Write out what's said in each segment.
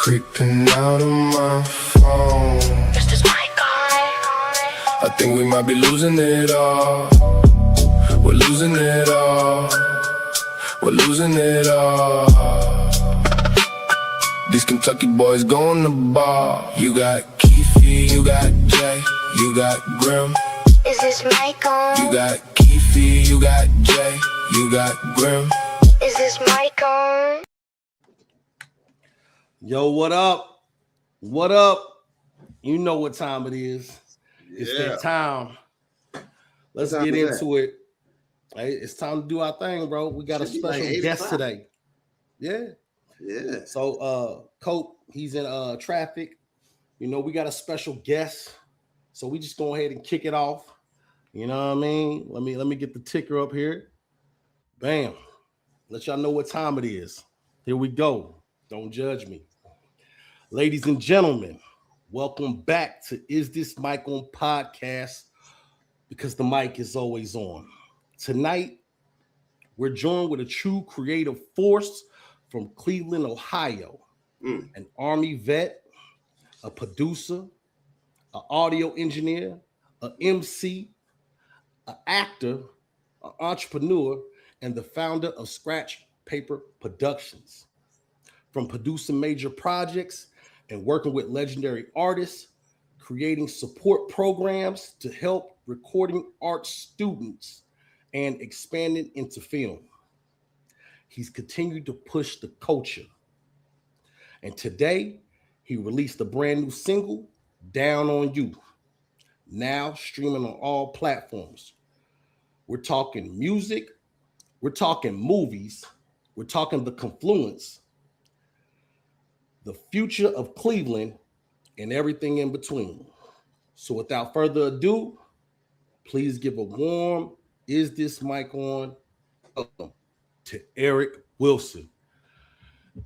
Creeping out of my phone. Is this my guy? I think we might be losing it all. We're losing it all. We're losing it all. These Kentucky boys going to bar. You got Keefe, you got Jay, you got Grim. Is this mic on? You got Keefe, you got Jay, you got Grim. Is this mic on? Yo, what up? What up? You know what time it is. It's that time. Let's get into it. Hey, it's time to do our thing, bro. We got a special guest today. Yeah. So Cope, he's in traffic. You know, we got a special guest. So we just go ahead and kick it off. You know what I mean? Let me get the ticker up here. Bam. Let y'all know what time it is. Here we go. Don't judge me. Ladies and gentlemen, welcome back to Is This Mic On Podcast, because the mic is always on. Tonight, we're joined with a true creative force from Cleveland, Ohio, an Army vet, a producer, an audio engineer, an MC, an actor, an entrepreneur, and the founder of Scratch Paper Productions. From producing major projects and working with legendary artists, creating support programs to help recording arts students, and expanding into film. He's continued to push the culture. And today, he released a brand new single, Down on You, now streaming on all platforms. We're talking music, we're talking movies, we're talking the confluence, the future of Cleveland, and everything in between. So without further ado, please give a warm Is This Mic On welcome to Eric Wilson.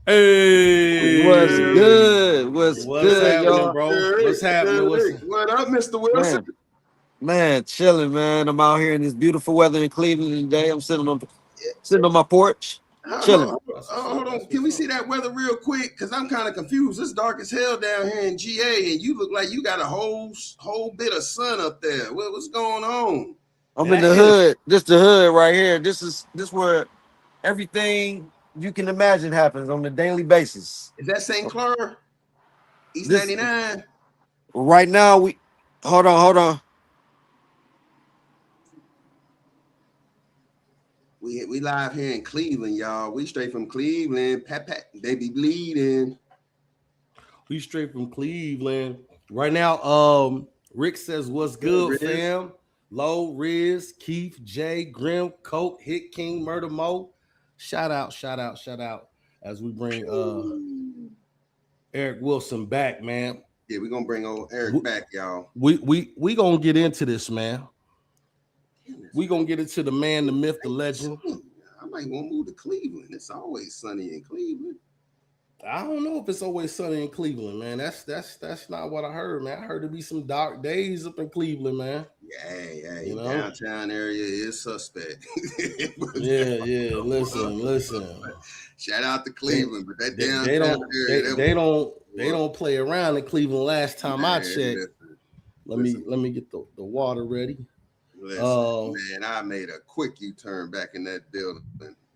Hey, what's good? What's good, happening, y'all? bro? What's happening? What up, Mr. Wilson? Man, chilling, man. I'm out here in this beautiful weather in Cleveland today. I'm sitting on my porch, chilling. Hold on. Can we see that weather real quick? Because I'm kind of confused. It's dark as hell down here in GA, and you look like you got a whole bit of sun up there. What's going on? I'm in the hood. This the hood right here. This where everything you can imagine happens on a daily basis. Is that St. Clair? East 99? Right now, hold on. We live here in Cleveland, y'all. We straight from Cleveland. Pat, they be bleeding. We straight from Cleveland. Right now, Rick says, what's good, fam? Low, Riz, Keith, Jay, Grim, Coke, Hit King, Murder Mo. Shout out as we bring Eric Wilson back, man. Yeah, we're gonna bring old Eric back, y'all. We gonna get into this, man. We gonna get into the man, the myth, the legend. I might want to move to Cleveland. It's always sunny in Cleveland. I don't know if it's always sunny in Cleveland, man. That's not what I heard, man. I heard there be some dark days up in Cleveland, man. Yeah, you know? Downtown area is suspect. Yeah. Listen. Shout out to Cleveland, but that downtown area, they don't play around in Cleveland. Last time I checked, let me get the water ready. Listen, man, I made a quick U-turn back in that building.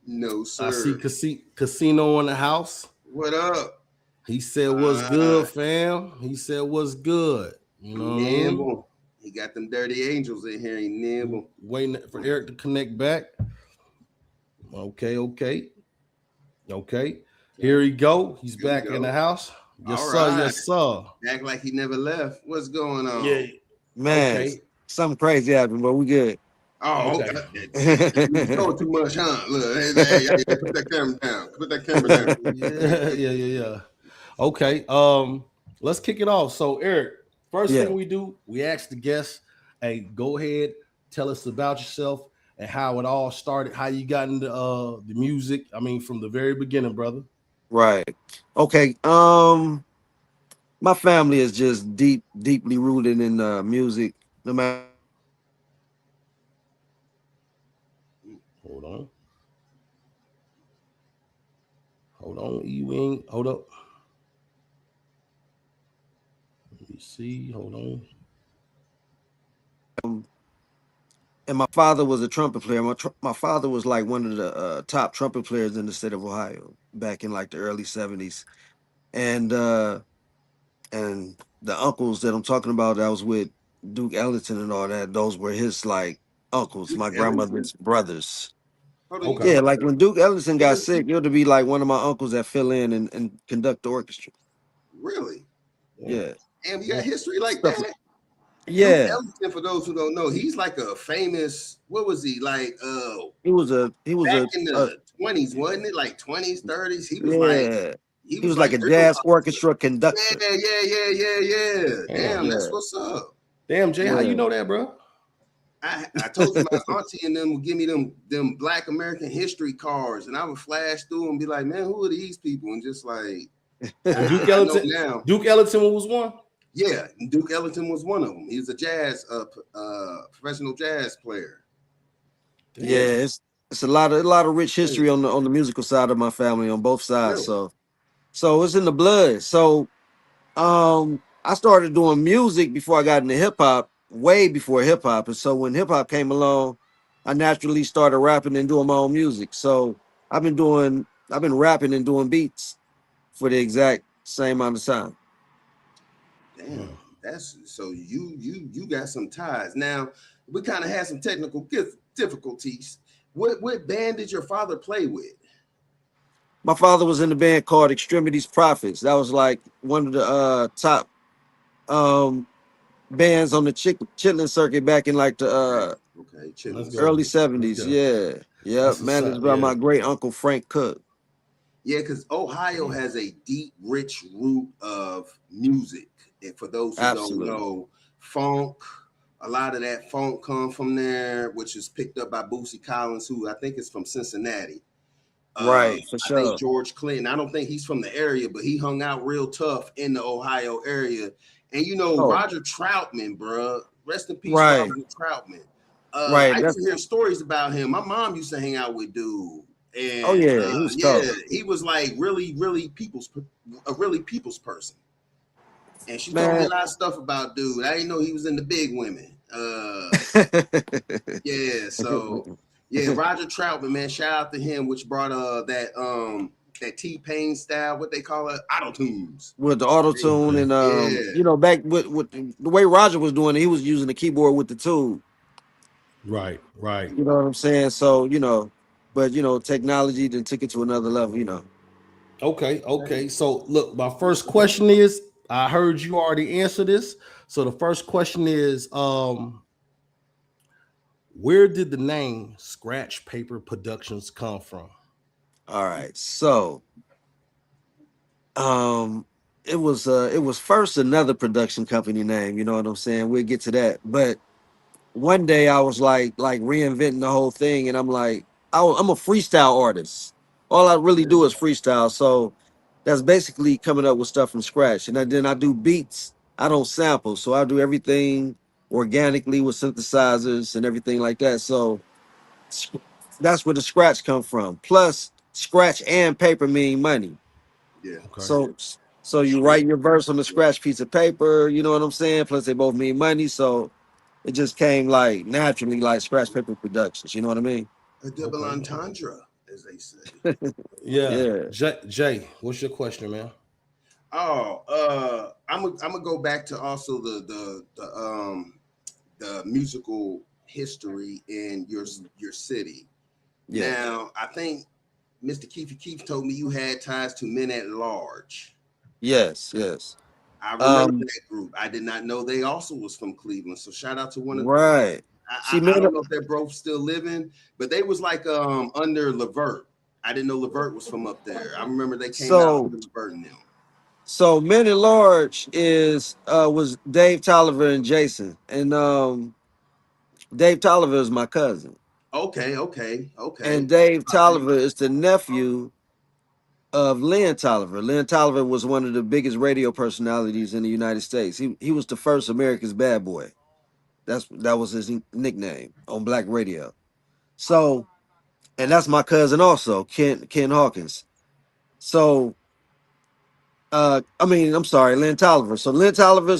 No, sir. I see Casino in the house. What up? He said, what's good, fam? He said, what's good? You know what I mean? He got them dirty angels in here. He nimble. Waiting for Eric to connect back. Okay. Here he go. He's back in the house. Yes, sir. Act like he never left. What's going on? Yeah. Man, something crazy happened, but we good. Oh, okay. You know too much, huh? Look, hey, put that camera down. Put that camera down. Yeah. Okay. Let's kick it off. So, Eric, first thing we do, we ask the guests, hey, go ahead, tell us about yourself and how it all started, how you got into the music. I mean, from the very beginning, brother. Right. Okay. My family is just deeply rooted in music. No matter. Hold on. Hold up. me see. Hold on. And my father was a trumpet player. My father was like one of the top trumpet players in the state of Ohio back in like the early 70s. And the uncles that I'm talking about that was with Duke Ellington and all that, those were his like uncles, Duke my Ellington? grandmother's brothers. Hold on, you Okay. talking Yeah, about like when Duke Ellington got Ellington? sick, it would be like one of my uncles that fill in and conduct the orchestra. Really? Yeah. Yeah. Damn, you got Yeah. history like Stuff. that? Duke Yeah. Ellington, for those who don't know, he's like a famous, what was he like? He was Back a, in a the 20s, wasn't it? Like 20s, 30s. yeah. He He was was like like a real. jazz orchestra conductor. Yeah. Damn. Damn, that's Yeah. what's up. Damn, Jay, how you Yeah. know that, bro? I told you my auntie and them would give me them Black American history cards, and I would flash through and be like, man, who are these people? And just like And Duke I know Ellington. now. Duke Ellington was one. Yeah, Duke Ellington was one of them. He was a jazz professional jazz player. Damn. Yeah, Yeah, it's a lot of rich history on the musical side of my family on both sides. really. So it's in the blood. So I started doing music before I got into hip hop, way before hip hop. And so when hip hop came along, I naturally started rapping and doing my own music. So I've been rapping and doing beats for the exact same amount of time. Damn, that's so you got some ties. Now we kind of had some technical difficulties. What band did your father play with? My father was in the band called Extremities Prophets. That was like one of the top um bands on the chitlin circuit back in like the Okay, chilling Let's circuit. go. early Let's 70s. go. Yeah. Yep. That's what's Managed up. by Yeah. my great uncle Frank Cook. Yeah, because Ohio has a deep, rich root of music. And for those who don't Absolutely. know, funk, a lot of that funk come from there, which is picked up by Boosie Collins, who I think is from Cincinnati. Right, for I think sure. George Clinton, I don't think he's from the area, but he hung out real tough in the Ohio area. And Oh, Roger Troutman, bruh, rest in peace, right, Roger Troutman. right. I used That's to hear stories about him. My mom used to hang out with dude. oh And yeah, he was yeah, tough. he was like really, really a really people's person. And she told me a Man. lot of stuff about dude. I didn't know he was into big women. Yeah, so yeah, Roger Troutman, man, shout out to him, which brought that T-Pain style, what they call it, auto tunes. With the auto tune Okay. and Yeah, back with the way Roger was doing it, he was using the keyboard with the tool. Right. Right. You know what I'm saying? So, but technology then took it to another level. Okay. Okay. So look, my first question is, I heard you already answer this. So the first question is, where did the name Scratch Paper Productions come from? All right. So um it was first another production company name, you know what I'm saying? We'll get to that. But one day I was like reinventing the whole thing, and I'm like, I'm a freestyle artist. All I really do is freestyle. So that's basically coming up with stuff from scratch. And then I do beats. I don't sample. So I do everything organically with synthesizers and everything like that. So s- that's where the scratch come from. Plus, scratch and paper mean money. yeah. Okay. So you write your verse on the scratch piece of paper, you know what I'm saying? Plus they both mean money. So it just came like naturally like scratch paper productions, you know what I mean? A double Okay. entendre, as they say. Yeah. Yeah. Jay, what's your question, man? Oh, I'm gonna go back to also the musical history in your city. Yeah. Now, I think Mr. Keith told me you had ties to Men at Large. Yes, yes. I remember Um, that group. I did not know they also was from Cleveland. So shout out to one of right. I, See, I man, don't know if they're both still living, but they was like under Levert. I didn't know Levert was from up there. I remember they came out so under Levert and them. so Men at Large was Dave Tolliver and Jason. And Dave Tolliver is my cousin. Okay. And Dave Tolliver is the nephew of Lynn Tolliver. Lynn Tolliver was one of the biggest radio personalities in the United States. He was the first America's bad boy. That was his nickname on black radio. So, and that's my cousin also, Ken Hawkins. So, I'm sorry, Lynn Tolliver. So Lynn Tolliver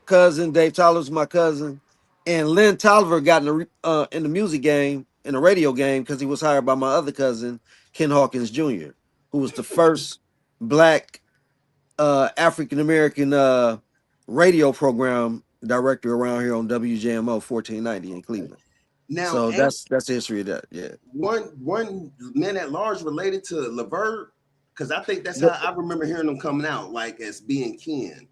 cousin. Dave Tyler's my cousin, and Lynn Tolliver got in the music game, in the radio game, because he was hired by my other cousin, Ken Hawkins Jr., who was the first black African American radio program director around here on WJMO 1490 in Cleveland. Now, So ain't that's the history of that. Yeah. one man at large related to Levert? Because I think that's The- how I remember hearing them coming out, like as being kin.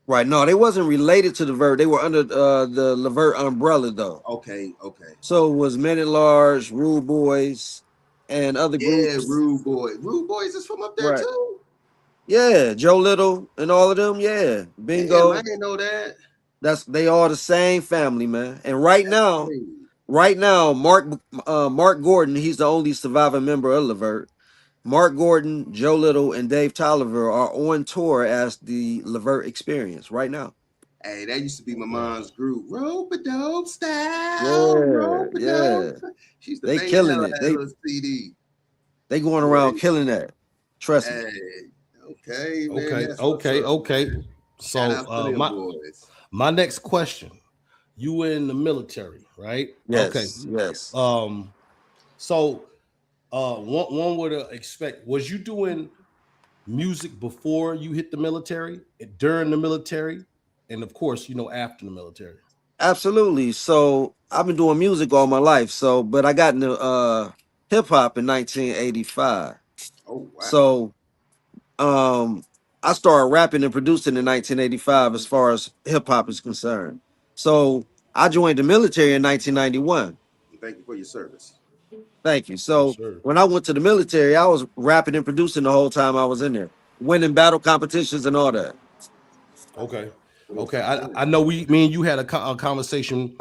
right. No, they wasn't related to the Levert. They were under the Levert umbrella though. Okay. So it was Men at Large, Rude Boys, and other Yeah, groups. Rude Boy. Rude Boys is from up there Right. too. Yeah, Joe Little and all of them. Yeah, Damn, bingo. I didn't know that. They all the same family, man. And right now, Crazy. Mark Gordon, he's the only surviving member of Levert. Mark Gordon, Joe Little, and Dave Tolliver are on tour as the Levert Experience right now. Hey, that used to be my mom's group. Rope-a-dope style. Yeah, Rope-a-dope. yeah. She used to They bang the killing hell out it. of that little CD. They going around Crazy. killing that. Trust me. Hey, okay, man. Okay, that's what's okay, up, okay. man. So Shout out to them my boys. next question. You were in the military, right? Yes, Okay. yes. So one would expect, was you doing music before you hit the military, during the military, and of course, after the military? Absolutely. So I've been doing music all my life. So, but I got into hip hop in 1985. Oh, wow. So I started rapping and producing in 1985 as far as hip hop is concerned. So I joined the military in 1991. Thank you for your service. Thank you. Yes, So sir. when I went to the military, I was rapping and producing the whole time I was in there, winning battle competitions and all that. Okay. Okay. I know me and you had a conversation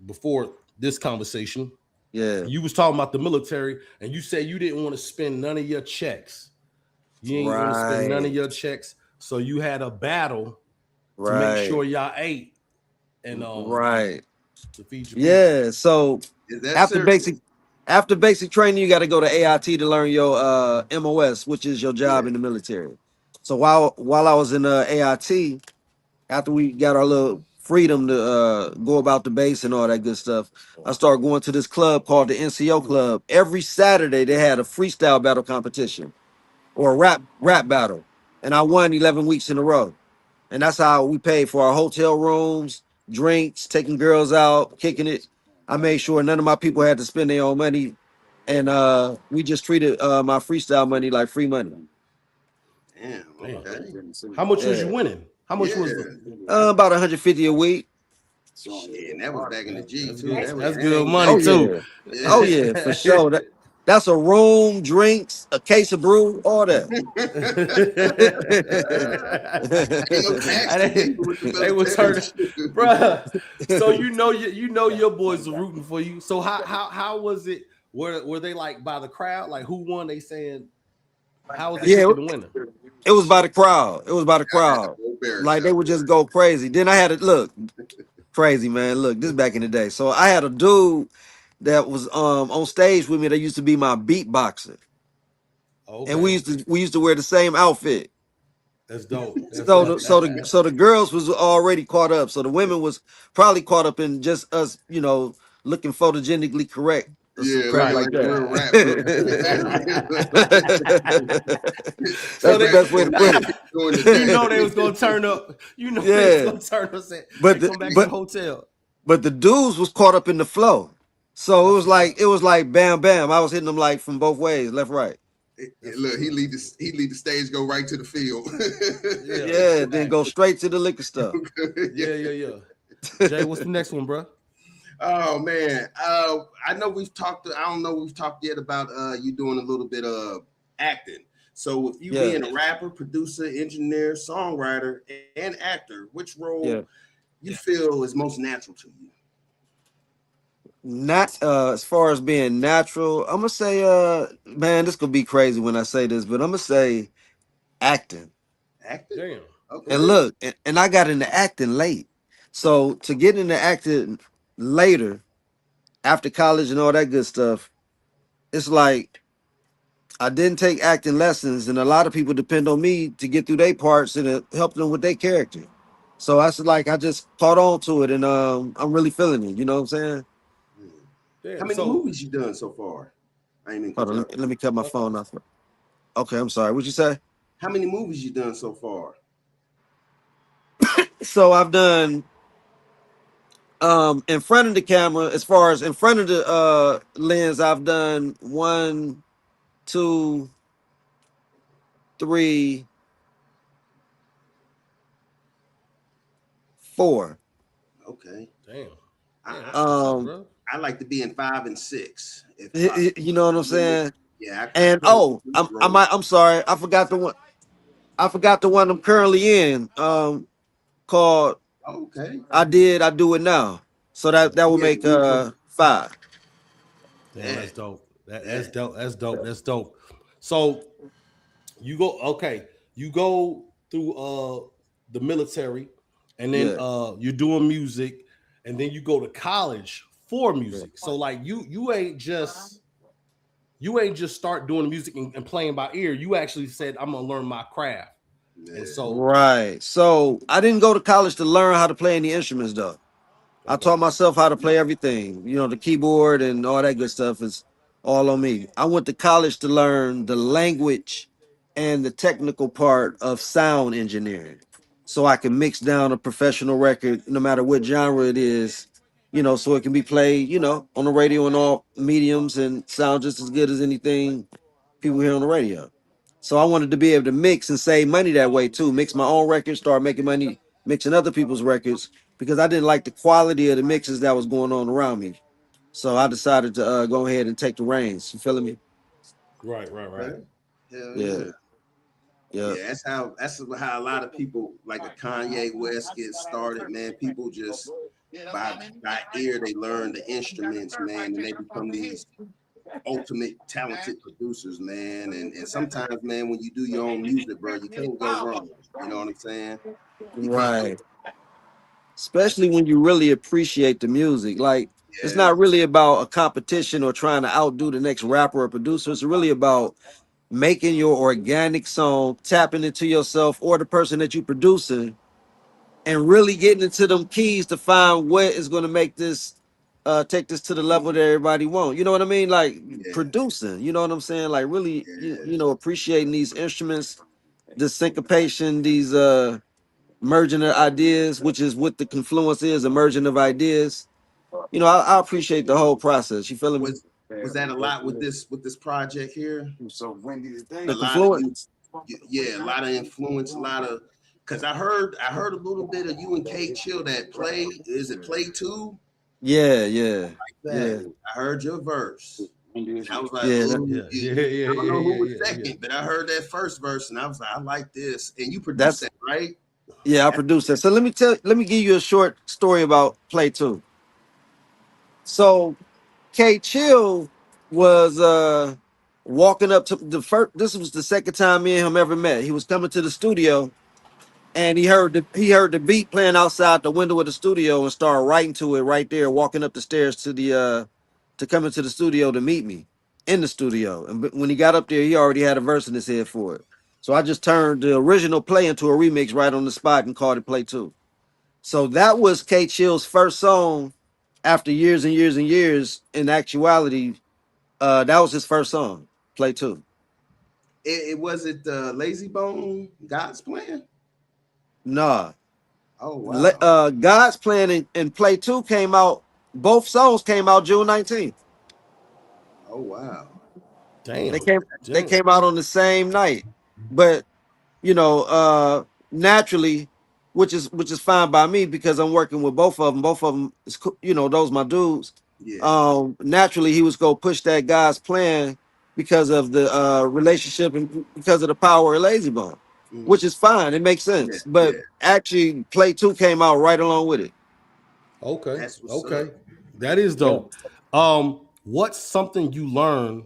before this conversation. Yeah. You was talking about the military, and you said you didn't want to spend none of your checks. You ain't want to spend none of Right. your checks, so you had a battle to make Right. sure y'all ate and Right. to feed your people. Yeah. So Is that after serious? basic training, you got to go to AIT to learn your MOS, which is your job Yeah. in the military. So while I was in AIT, after we got our little freedom to go about the base and all that good stuff, I started going to this club called the NCO Club. Every Saturday they had a freestyle battle competition or a rap battle, and I won 11 weeks in a row. And that's how we paid for our hotel rooms, drinks, taking girls out, kicking it. I made sure none of my people had to spend their own money, and we just treated my freestyle money like free money. Damn. Damn. Okay. How much was you Yeah. winning? How much was Yeah. the About 150 a week. Shit, and that was back in the G That's too. good. That was That's good gang money Oh bang. too. yeah, oh yeah, for sure. That's a room, drinks, a case of brew, all that. Ain't no taxes either with the They was military. hurting, bruh. So your boys are rooting for you. So how was it? Were they like by the crowd? Like who won? They saying how was they Yeah, picking the winner? it was by the crowd. It was by the I had a crowd. whole bear Like they shot. would just go crazy. Then I had it. Look, crazy man. Look, this back in the day. So I had a dude that was on stage with me that used to be my beatboxer, and Okay, we used to wear the same outfit. that's dope. That's So dope. the girls was already caught up. So the women was probably caught up in just us, looking photogenically correct or some Yeah, crap looking Right. like like a that. real rap group. So That's the they, best way to put it. Doing the you know dance. they was gonna turn up. You know they Yeah, was gonna turn up. but And come back to the but hotel. but the dudes was caught up in the flow. So That's what's up. it was like bam bam. I was hitting them like from both ways, left right. Look, he lead the stage, go right to the field. Yeah. Yeah, then go straight to the liquor stuff. Yeah. Jay, what's the next one, bro? Oh man, I know we've talked. I don't know we've talked yet about you doing a little bit of acting. So with you Yeah. being a rapper, producer, engineer, songwriter, and actor, which role Yeah. you feel is most natural to you? Not as far as being natural, I'm gonna say man, this could be crazy when I say this, but I'm gonna say acting. Acting? Damn. Okay. And look, and I got into acting late. So to get into acting later, after college and all that good stuff, it's like I didn't take acting lessons, and a lot of people depend on me to get through their parts and to help them with their character. So I said, like, I just caught on to it, and I'm really feeling it. You know what I'm saying? Yeah. How Damn. many So movies you done so far? I ain't mean to Hold cut on, you let off. me, let me cut my phone off. Okay, I'm sorry. What'd you say? How many movies you done so far? So I've done in front of the camera, as far as in front of the lens, I've done 1, 2, 3, 4. Okay. damn. Damn, I, that's what's up, Um, bro. I like to be in 5 and 6 if possible. you know what I'm Really? saying? Yeah, I And couldn't complete the role. I'm sorry, I forgot the one. I forgot the one I'm currently in. Called Okay. I do it now. So that would Yeah, make we were. 5. Damn, Yeah, that's dope. That's yeah. dope. That's dope. That's dope. So you go okay. You go through the military, and then Yeah. you're doing music, and then you go to college for Yeah. music. So like you ain't just start doing music and playing by ear. You actually said I'm gonna learn my craft, and Yeah. so Right. So I didn't go to college to learn how to play any instruments though. I okay, taught myself how to play everything. You know, the keyboard and all that good stuff is all on me. I went to college to learn the language and the technical part of sound engineering. So I can mix down a professional record, no matter what genre it is, so it can be played, on the radio and all mediums and sound just as good as anything people hear on the radio. So I wanted to be able to mix and save money that way too. Mix my own records, start making money mixing other people's records because I didn't like the quality of the mixes that was going on around me. So I decided to go ahead and take the reins. You feeling me? right. Okay. Hell Yeah, yeah. yeah, Yeah, that's how a lot of people like a Kanye West get started, man. People just by ear they learn the instruments, man, and they become these ultimate talented producers, man. And sometimes, man, when you do your own music, bro, you can't go wrong. You know what I'm saying? You can't go. right. Especially when you really appreciate the music. Like it's Yeah, not really about a competition or trying to outdo the next rapper or producer. It's really about making your organic song, tapping into yourself or the person that you're producing, and really getting into them keys to find what is going to make this take this to the level that everybody want. You know what I mean? Like yeah, producing, you know what I'm saying? Like really, yeah. appreciating these instruments, this syncopation, these merging of ideas, which is what the confluence is, a merging of ideas. I appreciate the whole process. You feeling me? Was that a lot with this project here? A The lot of you, confluence. yeah, a lot of influence, a lot of because I heard a little bit of you and Kate Chill that play. Is it play two? Yeah, yeah, That yeah, I heard your verse. And I was like, yeah, ooh, Yeah, yeah, yeah, I yeah, don't know who was yeah. second, but I heard that first verse and I was like, I like this. And you produced that's that, right? yeah. I produced that. So let me give you a short story about Play Two. So K Chill was walking up to the first. This was the second time me and him ever met. He was coming to the studio and he heard the beat playing outside the window of the studio and started writing to it right there, walking up the stairs to come into the studio to meet me in the studio. And when he got up there, he already had a verse in his head for it. So I just turned the original play into a remix right on the spot and called it Play Two. So that was K Chill's first song after years and years and years. In actuality, that was his first song, Play Two. It was it Lazy Bone God's Plan? Nah. Oh wow. God's Plan and Play Two came out. Both songs came out June 19th. Oh wow. They Damn, came they damn. came out on the same night. But you know, naturally, which is fine by me because I'm working with both of them. Both of them is those my dudes. Yeah. Naturally, he was gonna push that God's Plan because of the relationship and because of the power of Lazy Bone, Mhm. which is fine. It makes Yeah. sense. But Yeah. actually, Play Two came out right along with it. Okay, That's what's up. okay, that is Yeah. dope. What's something you learn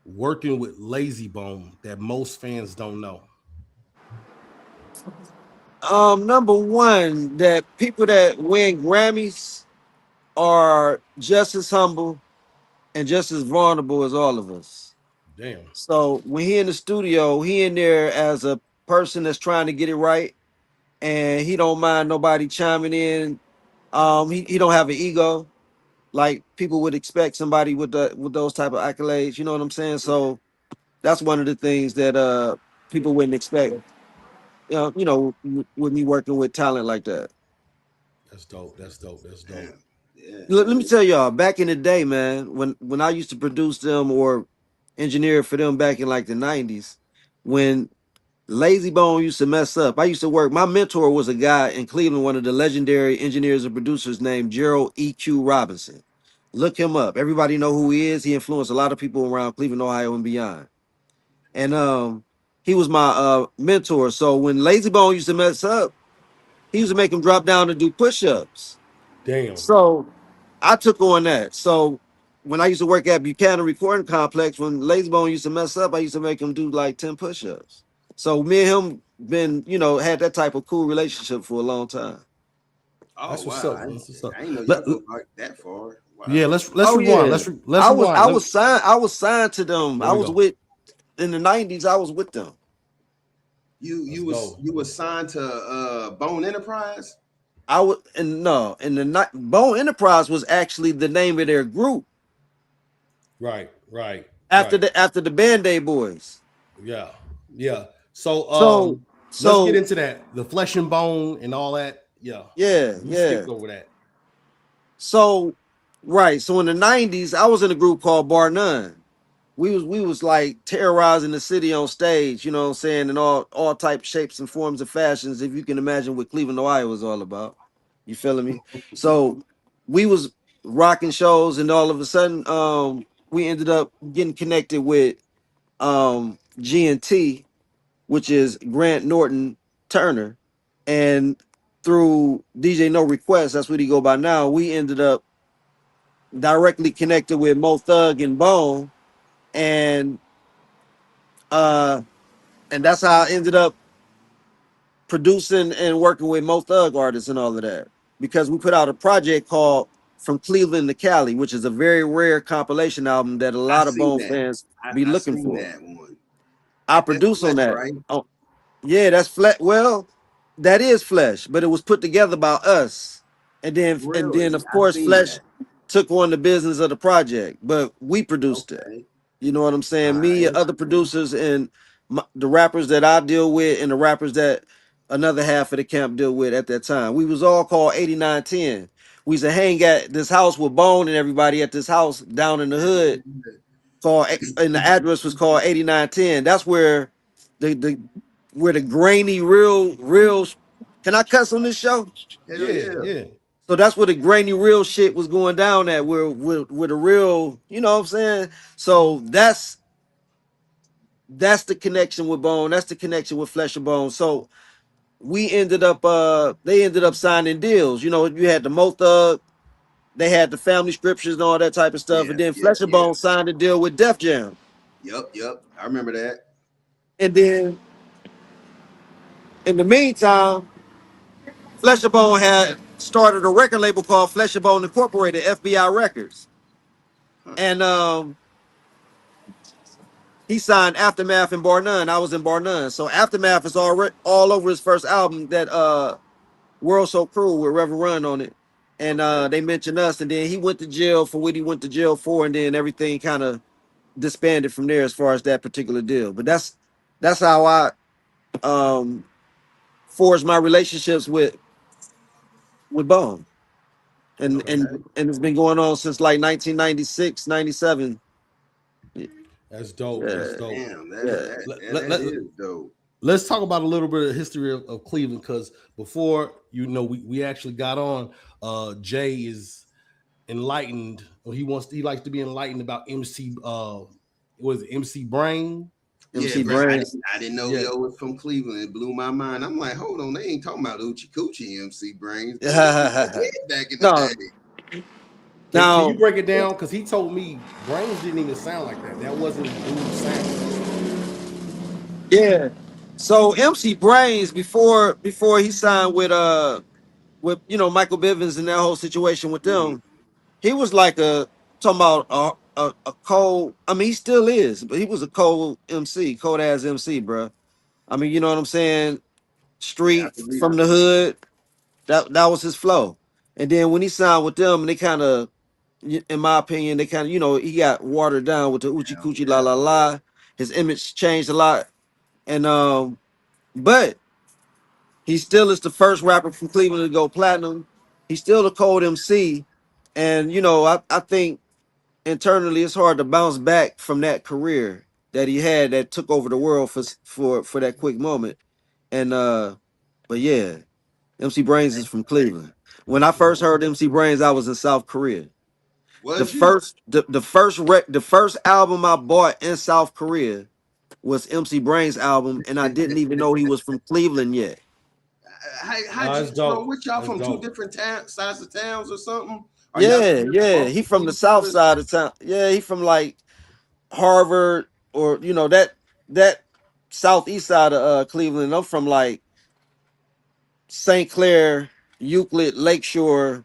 working with Lazy Bone that most fans don't know? Number one, that people that win Grammys are just as humble and just as vulnerable as all of us. Damn. So when he in the studio, he in there as a person that's trying to get it right, and he don't mind nobody chiming in. He don't have an ego like people would expect somebody with those type of accolades. You know what I'm saying? So that's one of the things that people wouldn't expect. With me working with talent like that. That's dope. That's dope. That's dope. Damn. Yeah, Let me man. tell y'all, back in the day, man, when I used to produce them or engineer for them back in like the '90s, when Lazy Bone used to mess up, I used to work. My mentor was a guy in Cleveland, one of the legendary engineers and producers named Gerald E.Q. Robinson. Look him up. Everybody know who he is. He influenced a lot of people around Cleveland, Ohio, and beyond. And he was my mentor. So when Lazy Bone used to mess up, he used to make him drop down to do push-ups. Damn. So I took on that. So when I used to work at Buchanan Recording Complex, when Lazy Bone used to mess up, I used to make him do like 10 push-ups. So me and him been, had that type of cool relationship for a long time. Oh That's what's wow, up. That's what's up. I didn't know y'all Let, go back that far. yeah, Wow. let's Oh rewind. yeah. Let's rewind. I was signed. I was signed to them. There I we was go. with in the '90s. I was with them. You Let's you was go. you was signed to Bone Enterprise? I was and no, in the night Bone Enterprise was actually the name of their group Right, right, after right. the Band Aid Boys. Yeah, yeah. So So let's get so into that. The flesh and bone and all that. Yeah. yeah, We yeah. skipped over that. So right. So in the '90s, I was in a group called Bar None. We was like terrorizing the city on stage, you know what I'm saying, in all types, shapes, and forms and fashions, if you can imagine what Cleveland, Ohio was all about. You feeling me? So we was rocking shows, and all of a sudden, we ended up getting connected with G&T, which is Grant Norton Turner. And through DJ No Request, that's what he go by now, we ended up directly connected with Mo Thug and Bone. And uh and that's how I ended up producing and working with Mo Thug artists and all of that. Because we put out a project called From Cleveland to Cali, which is a very rare compilation album that a I lot of seen Bone that. fans be I looking seen for. that one. I That's produced on flesh, that. right? Oh, yeah, that's flesh. Well, that is Flesh, but it was put together by us, and then Really? of I course seen Flesh that. took on the business of the project, but we produced it. Okay. You know what I'm All saying? Me, right. other producers, and the rappers that I deal with, and the rappers that another half of the camp deal with at that time. We was all called 8910. We used to hang at this house with Bone and everybody at this house down in the hood called, and the address was called 8910. That's the where the grainy real. Can I cuss on this show? Hell Yeah, yeah. yeah. So that's where the grainy real shit was going down at, where the real, you know what I'm saying? So that's the connection with Bone. That's the connection with Flesh and Bone. So we ended up they ended up signing deals. You know, you had the Mo Thug, they had the family scriptures and all that type of stuff. Yeah, And then yeah, Flesh and yeah. Bone signed a deal with Def Jam. Yep. I remember that. And then in the meantime, Flesh and Bone had started a record label called Flesh and Bone Incorporated, FBI Records. Huh. And he signed Aftermath and Bar None. I was in Bar None. So Aftermath is already all over his first album, that World So Cruel with Reverend Run on it. And Okay. they mentioned us, and then he went to jail for what he went to jail for, and then everything kind of disbanded from there as far as that particular deal. But that's how I um forged my relationships with Bone. And Okay. and and it's been going on since like 1996, 97. That's dope. That's Yeah, dope. Damn, yeah. that is dope. Let's talk about a little bit of the history of Cleveland, because before we actually got on, Jay is enlightened, or he likes to be enlightened about MC was it MC Brain? Yeah, MC bro. Brains. I didn't know Yeah. yo was from Cleveland. It blew my mind. I'm like, hold on, they ain't talking about Oochie Coochie MC Brains, bro. They did back in the No, day. Can you now, break it down? Because he told me Brains didn't even sound like that. That wasn't dude's sound. yeah. So MC Brains, before he signed with Michael Bivins and that whole situation with Mhm. them, he was like a talking about a cold. I mean, he still is, but he was a cold MC, cold ass MC, bro. I mean, you know what I'm saying? Yeah, I street believe from it. the hood. That was his flow. And then when he signed with them, they kind of, in my opinion, they kind of, he got watered down with the Uchi Hell Coochie La yeah. La La. His image changed a lot. And but he still is the first rapper from Cleveland to go platinum. He's still the cold MC. And I think internally it's hard to bounce back from that career that he had that took over the world for that quick moment. And but yeah, MC Brains is from Cleveland. When I first heard MC Brains, I was in South Korea. The Was you? first the first album I bought in South Korea was MC Brains album, and I didn't even know he was from Cleveland yet. How'd Oh, you? that's So, dope. which y'all That's from two dope. different sides of towns or something? Are y'all Yeah, from yeah. both He from the south Cleveland? side of town. Yeah, he from like Harvard or that southeast side of Cleveland. I'm from like St. Clair, Euclid, Lakeshore,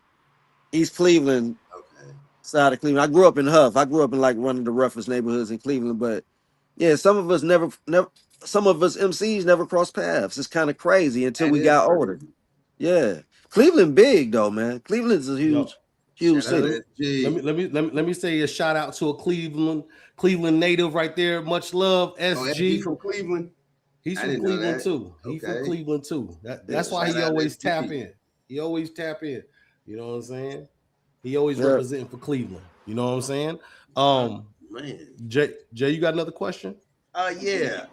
East Cleveland Okay. side of Cleveland. I grew up in Huff. I grew up in like one of the roughest neighborhoods in Cleveland. But yeah, some of us never some of us MCs never crossed paths. It's kind of crazy until That we is got older. crazy. Yeah. Cleveland big though, man. Cleveland's a Yo, huge Shout out let city. me let SG. me let me let me let me say a shout out to a Cleveland native right there. Much love, Oh, SG SG. from Cleveland. He's I from didn't know Cleveland that. too. He from Okay. Cleveland too. Yeah. That's why Shout he out always tap SG. in. He always tap in. You know what I'm saying? He always Yeah. representing for Cleveland. You know what I'm saying? Oh, man. Jay, you got another question? Yeah.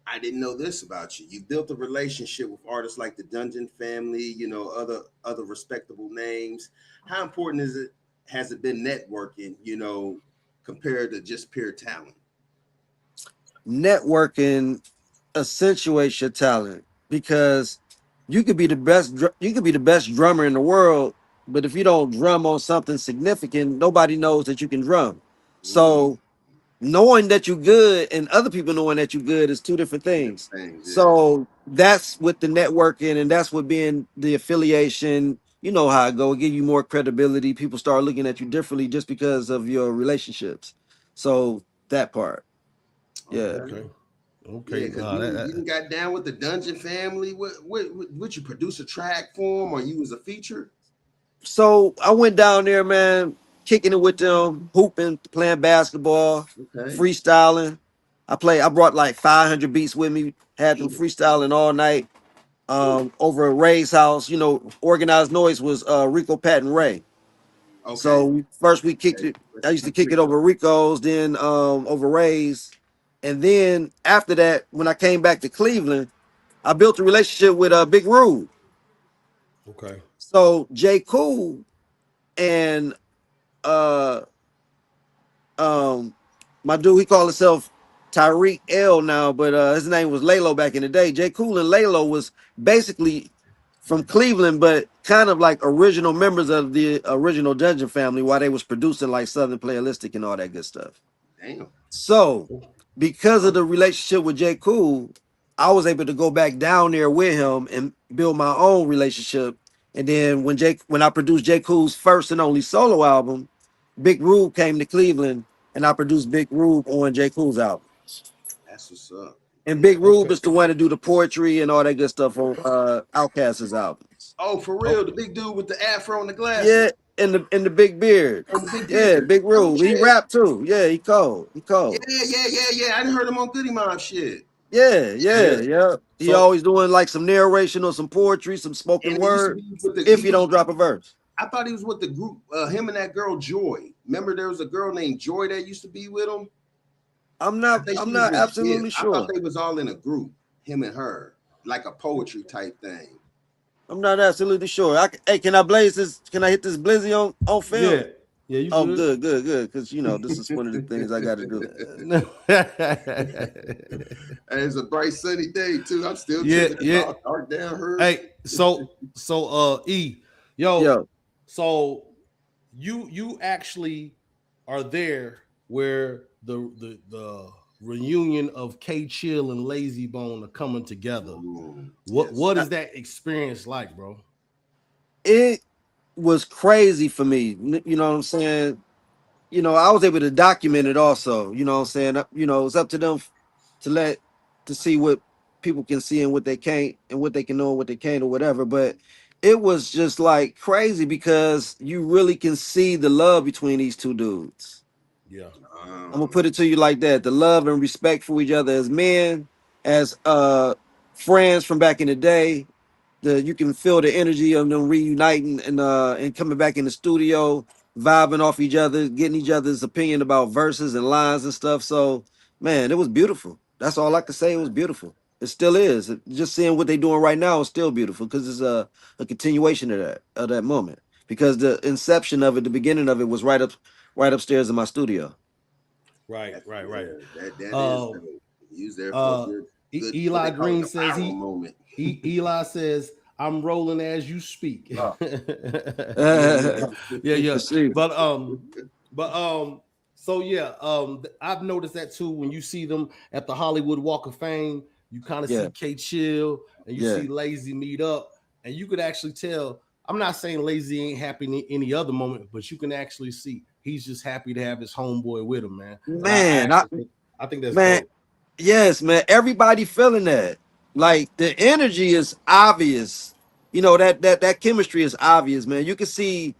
I didn't know this about you. You built a relationship with artists like the Dungeon Family, other respectable names. How important has it been networking, compared to just pure talent? Networking accentuates your talent because you could be the best drummer in the world, but if you don't drum on something significant, nobody knows that you can drum. Mm, So knowing that you're good and other people knowing that you're good is two different two different things. things, yeah. So that's with the networking and that's with being the affiliation. You know how it go. It give you more credibility. People start looking at you differently just because of your relationships. So that part. Yeah. Okay. Okay. Yeah, Okay. because No, you done got down with the Dungeon Family. Would you produce a track for them or you was a feature? So I went down there, man, kicking it with them, hooping, playing basketball, Okay. freestyling. I brought like 500 beats with me, had them Damn. freestyling all night. Over at Ray's house, organized noise was Rico Pat and Ray. Okay. So first we kicked Okay. it. Rest I in used to peace, kick it over Rico. Rico's, then over Ray's. And then after that, when I came back to Cleveland, I built a relationship with Big Rude. okay. So J. Cool and uh my dude, he called himself Tyreek L now, but his name was Lalo back in the day. J. Cool and Lalo was basically from Cleveland, but kind of like original members of the original Dungeon family while they was producing like Southern Playalistic and all that good stuff. Damn. So because of the relationship with J. Cool, I was able to go back down there with him and build my own relationship. And then when I produced J. Cool's first and only solo album, Big Rube came to Cleveland and I produced Big Rube on J. Cool's album. That's what's up. And Damn. Big Rube Okay. is the one to do the poetry and all that good stuff on Outkast's albums. Oh, for real? The big dude with the afro and the Yeah, glasses and the big beard. and the big Yeah, beard. Big Oh Rube. He shit. rap too. Yeah, he cold. He Yeah, cold. yeah. I didn't heard him on Goody Mob shit. Yeah. Yeah. He So always doing like some narration or some poetry, some spoken And he used to word. be with the If he you was don't drop a verse, I thought he was with the group, him and that girl Joy. Remember there was a girl named Joy that used to be with him? I'm I not. think I'm she was not with Skip. absolutely I thought sure. they was all in a group, him and her, like a poetry type thing. I'm not absolutely sure. Hey, can I blaze this? Can I hit this blizzy on yeah. film? Yeah, you Oh, good. good. Because this is one of the things I got to do. And it's a bright sunny day too. I'm still Yeah, tripping. It's yeah. all dark down her. Hey, so E, yo, Yo, so you actually are there where the reunion of K Chill and Lazy Bone are coming together. Yes. What is that experience like, bro? it was crazy for me. You know what I'm saying? I was able to document it also. You know what I'm saying? It's up to them to see what people can see and what they can't, and what they can know and what they can't, or whatever. But it was just like crazy because you really can see the love between these two dudes. Yeah. I'm gonna put it to you like that: the love and respect for each other as men, as friends from back in the day. You can feel the energy of them reuniting and coming back in the studio, vibing off each other, getting each other's opinion about verses and lines and stuff. So, man, it was beautiful. That's all I can say. It was beautiful. It still is. Just seeing what they're doing right now is still beautiful because it's a continuation of that moment. Because the inception of it, the beginning of it, was right upstairs in my studio. Right. That is Um, dope. He was there for a good what Eli they call it, Green a says viral moment. Eli says, I'm rolling as you speak. Oh. Yeah. See. But so yeah, I've noticed that too. When you see them at the Hollywood Walk of Fame, you kind of Yeah. see K Chill and you Yeah. see Lazy meet up, and you could actually tell. I'm not saying Lazy ain't happy in any other moment, but you can actually see he's just happy to have his homeboy with him, man. And Man, I think that's man, dope. yes, man. Everybody feeling that. Like the energy is obvious. You know, that chemistry is obvious, man. You can see,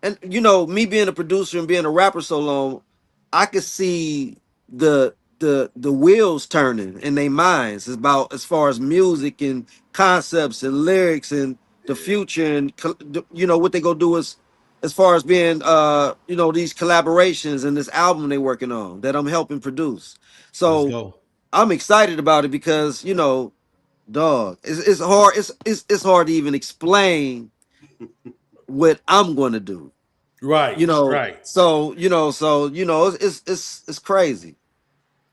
and you know, me being a producer and being a rapper so long, I could see the wheels turning in their minds about as far as music and concepts and lyrics and the future and you know what they gonna do as far as being you know, these collaborations and this album they working on that I'm helping produce. Let's So go. I'm excited about it because, you know, dog, it's hard. It's hard to even explain what I'm going to do. Right. You know, it's crazy.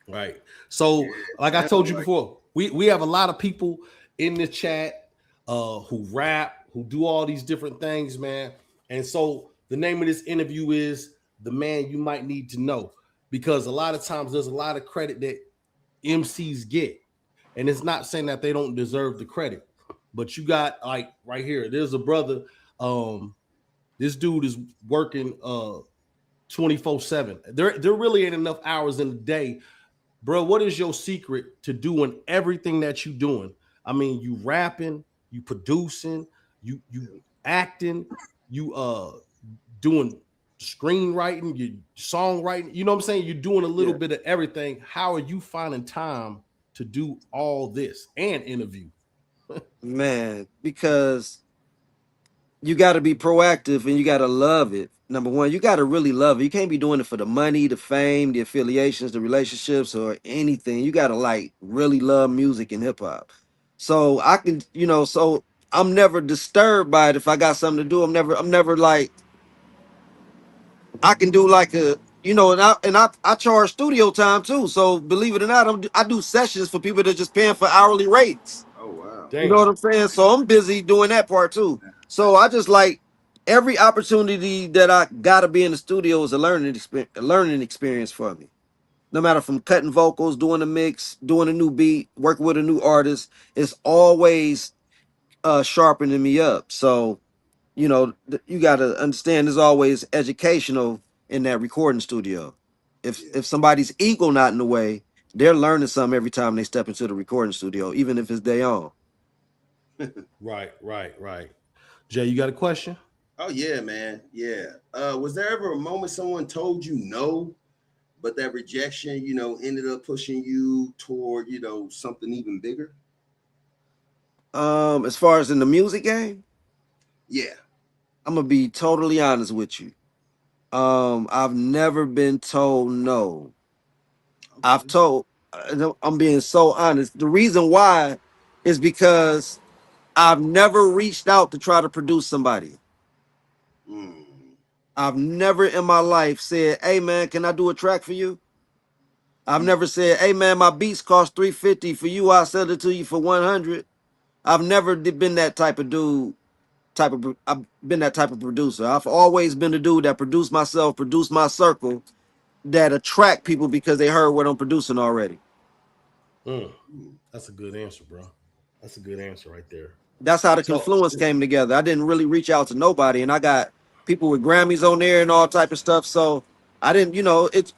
Right. So, like I told you before, we have a lot of people in the chat who rap, who do all these different things, man. And so the name of this interview is The Man You Might Need to Know, because a lot of times there's a lot of credit that MCs get. And it's not saying that they don't deserve the credit. But you got like right here, there's a brother, this dude is working 24/7. There really ain't enough hours in the day. Bro, what is your secret to doing everything that you doing? I mean, you rapping, you producing, you acting, you doing screenwriting, you songwriting. You know what I'm saying? You're doing a little bit of everything. How are you finding time to do all this and interview? Man, because you got to be proactive and you got to love it. Number one, you got to really love it. You can't be doing it for the money, the fame, the affiliations, the relationships, or anything. You got to like really love music and hip hop. So I can, you know, so I'm never disturbed by it if I got something to do. I'm never like, I can do like a, you know, and I charge studio time too. So believe it or not, I do sessions for people that just paying for hourly rates. Oh wow. You know Damn. what I'm saying? So I'm busy doing that part too. So I just like every opportunity that I gotta be in the studio is a learning experience for me. No matter from cutting vocals, doing a mix, doing a new beat, working with a new artist, it's always sharpening me up. So you know, you gotta understand there's always educational in that recording studio. If somebody's ego not in the way, they're learning something every time they step into the recording studio, even if it's day on. Right. Jay, you got a question? Oh yeah, man. Yeah. Was there ever a moment someone told you no, but that rejection, you know, ended up pushing you toward, you know, something even bigger? As far as in the music game, Yeah. I'm gonna be totally honest with you. I've never been told no. I've told, I'm being so honest. The reason why is because I've never reached out to try to produce somebody. Mm. I've never in my life said, "Hey man, can I do a track for you?" I've never said, "Hey man, my beats cost 350 for you. I'll sell it to you for 100." I've never been that type of dude. I've been that type of producer. I've always been the dude that produced myself, produced my circle, that attract people because they heard what I'm producing already. Mm, that's a good answer, bro. That's a good answer right there. That's how the So, confluence came together. I didn't really reach out to nobody, and I got people with Grammys on there and all type of stuff. So I didn't, you know, it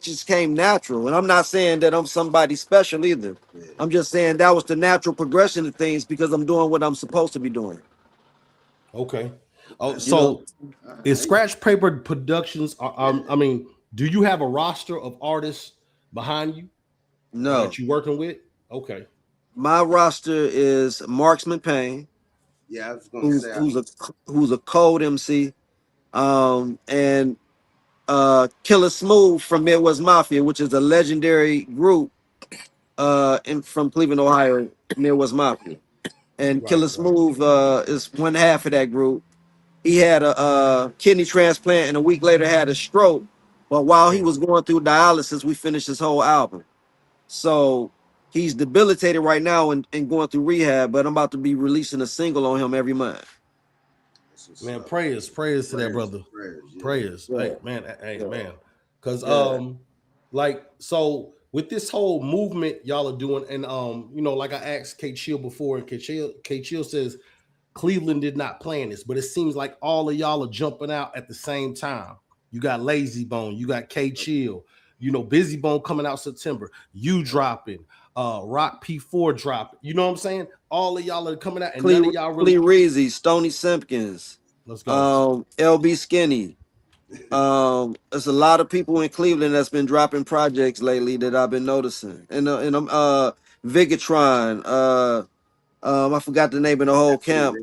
just came natural. And I'm not saying that I'm somebody special either. Yeah. I'm just saying that was the natural progression of things because I'm doing what I'm supposed to be doing. Okay. Oh, You know, so is Scratch Paper Productions? I mean, do you have a roster of artists behind you no. that you working with? Okay. My roster is Marksman Payne, Yeah, I was gonna who's say. who's a code MC, and Killer Smooth from Midwest Mafia, which is a legendary group from Cleveland, Ohio, Midwest Mafia. And Right. Killer Smooth is one half of that group. He had a kidney transplant and a week later had a stroke. But while he was going through dialysis, we finished his whole album. So he's debilitated right now and going through rehab, but I'm about to be releasing a single on him every month. Man, prayers to that brother. Prayers. Yeah. Hey, man, Yeah. man. Cause Yeah. like so with this whole movement y'all are doing, and you know, like I asked K Chill before, and K Chill says Cleveland did not plan this, but it seems like all of y'all are jumping out at the same time. You got Lazy Bone, you got K Chill, you know, Busy Bone coming out September, you dropping, Rock P4 dropping. You know what I'm saying? All of y'all are coming out, and none of y'all really. Reezy, Stony Simpkins, Let's go. LB Skinny. There's a lot of people in Cleveland that's been dropping projects lately that I've been noticing. And Vigatron, I forgot the name of the whole camp.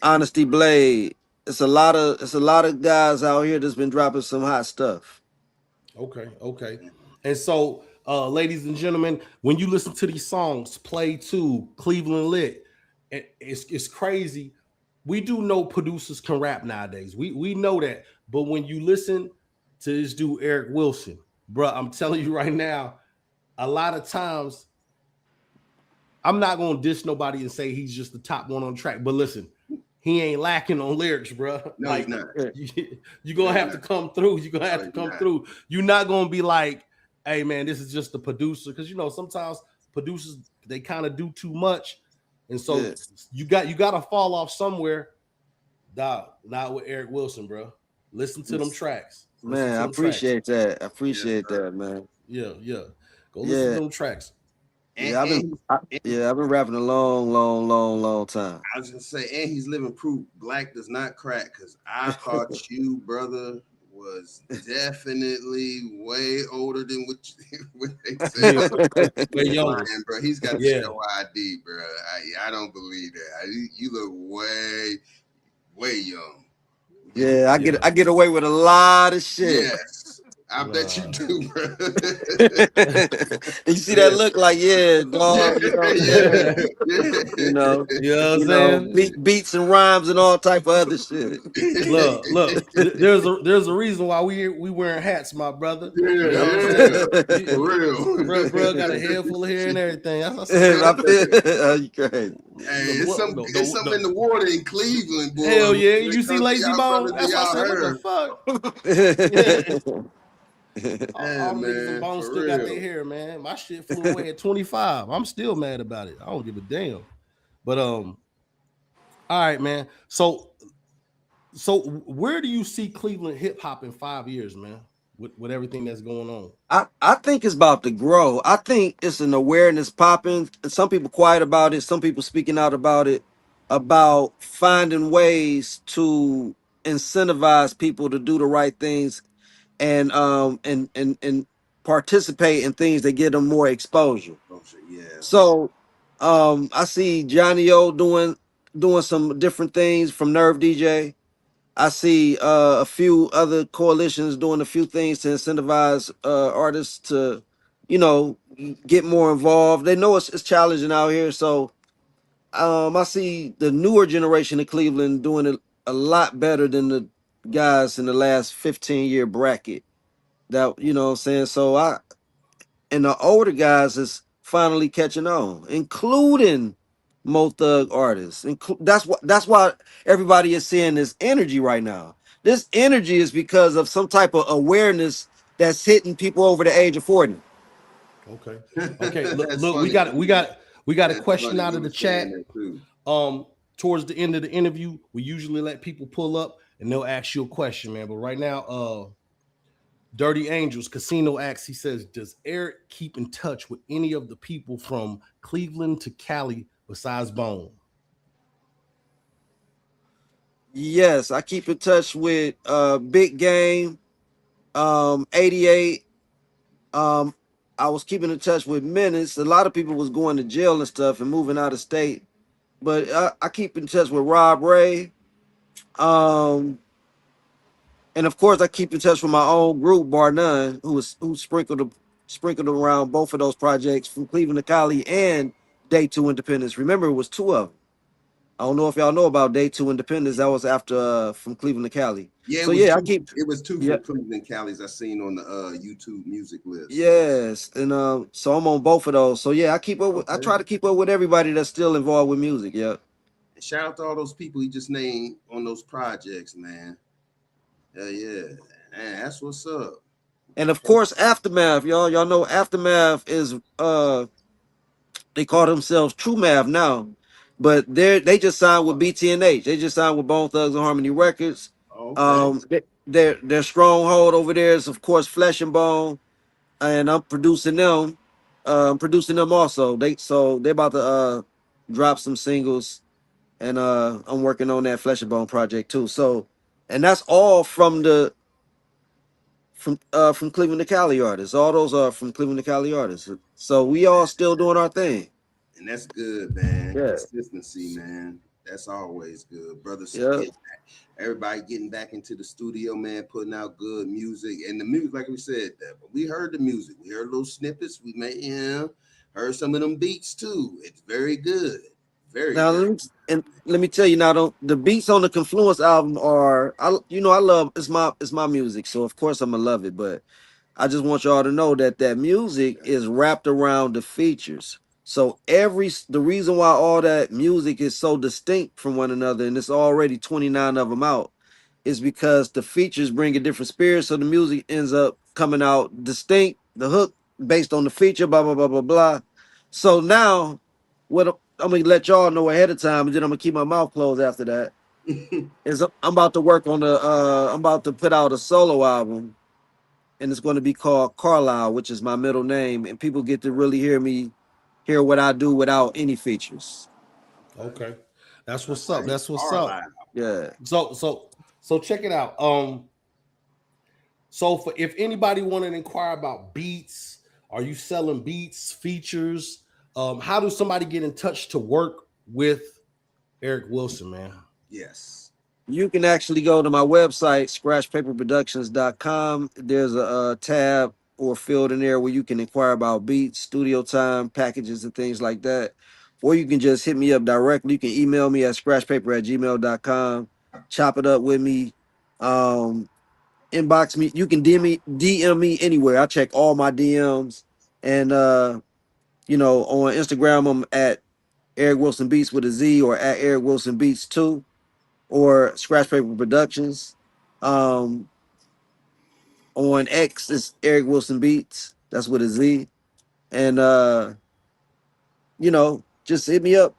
Honesty Blade. It's a lot of guys out here that's been dropping some hot stuff. Okay. And so, ladies and gentlemen, when you listen to these songs, Play 2, Cleveland Lit, it's crazy. We do know producers can rap nowadays. We know that. But when you listen to this dude, Eric Wilson, bro, I'm telling you right now, a lot of times, I'm not going to diss nobody and say he's just the top one on track. But listen, he ain't lacking on lyrics, bro. No, like, he's not. You're going to have to come through. You're going to have to come through. You're not going to be like, hey, man, this is just the producer. Because, you know, sometimes producers, they kind of do too much. And so you got to fall off somewhere. Dog, not with Eric Wilson, bro. Listen to them tracks. Man, I appreciate that. I appreciate that, man. Yeah. Go listen to them tracks. I've been rapping a long time. I was gonna say, and he's living proof black does not crack, because I caught you, brother, was definitely way older than what they said. Way younger. Man, bro, he's got to show ID, bro. I don't believe that. You look way young. Yeah, I get away with a lot of shit. Yes. I bet you do, bro. You see that look like, dog. You know, beats and rhymes and all type of other shit. Look. There's a reason why we wearing hats, my brother. For real. Bro got a head full of hair and everything. You crazy. Hey, it's something in the water in Cleveland, boy. Hell yeah. You see Lazy Bone? That's what I said. What the fuck? All niggas and Bones still got their hair, man. My shit flew away at 25. I'm still mad about it. I don't give a damn. But all right, man. So where do you see Cleveland hip hop in 5 years, man? With everything that's going on? I think it's about to grow. I think it's an awareness popping. Some people quiet about it, some people speaking out about it, about finding ways to incentivize people to do the right things and participate in things that get them more exposure. So I see Johnny O doing some different things from Nerve DJ. I see a few other coalitions doing a few things to incentivize artists to, you know, get more involved. They know it's challenging out here. So I see the newer generation of Cleveland doing it a lot better than the guys in the last 15-year bracket. That, you know what I'm saying? So and the older guys is finally catching on, including Mo Thug artists. That's why everybody is seeing this energy right now. This energy is because of some type of awareness that's hitting people over the age of 40. Okay. Look, we got a question out of the chat. Towards the end of the interview, we usually let people pull up. and they'll ask you a question, man. But right now, Dirty Angels Casino asks, he says, does Eric keep in touch with any of the people from Cleveland to Cali besides Bone? Yes, I keep in touch with Big Game, 88. I was keeping in touch with Menace. A lot of people was going to jail and stuff and moving out of state. But I keep in touch with Rob Ray. Um, and of course I keep in touch with my own group, Bar None, who sprinkled around both of those projects from Cleveland to Cali and Day 2 Independence. Remember, it was two of them. I don't know if y'all know about Day 2 Independence. That was after from Cleveland to Cali. Yeah, So yeah, it was two yeah, from Cleveland Cali's I seen on the YouTube music list. yes, and so I'm on both of those. So yeah, I try to keep up with everybody that's still involved with music. Yeah. And shout out to all those people he just named on those projects, man. Hell yeah, man, that's what's up. And of course, Aftermath, y'all. Y'all know Aftermath is they call themselves True Math now, but they just signed with BTNH. They just signed with Bone Thugs and Harmony Records. Okay. Their stronghold over there is of course Flesh and Bone, and I'm producing them. I'm producing them also. They're about to drop some singles, and I'm working on that Flesh and Bone project too. So, and that's all from Cleveland to Cali artists. All those are from Cleveland to Cali artists. So we all still doing our thing. And that's good, man. Yeah. Consistency, man. That's always good, brothers. Yeah. Everybody getting back into the studio, man, putting out good music. And the music, like we said, we heard the music. We heard little snippets. We made heard some of them beats too. It's very good. Very Now good. let me tell you now, the beats on the Confluence album are I love it's my music, so of course I'm gonna love it. But I just want y'all to know that music is wrapped around the features. So the reason why all that music is so distinct from one another, and it's already 29 of them out, is because the features bring a different spirit. So the music ends up coming out distinct. The hook based on the feature, blah blah blah blah blah. So now, what I'm gonna let y'all know ahead of time, and then I'm gonna keep my mouth closed after that. Is I'm about to work on I'm about to put out a solo album, and it's going to be called Carlisle, which is my middle name, and people get to really hear what I do without any features. Okay, that's wwhat's up. That's what's up. Yeah. So check it out. So for if anybody wanted to inquire about beats, are you selling beats, features? How does somebody get in touch to work with Eric Wilson, man? Yes. You can actually go to my website, scratchpaperproductions.com. There's a tab or field in there where you can inquire about beats, studio time, packages, and things like that. Or you can just hit me up directly. You can email me at scratchpaper@gmail.com, chop it up with me, inbox me. You can DM me anywhere. I check all my DMs. And, on Instagram, I'm at Eric Wilson Beats with a Z, or at Eric Wilson Beats 2. Or Scratch Paper Productions. On X, it's Eric Wilson Beats. That's with a Z. And just hit me up.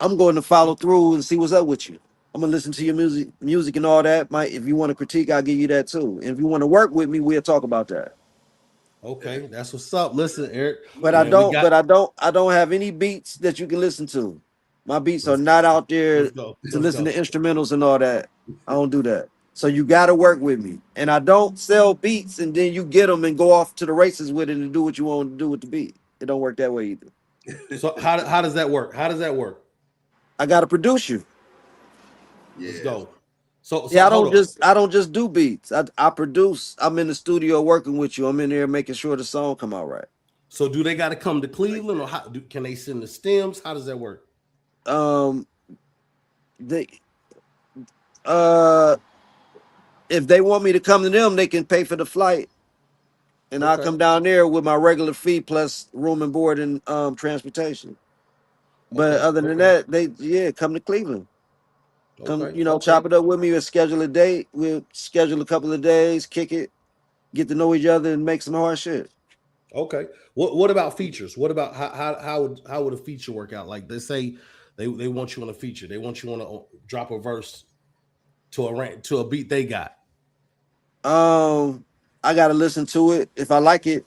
I'm going to follow through and see what's up with you. I'm gonna listen to your music and all that. If you want to critique, I'll give you that too. And if you want to work with me, we'll talk about that. Okay, that's what's up. Listen, Eric, But man, I don't have any beats that you can listen to. My beats are not out there to listen to instrumentals and all that. I don't do that. So you got to work with me. And I don't sell beats and then you get them and go off to the races with it and do what you want to do with the beat. It don't work that way either. So how does that work? How does that work? I got to produce you. Yeah. Let's go. So yeah, I don't just do beats. I produce. I'm in the studio working with you. I'm in there making sure the song come out right. So do they got to come to Cleveland, or can they send the stems? How does that work? They if they want me to come to them, they can pay for the flight, and I'll come down there with my regular fee plus room and board and transportation. But other than that, they come to Cleveland. Come, chop it up with me. We'll schedule a date. We'll schedule a couple of days, kick it, get to know each other, and make some hard shit. Okay. What about features? What about how would a feature work out? Like they say they want you on a feature. They want you on to drop a verse to a beat they got? I gotta listen to it. If I like it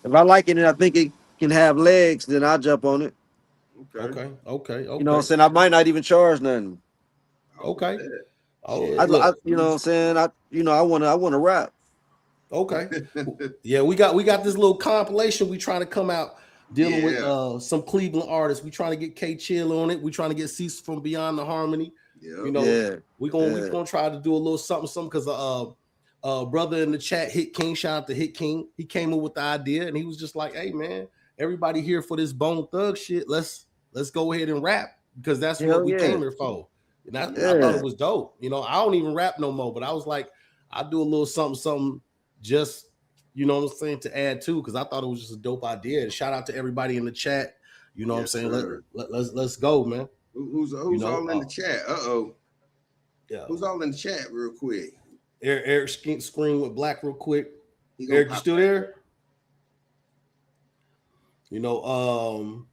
and I think it can have legs, then I'll jump on it. Okay. You know what I'm saying? I might not even charge nothing. Okay. Oh, I you know what I'm saying? I wanna rap. Okay. Yeah, we got this little compilation we trying to come out dealing with some Cleveland artists. We trying to get K Chill on it. We trying to get Cease from Beyond the Harmony. You know, we gonna try to do a little something because brother in the chat, Hit King, shout out to Hit King. He came up with the idea and he was just like, hey man, everybody here for this Bone Thug shit. Let's go ahead and rap because that's what we came here for. And I thought it was dope. You know, I don't even rap no more, but I was like, I do a little something just, you know what I'm saying, to add to, because I thought it was just a dope idea. And shout out to everybody in the chat. You know what I'm saying? Let's go, man. Who's all in the chat? Yeah. Who's all in the chat real quick? Eric screen with Black real quick. Eric, you still there? You know,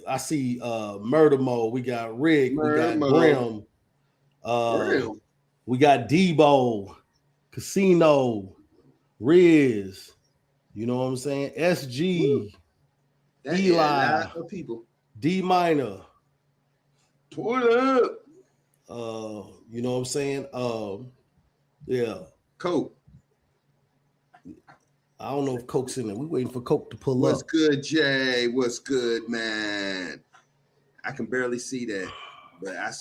I see Murder Mode. We got Rick. We got Grim. We got Debo, Casino, Riz. You know what I'm saying? SG, Eli, people. D Minor. Turn up. You know what I'm saying? Yeah. Coke. I don't know if Coke's in there. We waiting for Coke to pull up. What's good, Jay? What's good, man? I can barely see that, but I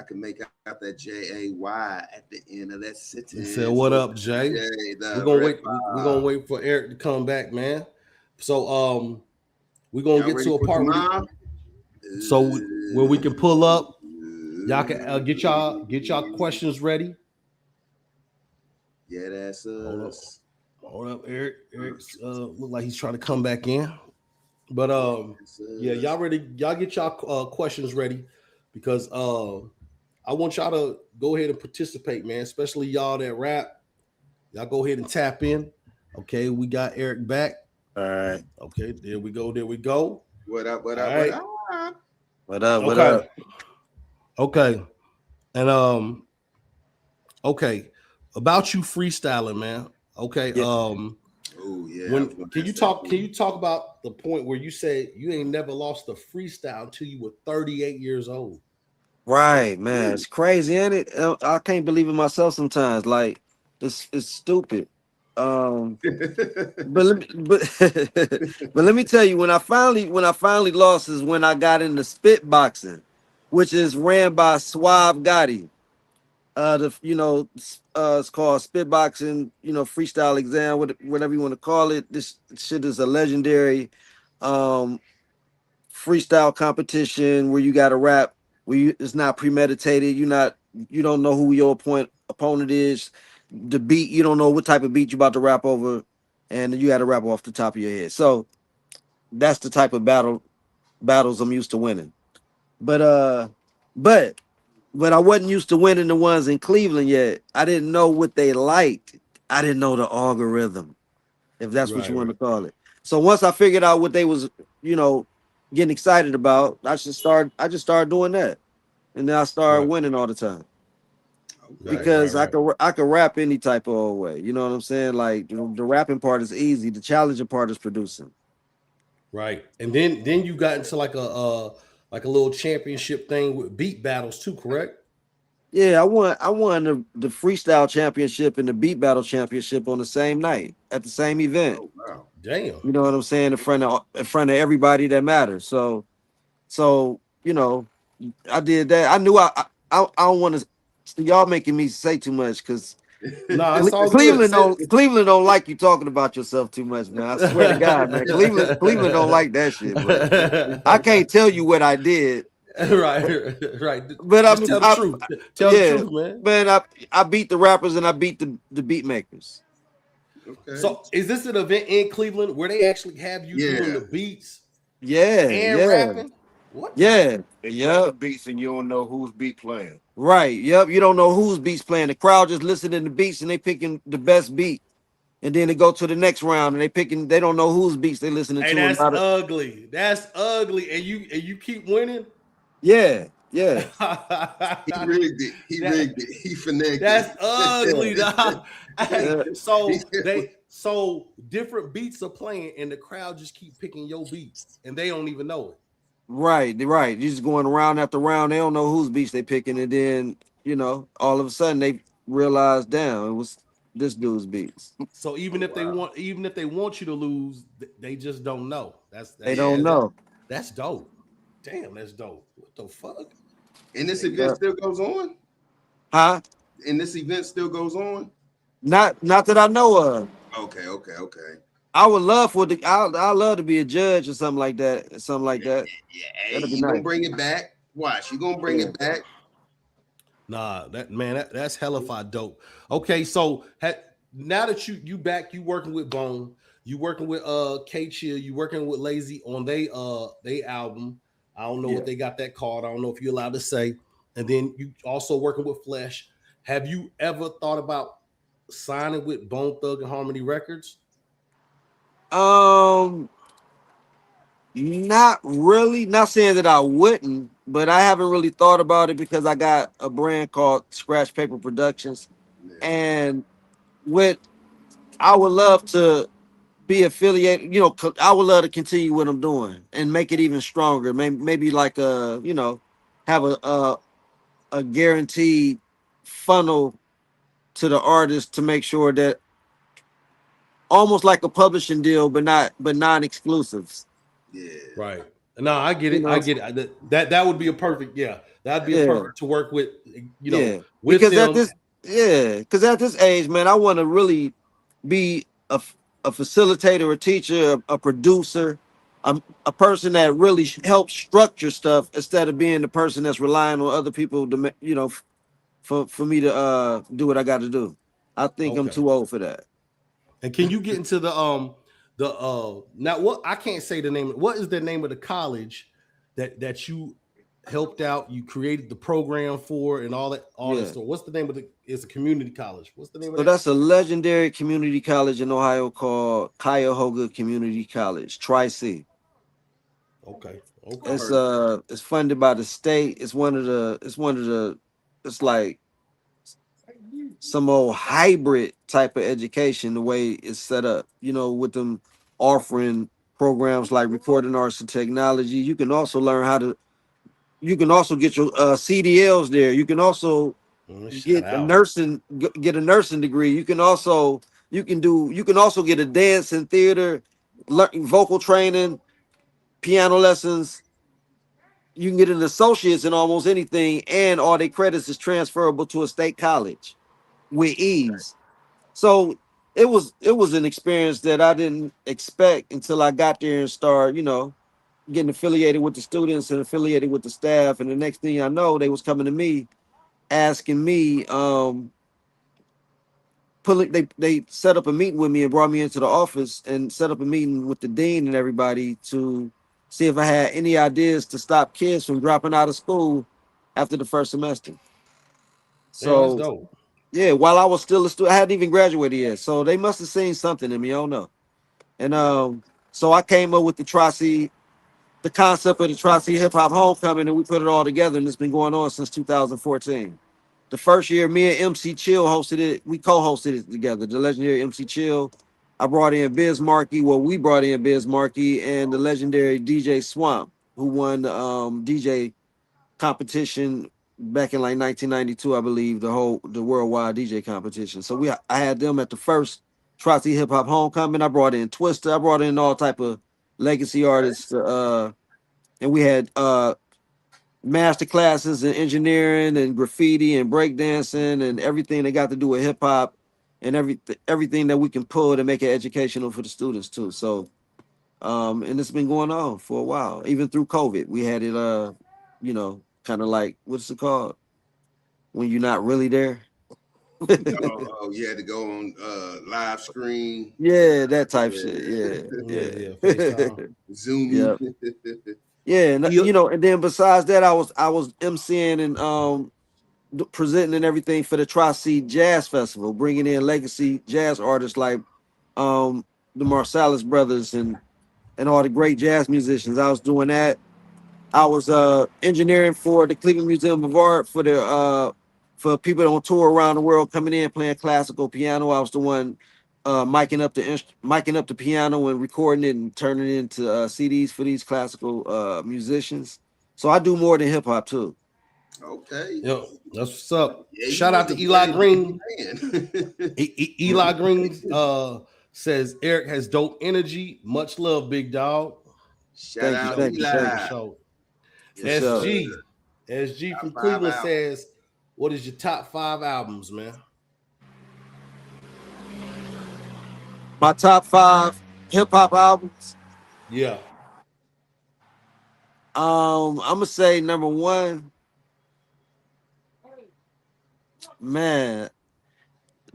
can make out that J-A-Y at the end of that sentence. He said, what up, Jay? We're gonna wait for Eric to come back, man. So we're gonna get to a part where we can pull up. Y'all can get y'all questions ready. Yeah, that's us. Hold up, Eric. Eric's look like he's trying to come back in. But yeah, y'all ready? Y'all get y'all questions ready because I want y'all to go ahead and participate, man. Especially y'all that rap. Y'all go ahead and tap in. Okay, we got Eric back. All right. Okay, there we go. What up? What up? Okay. And okay. About you freestyling, man. Okay. yeah. Can you talk about the point where you said you ain't never lost a freestyle until you were 38 years old? Right, man. It's crazy, ain't it? I can't believe it myself sometimes. Like it's stupid. But let me tell you, when I finally lost is when I got into spit boxing, which is ran by Suave Gotti. It's called spit boxing, freestyle exam, whatever you want to call it. This shit is a legendary freestyle competition where you got to rap, it's not premeditated. You don't know who your opponent is. The beat, you don't know what type of beat you about to rap over, and you got to rap off the top of your head. So that's the type of battles I'm used to winning. But I wasn't used to winning the ones in Cleveland yet. I didn't know what they liked. I didn't know the algorithm, if that's what you want to call it. So once I figured out what they was, getting excited about, I just started doing that, and then I started winning all the time. Because I could rap any type of old way. You know what I'm saying? Like the rapping part is easy. The challenging part is producing. Right. And then you got into like a little championship thing with beat battles too, correct? Yeah, I won the freestyle championship and the beat battle championship on the same night at the same event. Oh, wow. Damn. You know what I'm saying? In front of everybody that matters. So I did that. I knew I don't want to. Y'all making me say too much because Cleveland don't like you talking about yourself too much, man. I swear to God, man. Cleveland don't like that shit, bro. I can't tell you what I did. Right. But tell the truth. Tell the truth, man. Man, I beat the rappers and I beat the beat makers. Okay. So is this an event in Cleveland where they actually have you doing the beats? And rapping? What? Yeah. The beats and you don't know whose beat playing. Right. Yep. You don't know whose beats playing. The crowd just listening to beats and they picking the best beat. And then they go to the next round and they don't know whose beats they listening to. That's ugly. That's ugly. And you keep winning? Yeah. Yeah, He rigged it. He rigged it. He finaged That's it. ugly, dog. Hey, yeah. so different beats are playing, and the crowd just keep picking your beats, and they don't even know it. Right, right. You're just going round after round. They don't know whose beats they picking, and then all of a sudden they realize, damn, it was this dude's beats. So even if they want you to lose, they just don't know. They Yeah. don't know, That's dope. Damn, that's dope. What the fuck? And this Nigga. event still goes on? huh? And this event still goes on? Not that I know of. Okay. I would love I love to be a judge or something like that. Something like that. Yeah. Hey, That'd be you gonna nice. bring it back? Watch, you gonna bring it back? Nah, that's hellified dope. Okay, so now that you back, you working with Bone, you working with K Chill, you working with Lazy on they album. I don't know what they got that called. I don't know if you're allowed to say. And then you also working with Flesh. Have you ever thought about signing with Bone Thug and Harmony Records? Not really. Not saying that I wouldn't, but I haven't really thought about it because I got a brand called Scratch Paper Productions, Yeah. and with I would love to be affiliated. I would love to continue what I'm doing and make it even stronger. Maybe like have a guaranteed funnel to the artist to make sure that almost like a publishing deal, but non-exclusives. Yeah. Right. No, I get You it. I know, get it. That would be a perfect, yeah. That'd be a yeah, perfect to work with, yeah. with them. Because at this age, man, I want to really be a facilitator, a teacher, a producer, a person that really helps structure stuff instead of being the person that's relying on other people to for me to do what I got to do. I think I'm Okay. too old for that. And can you get into the now what I can't say the name. What is the name of the college that you helped out, you created the program for and all that Yeah. stuff? What's the name of it's a community college. What's the name of So that? that's a legendary community college in Ohio called Cuyahoga Community College, Tri-C. Okay. It's funded by the state. It's like some old hybrid type of education, the way it's set up, with them offering programs like recording arts and technology. You can also you can also get your CDLs there. You can also Shout out. get a nursing degree. You can also get a dance and theater, vocal training, piano lessons. You can get an associate's in almost anything, and all their credits is transferable to a state college with ease. So it was an experience that I didn't expect until I got there and started, getting affiliated with the students and affiliated with the staff. And the next thing I know, they was coming to me asking me, they set up a meeting with me and brought me into the office and set up a meeting with the dean and everybody to see if I had any ideas to stop kids from dropping out of school after the first semester. Damn, that's So dope. yeah, while I was still a student, I hadn't even graduated yet. So they must have seen something in me. I don't know. And so I came up with the concept of the Tri-C Hip Hop Homecoming, and we put it all together, and it's been going on since 2014. The first year, me and MC Chill hosted it. We co-hosted it together. The legendary MC Chill. I brought in Biz Markie. Well, we brought in Biz Markie and the legendary DJ Swamp, who won the DJ competition back in like 1992, I believe, the worldwide DJ competition. So I had them at the first Tri-C Hip Hop Homecoming. I brought in Twister. I brought in all type of legacy artists. And we had master classes in engineering and graffiti and breakdancing and everything that got to do with hip hop and everything that we can pull to make it educational for the students too. So and it's been going on for a while, even through COVID. We had it kind of like, what's it called when you're not really there? Oh, you had to go on live screen. Yeah, that type shit. Yeah. FaceTime. Zoom. Yeah. Yeah, and and then besides that, I was MCing and presenting and everything for the Tri-C Jazz Festival, bringing in legacy jazz artists like the Marsalis brothers and all the great jazz musicians. I was doing that. I was engineering for the Cleveland Museum of Art for people on tour around the world coming in playing classical piano. I was the one miking up the piano and recording it and turning it into CDs for these classical musicians. So I do more than hip hop too. Okay. Yo, that's what's up. Yeah, you Shout out was to a Eli very Green. busy man. Eli Green says Eric has dope energy. Much love, big dog. Shout Thank you, out thank you, For thank Eli. you. sure. For sure. SG Top from 5 Cleveland out. says, "What is your top 5 albums, man?" My top 5 hip hop albums. Yeah. I'm gonna say number 1, man.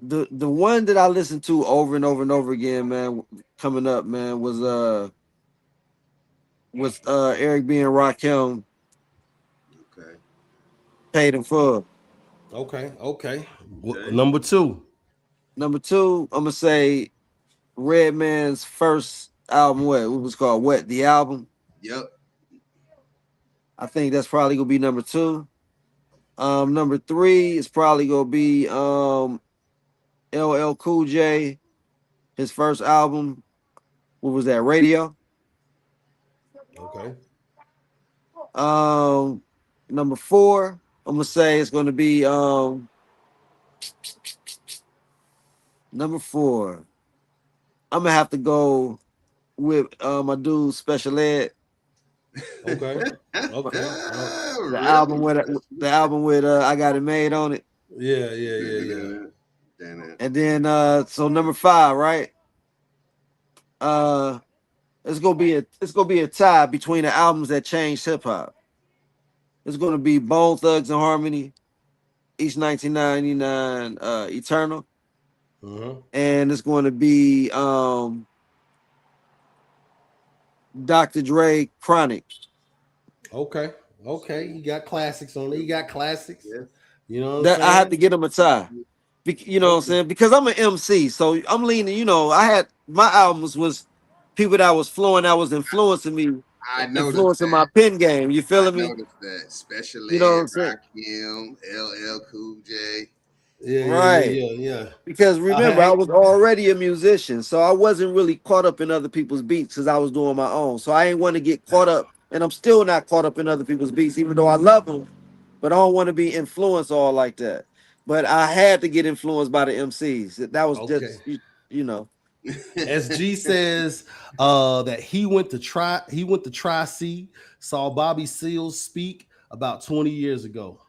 The one that I listened to over and over and over again, man, coming up, man, was Eric B and Rakim, Okay. Paid in Full. Okay. Okay. Okay. Number 2. Number 2, I'm gonna say Redman's first album, what was called What the Album. Yep. I think that's probably gonna be number 2. Number 3 is probably gonna be LL Cool J, his first album. What was that? Radio. Okay. Um, Number 4, I'm gonna say it's gonna be number 4. I'm gonna have to go with my dude Special Ed. Okay. Okay. Really? The album with I Got It Made on it. Yeah. Damn it. And then so number 5, right? Uh it's gonna be a tie between the albums that changed hip hop. It's gonna be Bone Thugs and Harmony, East 1999, Eternal, Uh-huh. and it's going to be Dr. Dre Chronic. Okay. Okay. You got classics on it. You got classics. Yeah. You know what I'm That I have to saying? get them a tie. You know what I'm Okay. saying? Because I'm an MC, so I'm leaning. I had my albums was people that was flowing, that was influencing me, I noticed influencing my that. pen game. You I feeling me? noticed that. Special You know what Ed, I'm saying? Rakim, LL Cool J. Right. Yeah. Because remember, I Hey, was already a musician, so I wasn't really caught up in other people's beats because I was doing my own. So I ain't want to get caught up, and I'm still not caught up in other people's beats, even though I love them. But I don't want to be influenced all like that. But I had to get influenced by the MCs. That was okay. just, you know. SG says that he went to Tri-C, saw Bobby Seals speak about 20 years ago.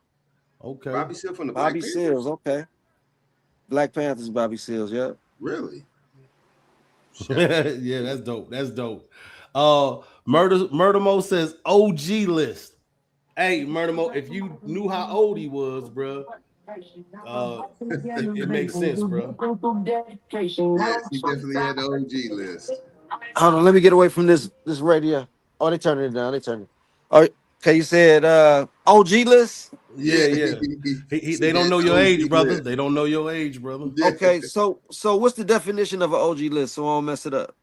Okay. Bobby Seale from the Black Bobby Seals, Panthers? okay. Black Panthers, Bobby Seals, yeah. Really? Yeah, that's dope. That's dope. Murder Mo says OG list. Hey, Murder Mo, if you knew how old he was, bro, it makes sense, bro. Yes, he definitely had the OG list. Hold on, let me get away from this radio. Oh, they turning it down. They turning it. Oh, okay, you said OG list? Yeah, Yeah, yeah. he They don't had know the your age, OG brother. list. They don't know your age, brother. Yeah. Okay, so what's the definition of an OG list so I don't mess it up?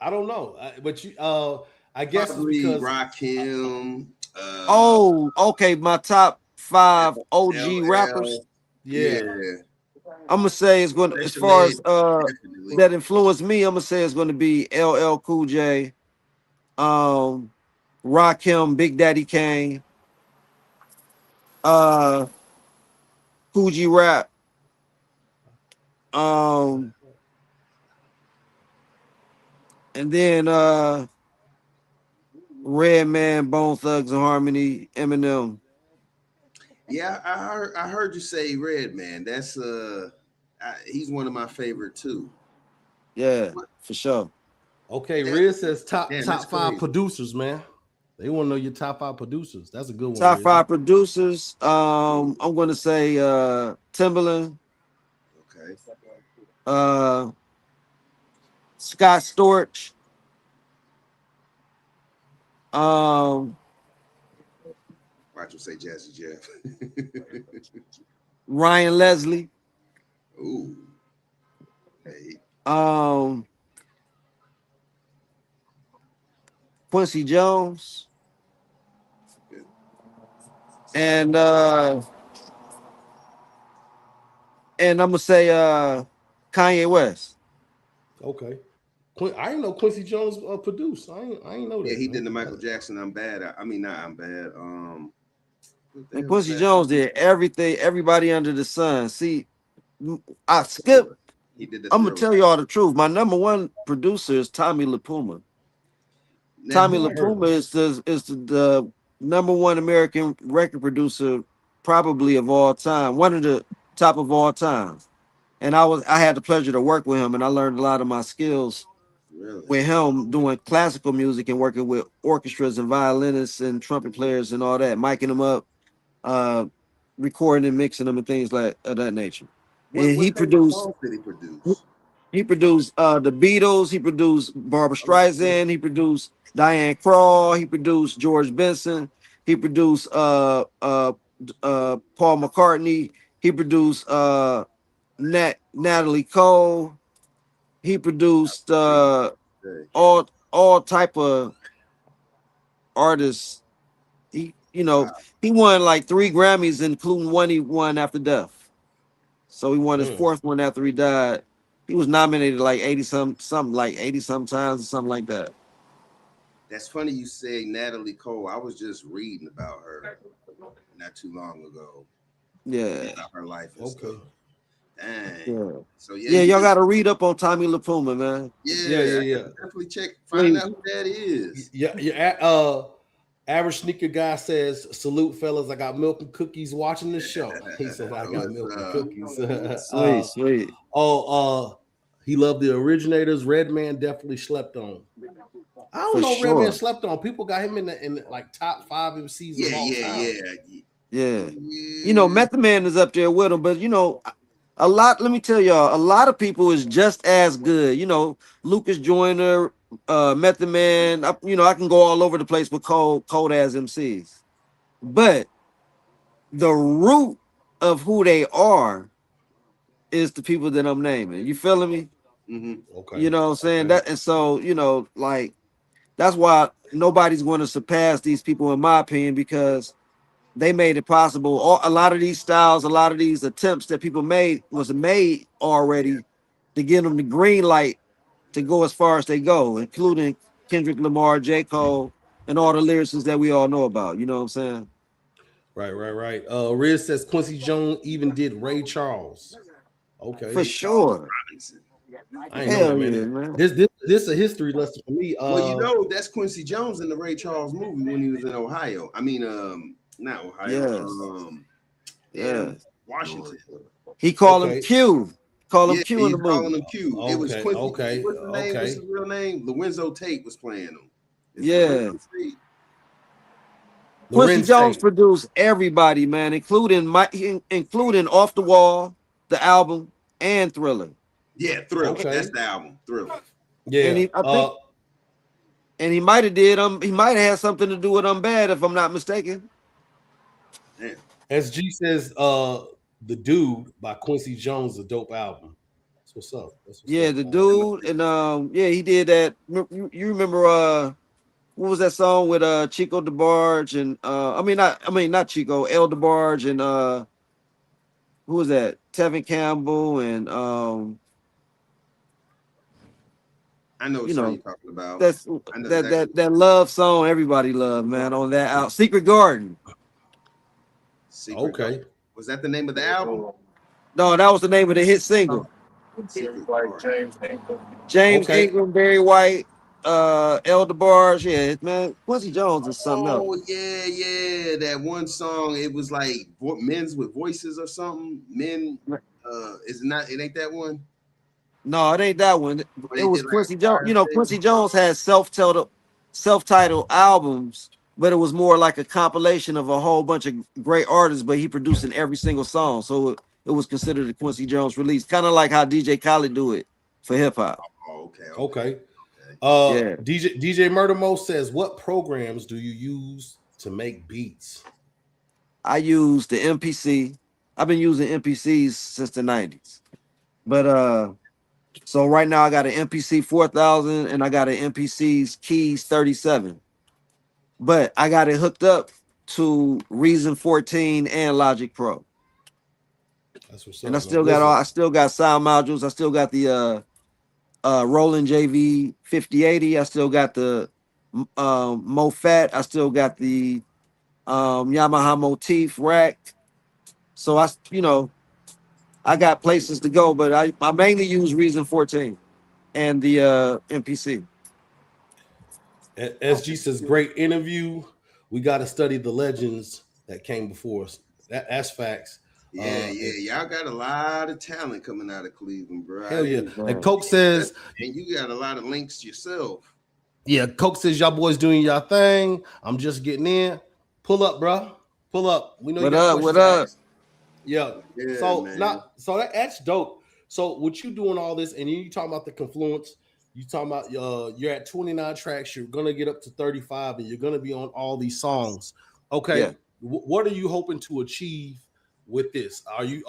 I don't know, but I guess it's Probably because Rakim, Oh, okay, my top 5 OG rappers. LL. Yeah. yeah. I'm gonna say it's going to, as Special far Ed, as definitely. that influenced me, I'm gonna say it's going to be LL Cool J, um, Rakim, Big Daddy Kane, uh, Coogee Rap, um, and then Redman, Bone Thugs and Harmony, Eminem. Yeah, I heard you say Red Man. That's he's one of my favorite too. Yeah, for sure. Okay, That, Riz says top damn, that's top five crazy. producers, man. They want to know your top 5 producers. That's a good one, Top Riz. 5 producers. I'm gonna say Timbaland, Okay. uh, Scott Storch, um, Watch him say Jazzy Jeff. Ryan Leslie, Ooh. Hey. Quincy Jones, and I'm gonna say Kanye West. Okay. I didn't know Quincy Jones produced. I ain't know Yeah, that, he man. did the Michael Jackson. I'm bad. I mean, not I'm bad. What the And hell was Quincy that? Jones did everything, everybody under the sun. See, I skip. Thriller. He did the I'm gonna Thriller. tell you all the truth. My number one producer is Tommy LaPuma. Now Tommy who? I heard of LaPuma him. is the number one American record producer, probably of all time, one of the top of all time. And I had the pleasure to work with him, and I learned a lot of my skills Really? with him doing classical music and working with orchestras and violinists and trumpet players and all that, miking them up, uh, recording and mixing them and things like of that nature. And What he famous produced songs did he produce? the Beatles, he produced Barbara Streisand, he produced Diane Krall, he produced George Benson, he produced Paul McCartney, he produced Natalie Cole, he produced Hey, all type of artists. He wow, he won like 3 Grammys, including one he won after death. So he won his Mm. fourth one after he died. He was nominated like 80 something like 80 some times or something like that. that's funny you say Natalie Cole. I was just reading about her not too long ago, Yeah. about her life and Okay. stuff. Dang. Yeah. So yeah, Yeah, you y'all just gotta read up on Tommy LaPuma, man. Yeah, yeah, yeah, I yeah. gotta definitely check, find Wait, out who that is. Yeah, yeah. Average sneaker guy says, "Salute, fellas. I got milk and cookies watching the show." He said, "I got What's milk and up? cookies." sweet, sweet. He loved the originators. Redman definitely slept on. I don't For know. Redman sure. slept on. People got him in like top 5 MCs of Yeah, all yeah, time. yeah, Yeah. yeah. Method Man is up there with him, but a lot, let me tell y'all, a lot of people is just as good. Lucas Joyner, Method Man, I can go all over the place with cold as MCs. But the root of who they are is the people that I'm naming. You feeling me? Mm-hmm. Okay. You know what I'm saying? Okay. That and so, like that's why nobody's going to surpass these people in my opinion, because they made it possible. A lot of these styles, a lot of these attempts that people made was made already to give them the green light to go as far as they go, including Kendrick Lamar, J. Cole, and all the lyricists that we all know about. You know what I'm saying? Right, right, right. Riz says Quincy Jones even did Ray Charles. Okay. For Ray Charles sure. Robinson. I ain't know that, Hell man. yeah, man. This a history lesson for me. Well, you know, that's Quincy Jones in the Ray Charles movie when he was in Ohio. I mean, not Ohio. Yes. Damn, Yes. Washington. He called him Okay. Q. Call him Yeah, Q in he's the calling movie. him Q. It was Okay. Quincy. Okay. What's the name? What's Okay. his real name? Lorenzo Tate was playing him. Is it Yeah. Lorenzo Tate? Quincy Lorenz Jones Tate. produced everybody, man, including Off the Wall, the album, and Thriller. Yeah, Thriller. That's Okay. the album, Thriller. And Yeah. I think, he might have did he might have had something to do with Bad, if I'm not mistaken. Damn. SG says The Dude by Quincy Jones, a dope album. That's what's up. That's what's Yeah, up. the dude, and yeah, he did that. You remember what was that song with Chico DeBarge and not Chico, El DeBarge and who was that? Tevin Campbell and I know what you song know, you're talking about. that's I know that exactly. that love song everybody loved, man, on that out Secret Garden. Secret Garden. Okay. Was that the name of the album? No, that was the name of the hit single. Secret Garden. James Okay. Ingram, Barry White, El DeBarge. Yeah, man, Quincy Jones is something else. Oh yeah, yeah. That one song. It was like men's with voices or something. Men. Is it not? It ain't that one. No, it ain't that one. Or It they was did like Quincy a Jones. choir thing. Quincy Jones has self-titled albums, but it was more like a compilation of a whole bunch of great artists, but he produced in every single song. So it was considered a Quincy Jones release, kind of like how DJ Khaled do it for hip hop. Oh, okay, okay, Okay. okay. Yeah, DJ Murder Mo says, what programs do you use to make beats? I use the MPC. I've been using MPCs since the 90s. But so right now I got an MPC 4000 and I got an MPC's Keys 37. But I got it hooked up to Reason 14 and Logic Pro. That's what's And up, man. Listen, I still got sound modules. I still got the Roland JV 5080. I still got the MoFat. I still got the Yamaha Motif rack. So I got places to go, but I mainly use Reason 14 and the MPC. SG says, great interview. We got to study the legends that came before us. That's facts. Yeah, y'all got a lot of talent coming out of Cleveland, bro. Hell yeah. And Coke says, and you got a lot of links yourself. yeah, Coke says y'all boys doing y'all thing. I'm just getting in. Pull up, bro. Pull up. We know you got What up? Yeah. Yeah, So man. that's dope. So what you doing all this, and you talking about the confluence, you talking about you're at 29 tracks, you're gonna get up to 35, and you're gonna be on all these songs. Okay, Yeah. What are you hoping to achieve with this? Are you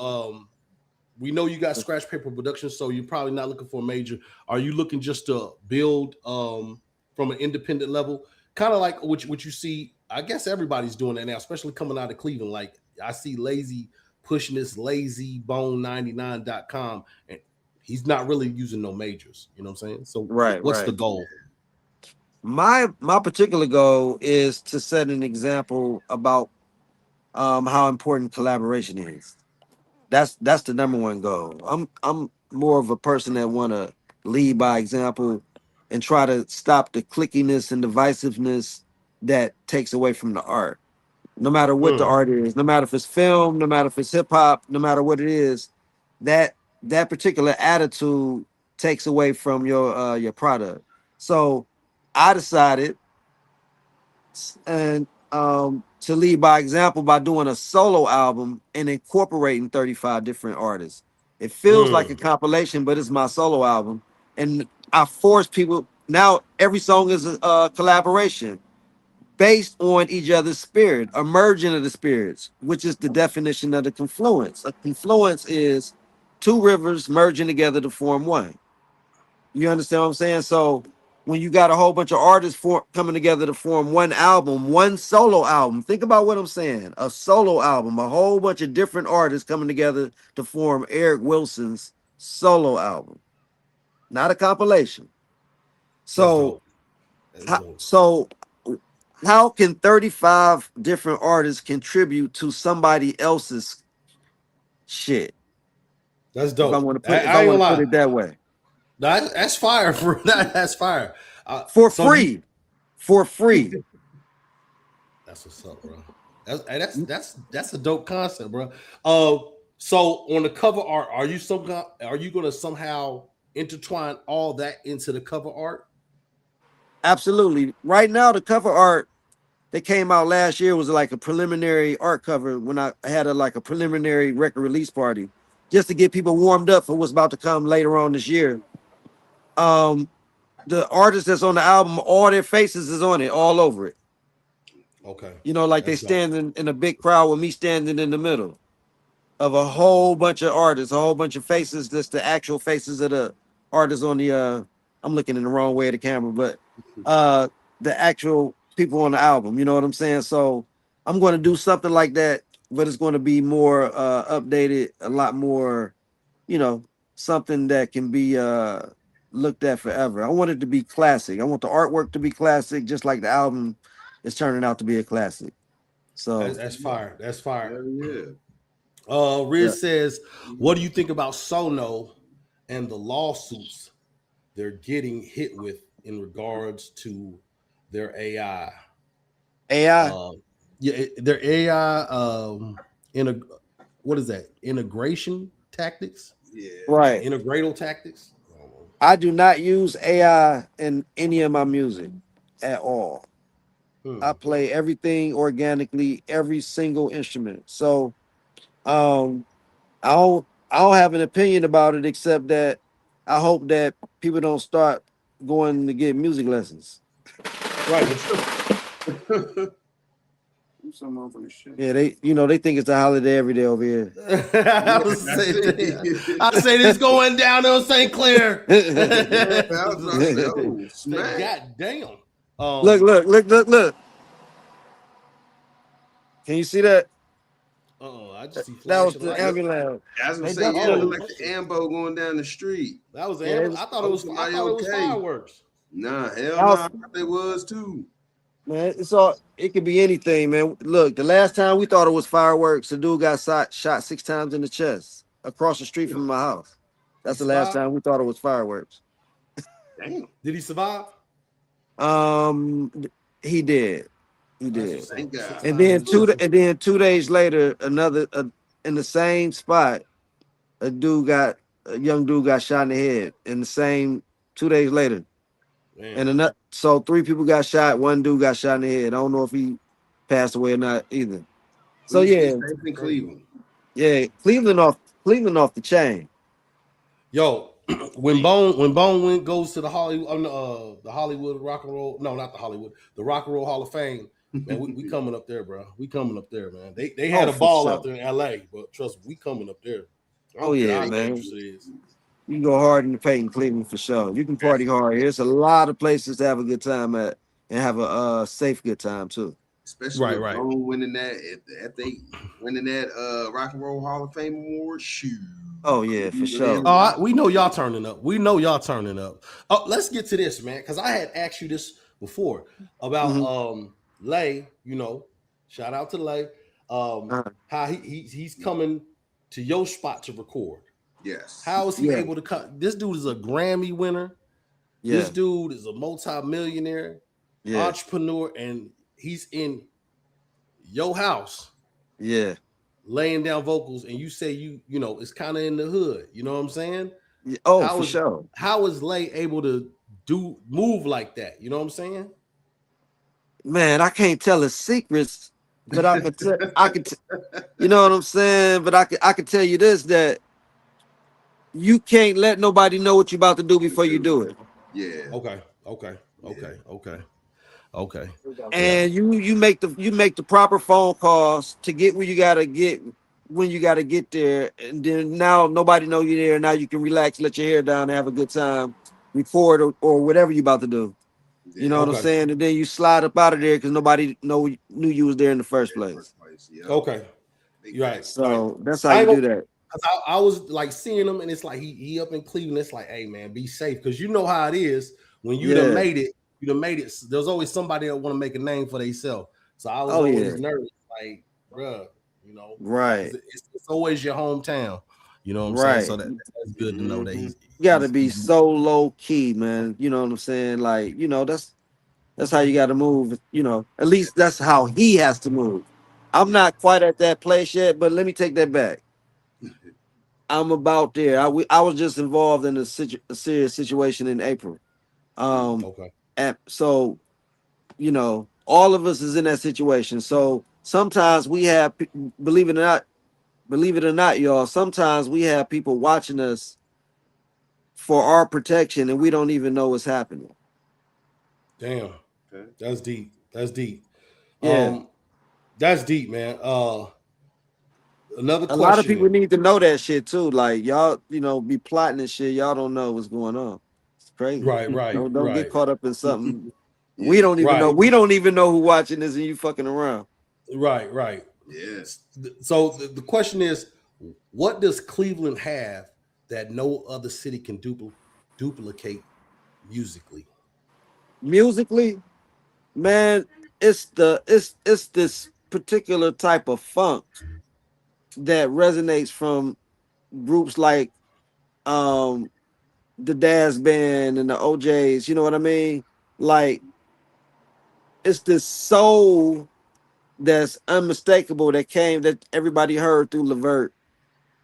we know you got Scratch Paper Productions, so you're probably not looking for a major. Are you looking just to build from an independent level? Kind of like what you see, I guess everybody's doing that now, especially coming out of Cleveland. Like I see Lazy pushing this lazybone99.com, and he's not really using no majors. You know what I'm saying? So what's the goal? My particular goal is to set an example about how important collaboration is. That's the number one goal. I'm more of a person that want to lead by example and try to stop the clickiness and divisiveness that takes away from the art. No matter what the art is, no matter if it's film, no matter if it's hip hop, no matter what it is, that particular attitude takes away from your product. So I decided and to lead by example by doing a solo album and incorporating 35 different artists. It feels like a compilation, but it's my solo album. And I force people, now every song is a collaboration based on each other's spirit, a merging of the spirits, which is the definition of the confluence. A confluence is two rivers merging together to form one. You understand what I'm saying? So when you got a whole bunch of artists coming together to form one album, one solo album, think about what I'm saying. A solo album, a whole bunch of different artists coming together to form Eric Wilson's solo album, not a compilation. So, how can 35 different artists contribute to somebody else's shit? That's dope. If I want to put it that way. That's fire. That's fire. For free. That's what's up, bro. That's a dope concept, bro. So on the cover art, are you going to somehow intertwine all that into the cover art? Absolutely. Right now, the cover art that came out last year was like a preliminary art cover when I had a preliminary record release party just to get people warmed up for what's about to come later on this year. The artist that's on the album, all their faces is on it, all over it. Okay. You know, like they standing in a big crowd with me standing in the middle of a whole bunch of artists, a whole bunch of faces. That's the actual faces of the artists on the, I'm looking in the wrong way of the camera, but the actual people on the album, you know what I'm saying? So I'm going to do something like that, but it's going to be more updated, a lot more, something that can be looked at forever. I want it to be classic. I want the artwork to be classic, just like the album is turning out to be a classic. So that's fire. That's fire. Yeah. Riz says, what do you think about Sono and the lawsuits they're getting hit with in regards to their AI? Their AI what is that? Integration tactics? Yeah. Right. Integral tactics? I do not use AI in any of my music at all. I play everything organically, every single instrument. So I don't have an opinion about it except that I hope that people don't start going to get music lessons. Right. Yeah, they think it's a holiday every day over here. I say this going down on St. Clair. God damn. Look. Can you see that? I just see That was flashing the lights. ambulance. I was gonna They say, yeah, it definitely, looked like the ambo going down the street. That was the yeah, they ambulance. was, I thought it Hope was. I somebody thought it was okay. fireworks. Nah, hell that no. was, I thought they was too. man, it's all, it could be anything, man. Look, the last time we thought it was fireworks, the dude got shot 6 times in the chest across the street from my house. He That's the last survived. time we thought it was fireworks. Damn. Did he survive? Um, he did. He That's did. what's Thank up. Six God. And times in then the chest. 2 days later, another in the same spot, a young dude got shot in the head in the same 2 days later. Man. And another, so 3 people got shot, one dude got shot in the head. I don't know if he passed away or not either. So Please be yeah, safe in Cleveland. yeah, Cleveland off the chain. Yo, when Bone goes to the Hollywood Rock and Roll, no, not the Hollywood, the Rock and Roll Hall of Fame, man, we coming up there, bro. We coming up there, man. They had Oh, a for ball sure. out there in LA, but trust me, we coming up there. I Oh don't care yeah, how man. dangerous it is. You can go hard in the paint in Cleveland for sure. You can party hard. There's a lot of places to have a good time at and have a safe good time too. Especially Right, with right. Bone winning that if they winning that Rock and Roll Hall of Fame award, shoot. Oh yeah, for sure. We know y'all turning up. We know y'all turning up. Oh, let's get to this, man, because I had asked you this before about Mhm. Lay. You know, shout out to Lay. Uh, How he's coming to your spot to record. Yes. How is he yeah, able to come? This dude is a Grammy winner. This yeah, dude is a multi-millionaire yeah, entrepreneur, and he's in your house yeah. laying down vocals, and you say you know it's kind of in the hood. You know what I'm saying? Yeah. Oh, How for is sure. how is Lay able to move like that? You know what I'm saying? Man, I can't tell his secrets, but I could tell. You know what I'm saying? But I could tell you this, that you can't let nobody know what you're about to do before you do it. Yeah. Okay, okay, okay, okay, okay. Yeah, And you make the proper phone calls to get where you gotta get when you gotta get there, and then now nobody know you're there. Now you can relax, let your hair down, and have a good time, record or whatever you about to do. You know Yeah. what I'm okay, saying? And then you slide up out of there because nobody knew you was there in the first place. First place. Yeah. okay. Big You're right, facts. right. So that's how I you ain't gonna, do that. cause I was like seeing him, and it's like he up in Cleveland. It's like, hey man, be safe, because you know how it is when you done Yeah. made it. You done made it. There's always somebody that want to make a name for themselves. So I was Oh yeah. always nervous, like, bruh, you know, Right. because it's always your hometown. You know what I'm saying? So Right. that's good to know that Mm-hmm. You gotta he's, be he's so low key, man. You know what I'm saying? Like, that's how you gotta move, At least that's how he has to move. I'm Yeah. not quite at that place yet, but let me take that back. I'm about there. I was just involved in a serious situation in April. Um, okay. so all of us is in that situation. So sometimes we have, believe it or not, y'all. Sometimes we have people watching us for our protection, and we don't even know what's happening. Damn, Okay. that's deep. That's deep. Yeah, Um, that's deep, man. Another a lot of question people is need to know that shit too. Like y'all, be plotting and shit. Y'all don't know what's going on. It's crazy. right, right, Don't get right, caught up in something. We Yeah. don't even know. right, We don't even know who watching this, and you fucking around. right, right. Yeah. So the question is, what does Cleveland have that no other city can duplicate musically? Musically, man, it's this particular type of funk that resonates from groups like um the Daz Band and the OJs. You know what I mean? Like it's this soul that's unmistakable that everybody heard through Levert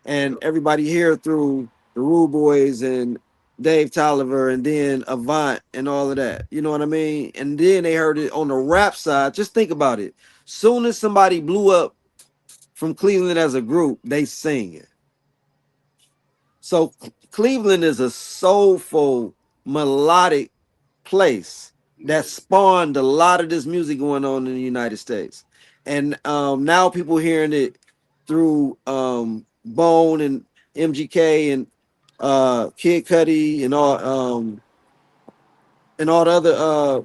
and Yep. everybody here through the Rude Boys and Dave Tolliver and then Avant and all of that. You know what I mean? And then they heard it on the rap side. Just think about it. Soon as somebody blew up from Cleveland as a group, they sing it. So Cleveland is a soulful, melodic place that Yeah. spawned a lot of this music going on in the United States. And now people hearing it through Bone and MGK and Kid Cudi and all the other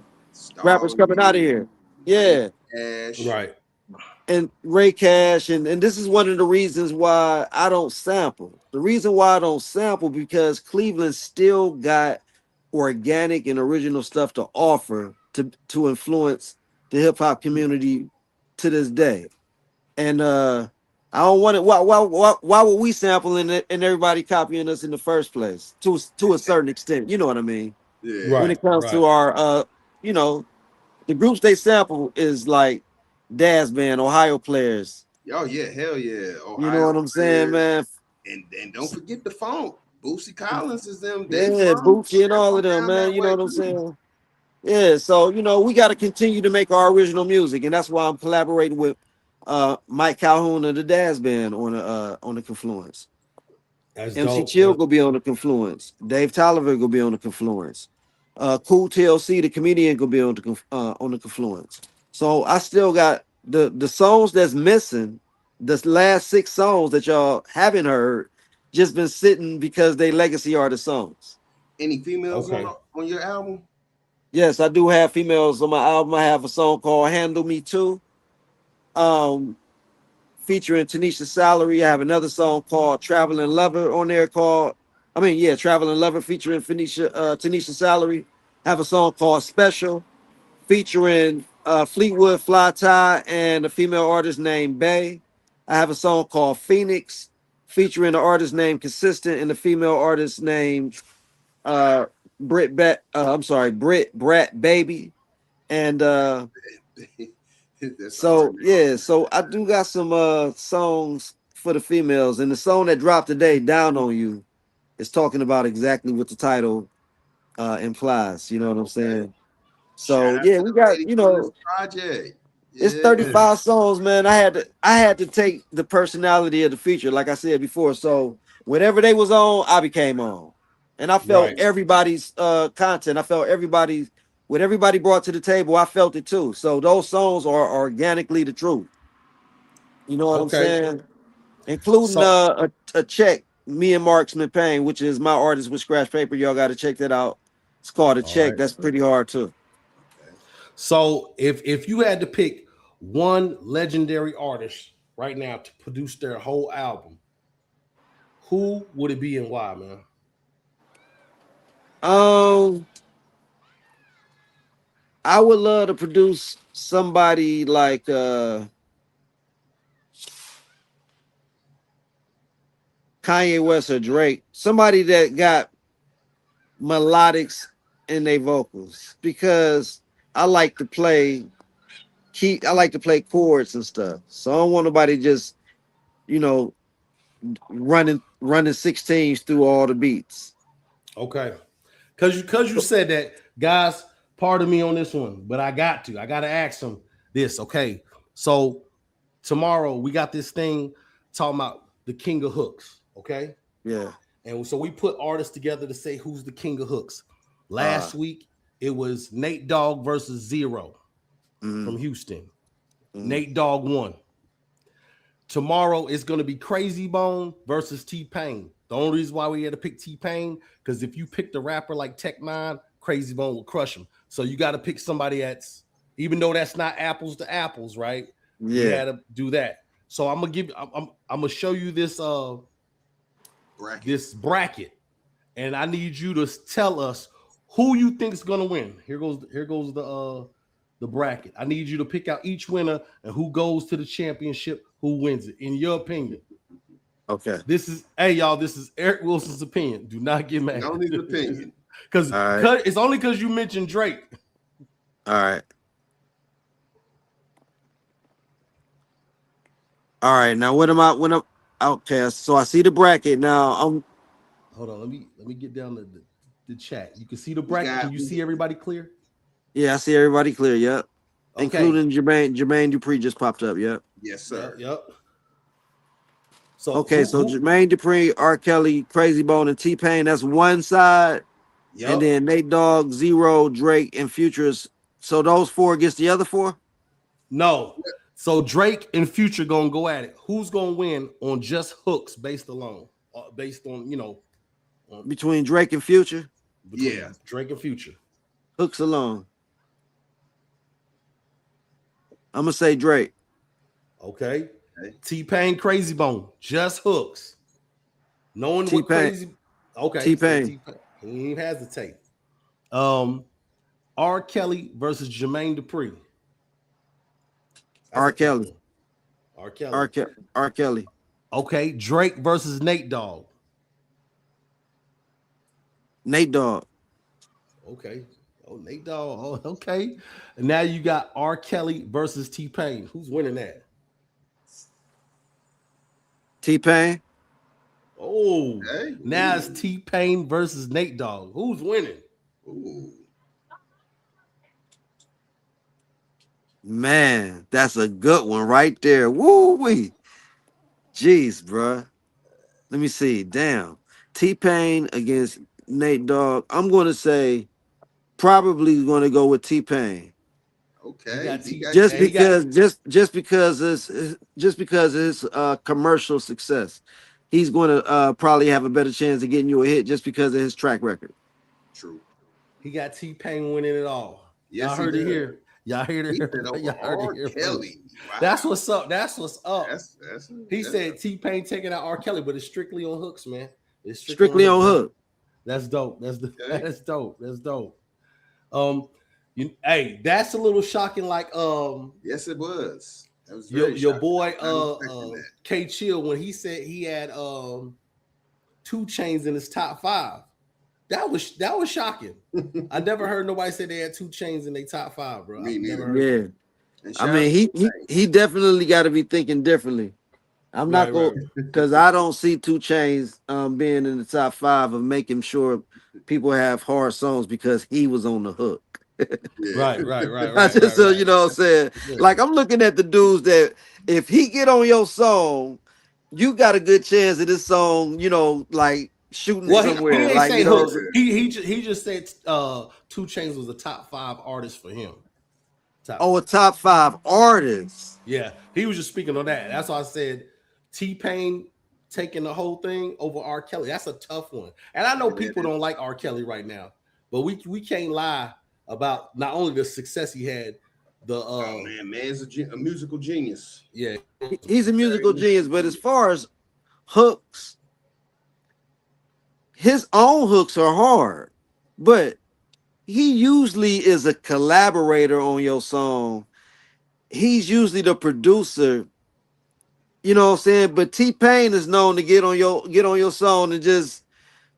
rappers coming out of Starry, here. Johnny Yeah. Cash. Right. and Ray Cash, and this is one of the reasons why I don't sample. The reason why I don't sample because Cleveland still got organic and original stuff to offer to influence the hip hop community to this day. And I don't want it. Why would we sampling it and everybody copying us in the first place? To a certain extent, you know what I mean. Yeah. When Right, it comes right. to our you know, the groups they sample is like Daz Band, Ohio Players. Oh yeah, hell yeah. You know Ohio what I'm saying, players. man? And don't forget the funk. Boosie Collins is them. They Yeah, from Bucci and all of them, down man. that You know way what I'm too. saying? Yeah, so we got to continue to make our original music, and that's why I'm collaborating with Mike Calhoun of the Daz Band on the Confluence. That's MC dope. Chill gonna be on the Confluence. Dave Tolliver gonna be on the Confluence. Cool TLC, the comedian, gonna be on the Confluence. So I still got the songs that's missing. The last 6 songs that y'all haven't heard, just been sitting because they legacy are the songs. Any females Okay. on your album? Yes, I do have females on my album. I have a song called "Handle Me Too," um, featuring Tanisha Salary. I have another song called "Traveling Lover" on there. Traveling Lover featuring Tanisha Salary. I have a song called "Special" featuring Fleetwood Fly Tie and a female artist named Bay. I have a song called "Phoenix" featuring an artist named Consistent and a female artist named Britt Brat Baby. And That's hard. so I do got some songs for the females, and the song that dropped today, "Down on You," is talking about exactly what the title implies. You know what I'm Okay. saying? Shout So out yeah, to we the got ladies on this project. it's Yeah. 35 songs, man. I had to take the personality of the feature, like I said before. So whenever they was on, I became on. And I felt Right. everybody's content. I felt everybody's what everybody brought to the table, I felt it too. So those songs are organically the truth. You know what I'm Okay. saying? Including So a check, me and Marksman Payne, which is my artist with scratch paper. Y'all got to check that out. It's called a all check. right. That's pretty hard too. Okay. So if you had to pick one legendary artist right now to produce their whole album, who would it be and why, man? Um, I would love to produce somebody like Kanye West or Drake, somebody that got melodics in their vocals because I like to play I like to play chords and stuff. So I don't want nobody just, you know, running 16s through all the beats. Okay. Cause you said that, guys, pardon me on this one, but I gotta ask them this. Okay. So tomorrow we got this thing talking about the king of hooks. Okay. Yeah. And so we put artists together to say who's the king of hooks. Uh Last week it was Nate Dogg versus Zero from mm, Houston. mm. Nate Dogg won. Tomorrow it's going to be Crazy Bone versus T-Pain. The only reason why we had to pick T-Pain, because if you picked a rapper like Tech Nine, Crazy Bone will crush him. So you got to pick somebody that's, even though that's not apples to apples, right? We Yeah. had to do that. So I'm gonna show you this Bracket. this bracket, and I need you to tell us who you think is gonna win. Here goes the bracket. I need you to pick out each winner and who goes to the championship, who wins it, in your opinion. Okay. This is, hey y'all, this is Eric Wilson's opinion. Do not get mad. On his opinion. Because All right. it's only because you mentioned Drake. All right. All right. Now what am I when I'm okay, so I see the bracket now. Hold on, let me get down to the chat. You can see the bracket. Can you see everybody clear? Yeah, I see everybody clear, yep. Okay. Including Jermaine Dupri just popped up, yep. Yes, sir. Yep. So Okay, so Jermaine Dupri, R. Kelly, Crazy Bone, and T-Pain, that's one side. Yep. And then Nate Dogg, Zero, Drake, and Futures. So those 4 against the other 4? No. So Drake and Future gonna go at it. Who's gonna win on just hooks based alone? Based on, Between Drake and Future? Yeah. Drake and Future. Hooks alone. I'm gonna say Drake. Okay. Okay. T-Pain, Crazy Bone, just hooks. Knowing what T-Pain. crazy. Okay. T-Pain. T-Pain. He ain't even hesitate. R. Kelly versus Jermaine Dupri. That's R. a tough Kelly. one. R. Kelly. R. Kelly. Okay. Drake versus Nate Dogg. Nate Dogg. Okay. Oh, Nate Dogg. Oh, okay. And now you got R. Kelly versus T-Pain. Who's winning that? T-Pain. Oh, Okay. now Ooh. it's T-Pain versus Nate Dogg. Who's winning? Ooh. Man, that's a good one right there. Woo-wee. Jeez, bruh. Let me see. Damn. T-Pain against Nate Dogg. I'm going to say probably going to go with T-Pain. Okay. Just because it's commercial success. He's going to probably have a better chance of getting you a hit just because of his track record. True. He got T-Pain winning it all. Yes, Y'all heard it here. Y'all heard it He here. said over Y'all heard R. it here Kelly. Wow. That's what's up. That's what's up. He That's said T-Pain taking out R. Kelly, but it's strictly on hooks, man. It's Strictly on hook. That's dope. That's Okay. that's dope. That's dope. Hey, that's a little shocking. Like Yes, it was. That was your shocking. boy I wasn't expecting that. K Chill when he said he had 2 Chainz in his top 5. That was shocking. I never heard nobody say they had 2 Chainz in their top 5, bro. Me neither. Yeah. And I mean, he definitely got to be thinking differently. I'm not going because I don't see 2 Chainz being in the top 5 of making sure people have hard songs because he was on the hook. Right. I just you know what I'm saying? Like I'm looking at the dudes that if he get on your song, you got a good chance of this song, you know, like shooting somewhere. He ain't like say you know, hooks. He just said 2 Chainz was a top 5 artist for him. a top 5 artist. Yeah, he was just speaking on that. That's why I said T-Pain taking the whole thing over R. Kelly. That's a tough one. And I know people don't like R. Kelly right now, but we can't lie about not only the success he had, man's a musical genius. Yeah, he's a musical genius, but as far as hooks, his own hooks are hard, but he usually is a collaborator on your song. He's usually the producer. You know what I'm saying? But T-Pain is known to get on your song and just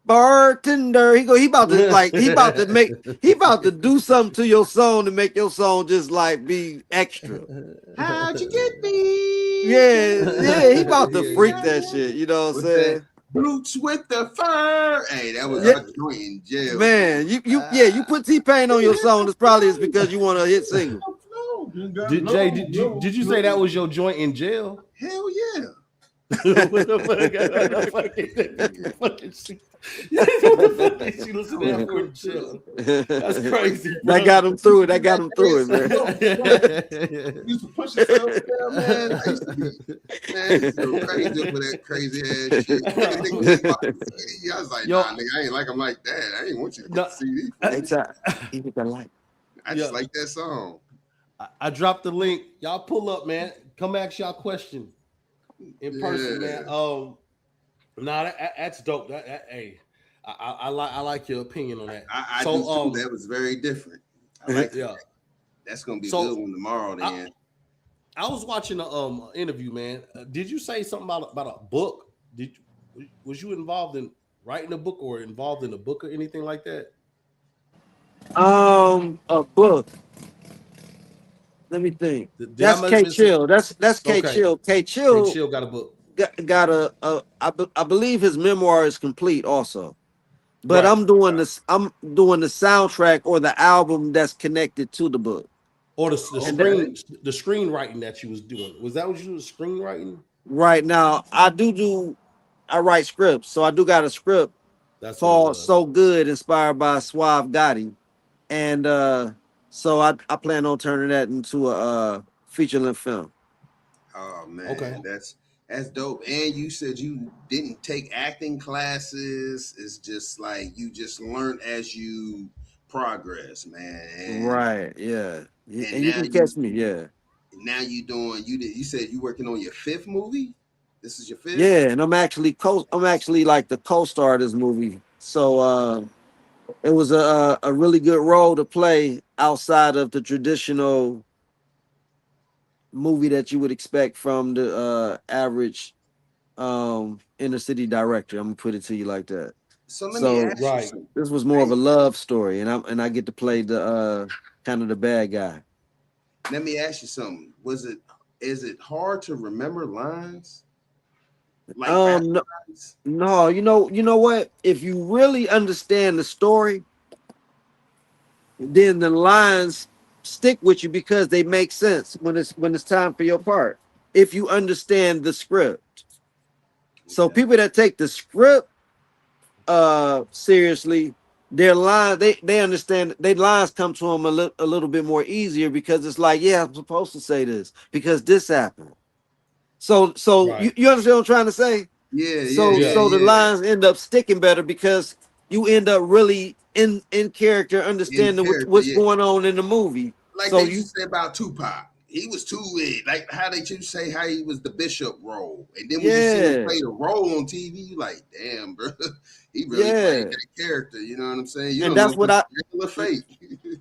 bartender. He about to do something to your song to make your song just like be extra. How'd you get me? Yeah, he about to freak that shit. You know what I'm saying? Boots with the fur. Hey, that was our joint in jail. Man, you put T-Pain on your song. It's probably because you want a hit single. Did you say that was your joint in jail? Hell yeah. What the fuck? She listened to that for in jail. That's crazy. Bro. That got him through it, man. Used to push yourself down, man. I used to be so crazy for that crazy ass shit. I was like, nah, nigga, I ain't like him like that. I ain't want you to get the CD. I just like that song. I dropped the link. Y'all pull up, man. Come ask y'all question in person, man. That's dope. Hey, I like your opinion on that. I do too. That was very different. I like that. That's gonna be a good one tomorrow. Then I was watching a interview, man. Did you say something about a book? Was you involved in writing a book or involved in a book or anything like that? A book. Let me think. That's K Chill. That's K Chill. K Chill got a book. Got I believe his memoir is complete also. But I'm doing the soundtrack or the album that's connected to the book. Or the screenwriting that you was doing. Was that what you was screenwriting? Right now, I write scripts. So I do got a script called So Good, inspired by Suave Gotti. And so I plan on turning that into a feature-length film. Oh man, okay. That's dope. And you said you didn't take acting classes. It's just like you just learn as you progress, man. Right, yeah. And you can catch me, yeah. now you doing you said you working on your 5th movie. This is your 5th. Yeah, and I'm actually like the co-star of this movie. So it was a really good role to play outside of the traditional movie that you would expect from the average inner city director. I'm gonna put it to you like that. So let me So ask you Right. something. this was more of a love story, and I get to play the kind of the bad guy. Let me ask you something. Is it hard to remember lines? Like rap No, lines? no, you know what? If you really understand the story, then the lines stick with you because they make sense when it's time for your part. If you understand the script. So Okay. people that take the script seriously, their line they understand their lines come to them a little bit more easier because it's like, yeah, I'm supposed to say this because this happened. So Right. you understand what I'm trying to say? Yeah, yeah, So yeah, Yeah. so the yeah. lines end up sticking better because you end up really in character, In understanding character, what's yeah. going on in the movie. Like So they used you, to say about Tupac. He was too lit. Like how they used to say how he was the bishop role. And then when you see him yeah, play the role on TV, you like, damn, bro, he really played yeah, that character. You know what I'm saying? You and don't know that's if what it's I real or fake.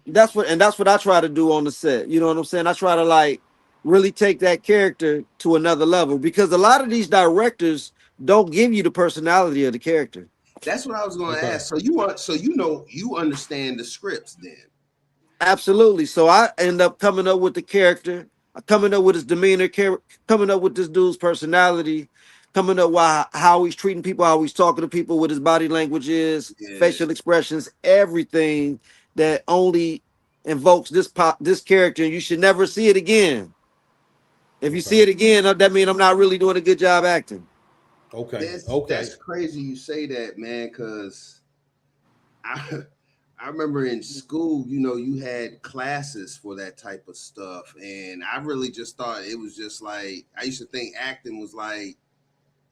that's what I try to do on the set. You know what I'm saying? I try to like really take that character to another level because a lot of these directors don't give you the personality of the character. That's what I was gonna Okay. ask. So you understand the scripts then. Absolutely. So I end up coming up with the character, coming up with his demeanor, coming up with this dude's personality, coming up how he's treating people, how he's talking to people, what his body language is, Yeah. facial expressions, everything that only invokes this character. And you should never see it again. If you see Okay. it again, that means I'm not really doing a good job acting. Okay. That's Okay. crazy you say that, man, because I I remember in school, you had classes for that type of stuff. And I really just thought it was just like I used to think acting was like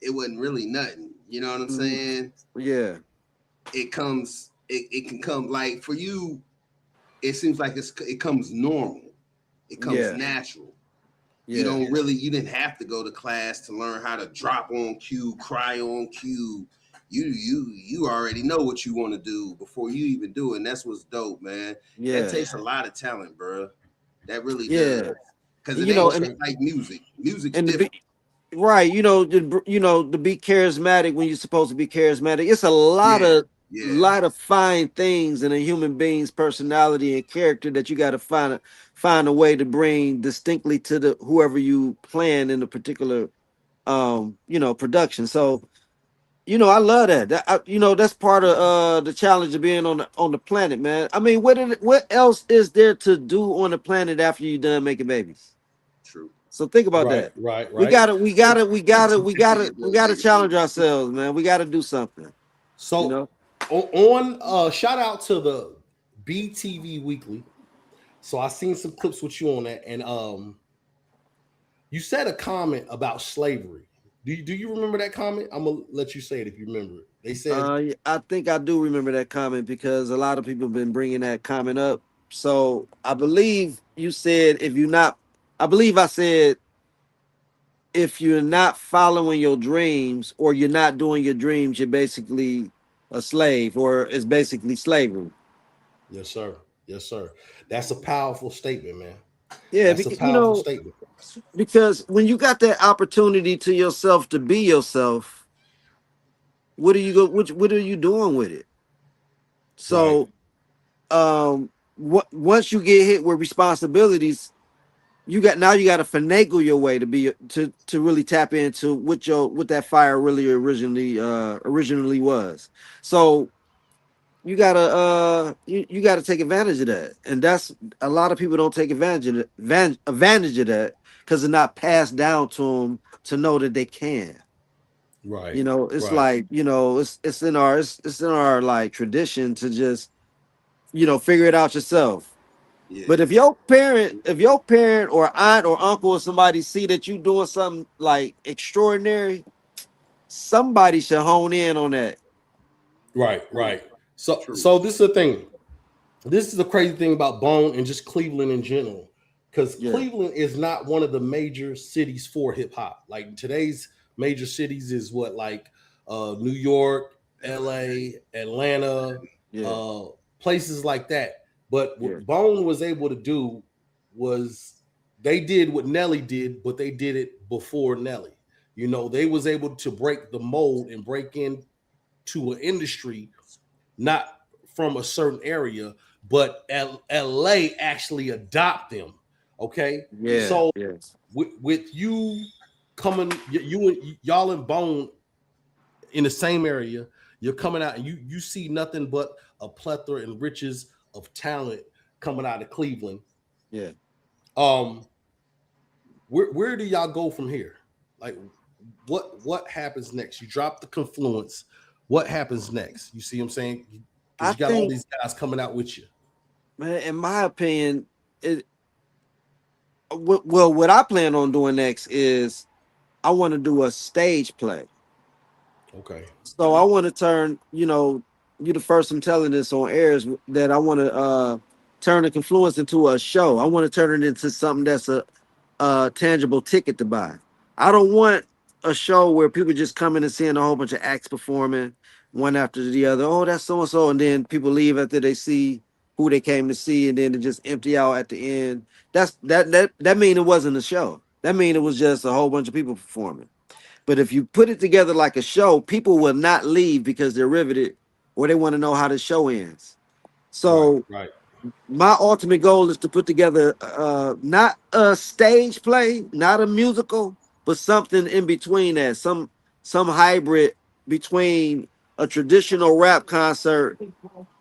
it wasn't really nothing. You know what I'm Mhm. saying? Yeah, It can come like for you, it seems like it comes normal. It comes yeah, natural. yeah, You didn't have to go to class to learn how to drop on cue, cry on cue. You already know what you want to do before you even do it. And that's what's dope, man. That yeah, takes a lot of talent, bro. That really does. yeah. Because And, it ain't just Okay. like music. Music's and to different. be right, to be charismatic when you're supposed to be charismatic, it's a Yeah, yeah, lot of fine things in a human being's personality and character that you got to find a way to bring distinctly to the whoever you plan in a particular production. So I love that. That's part of the challenge of being on the planet, man. I mean, what else is there to do on the planet after you done making babies? true. So think about Right. that. Right. We Right. gotta, we gotta, we gotta, we You gotta, we done gotta making babies. challenge ourselves, man. We gotta do something. You So know. on shout out to the BTV Weekly. So I seen some clips with you on that, and you said a comment about slavery. Do you remember that comment? I'm gonna let you say it if you remember it. They said, I think I do remember that comment because a lot of people have been bringing that comment up. So I believe you said if you're not, I believe I said if you're not following your dreams or you're not doing your dreams, you're basically a slave, or it's basically slavery. "Yes, sir. Yes, sir." That's a powerful statement, man. Yeah, That's a because powerful statement. when you got that opportunity to yourself to be yourself, what are you doing with it? Right. So once you get hit with responsibilities, you got to finagle your way to really tap into what that fire really originally was. So you gotta take advantage of that, and that's a lot of people don't take advantage of that because they're not passed down to them to know that they can. Right. It's Right. like, it's in our like tradition to just figure it out yourself. But Yeah. if your parent or aunt or uncle or somebody see that you doing something like extraordinary, somebody should hone in on that. Right. True. Right. So True. so this is the thing. This is the crazy thing about Bone and just Cleveland in general. because Yeah. Cleveland is not one of the major cities for hip hop. Like today's major cities is what, like New York, LA, Atlanta, Yeah. places like that. But Yeah. what Bone was able to do was they did what Nelly did, but they did it before Nelly. You know, they was able to break the mold and break into an industry, not from a certain area, but LA actually adopt them. Okay, Yeah. so Yes. with you coming, you and y'all in Bone in the same area, you're coming out and you see nothing but a plethora and riches of talent coming out of Cleveland. Yeah. Um, where do y'all go from here? Like, what happens next? You drop the Confluence. What happens next? You see what I'm saying? Because I you got all think, these guys coming out with you. man, in my opinion, well, what I plan on doing next is I want to do a stage play. Okay. So I want to turn, you the first I'm telling this on airs that I want to turn the Confluence into a show. I want to turn it into something that's a tangible ticket to buy. I don't want a show where people just come in and seeing a whole bunch of acts performing one after the other. Oh, that's so and so, and then people leave after they see who they came to see, and then it just empty out at the end. That mean it wasn't a show. That mean it was just a whole bunch of people performing. But if you put it together like a show, people will not leave because they're riveted or they want to know how the show ends. Right. So Right. my ultimate goal is to put together not a stage play, not a musical, but something in between that, some hybrid between a traditional rap concert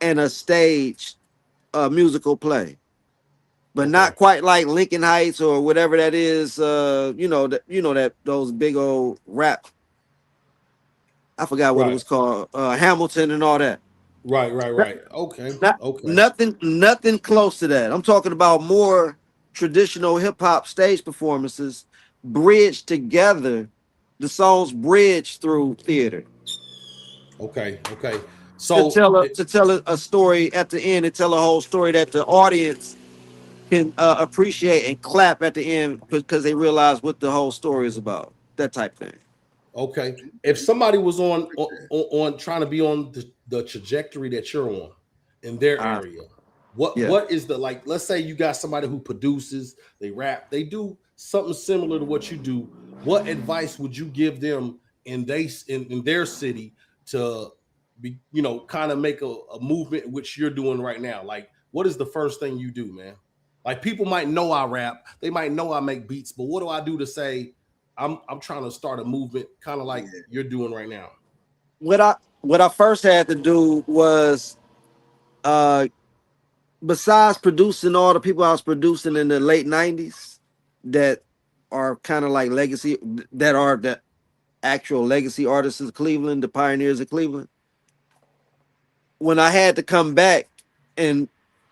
and a stage musical play. But Okay. not quite like Lincoln Heights or whatever that is. That those big old rap. I forgot what it Right. was called. Hamilton and all that. Right. Right. Not, Right. Okay. not Okay. nothing close to that. I'm talking about more traditional hip hop stage performances bridged together. The songs bridged through theater Okay. Okay. to So tell a story at the end and tell a whole story that the audience can appreciate and clap at the end because they realize what the whole story is about. That type thing. okay, if somebody was on trying to be on the trajectory that you're on in their Uh, area, what yeah. what is the, like? Let's say you got somebody who produces, they rap, they do something similar to what you do. What advice would you give them in their city to be, kind of make a movement which you're doing right now? Like, what is the first thing you do, man? Like, people might know I rap, they might know I make beats, but what do I do to say I'm trying to start a movement, kind of like you're doing right now? What I first had to do was uh besides producing all the people I was producing in the late 90s that are kind of like legacy, that are the actual legacy artists of Cleveland, the pioneers of Cleveland. When I had to come back and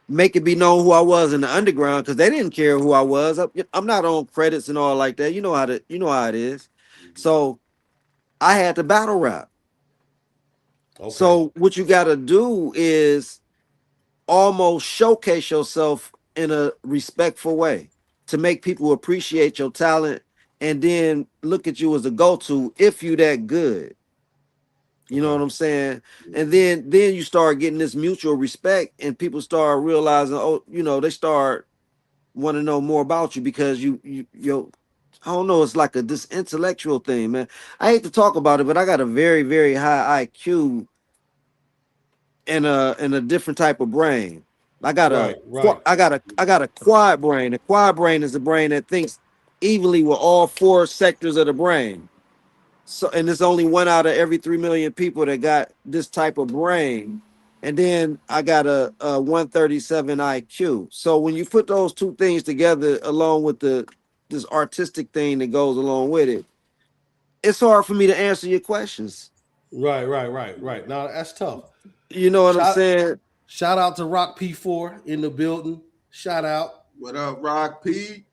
make it be known who I was in the underground, because they didn't care who I was. I'm not on credits and all like that. You know how it is. So I had to battle rap. Okay. So what you got to do is almost showcase yourself in a respectful way to make people appreciate your talent and then look at you as a go-to if you that good. You know Okay. what I'm saying? And then you start getting this mutual respect and people start realizing, oh, they start want to know more about you because you I don't know, it's like this intellectual thing, man. I hate to talk about it, but I got a very, very high IQ and a different type of brain. I got a Right. Right. I got a quad brain. A quad brain is a brain that thinks evenly with all four sectors of the brain. So, and there's only one out of every 3 million people that got this type of brain. And then I got a 137 IQ. So when you put those two things together, along with this artistic thing that goes along with it, it's hard for me to answer your questions. Right. Right. Right. Right. Now that's tough. You know what I'm Shout saying? shout out to Rock P4 in the building. Shout out. What up, Rock P?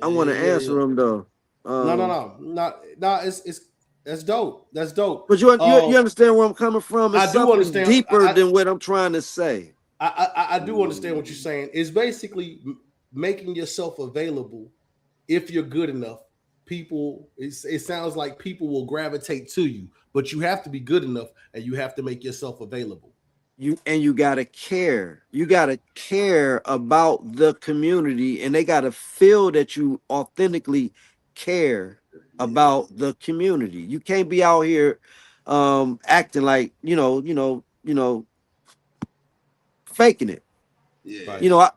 I Yeah. want to Yeah. answer Yeah. them though. No. No. No. Not. No. It's that's dope. That's dope. But you understand where I'm coming from? It's I do something understand. deeper than what I'm trying to say. I do understand what you're saying. It's basically making yourself available, if you're good enough, people, it sounds like people will gravitate to you, but you have to be good enough and you have to make yourself available. You gotta care. You gotta care about the community, and they gotta feel that you authentically care about the community. You can't be out here acting like faking it. Yeah. Right.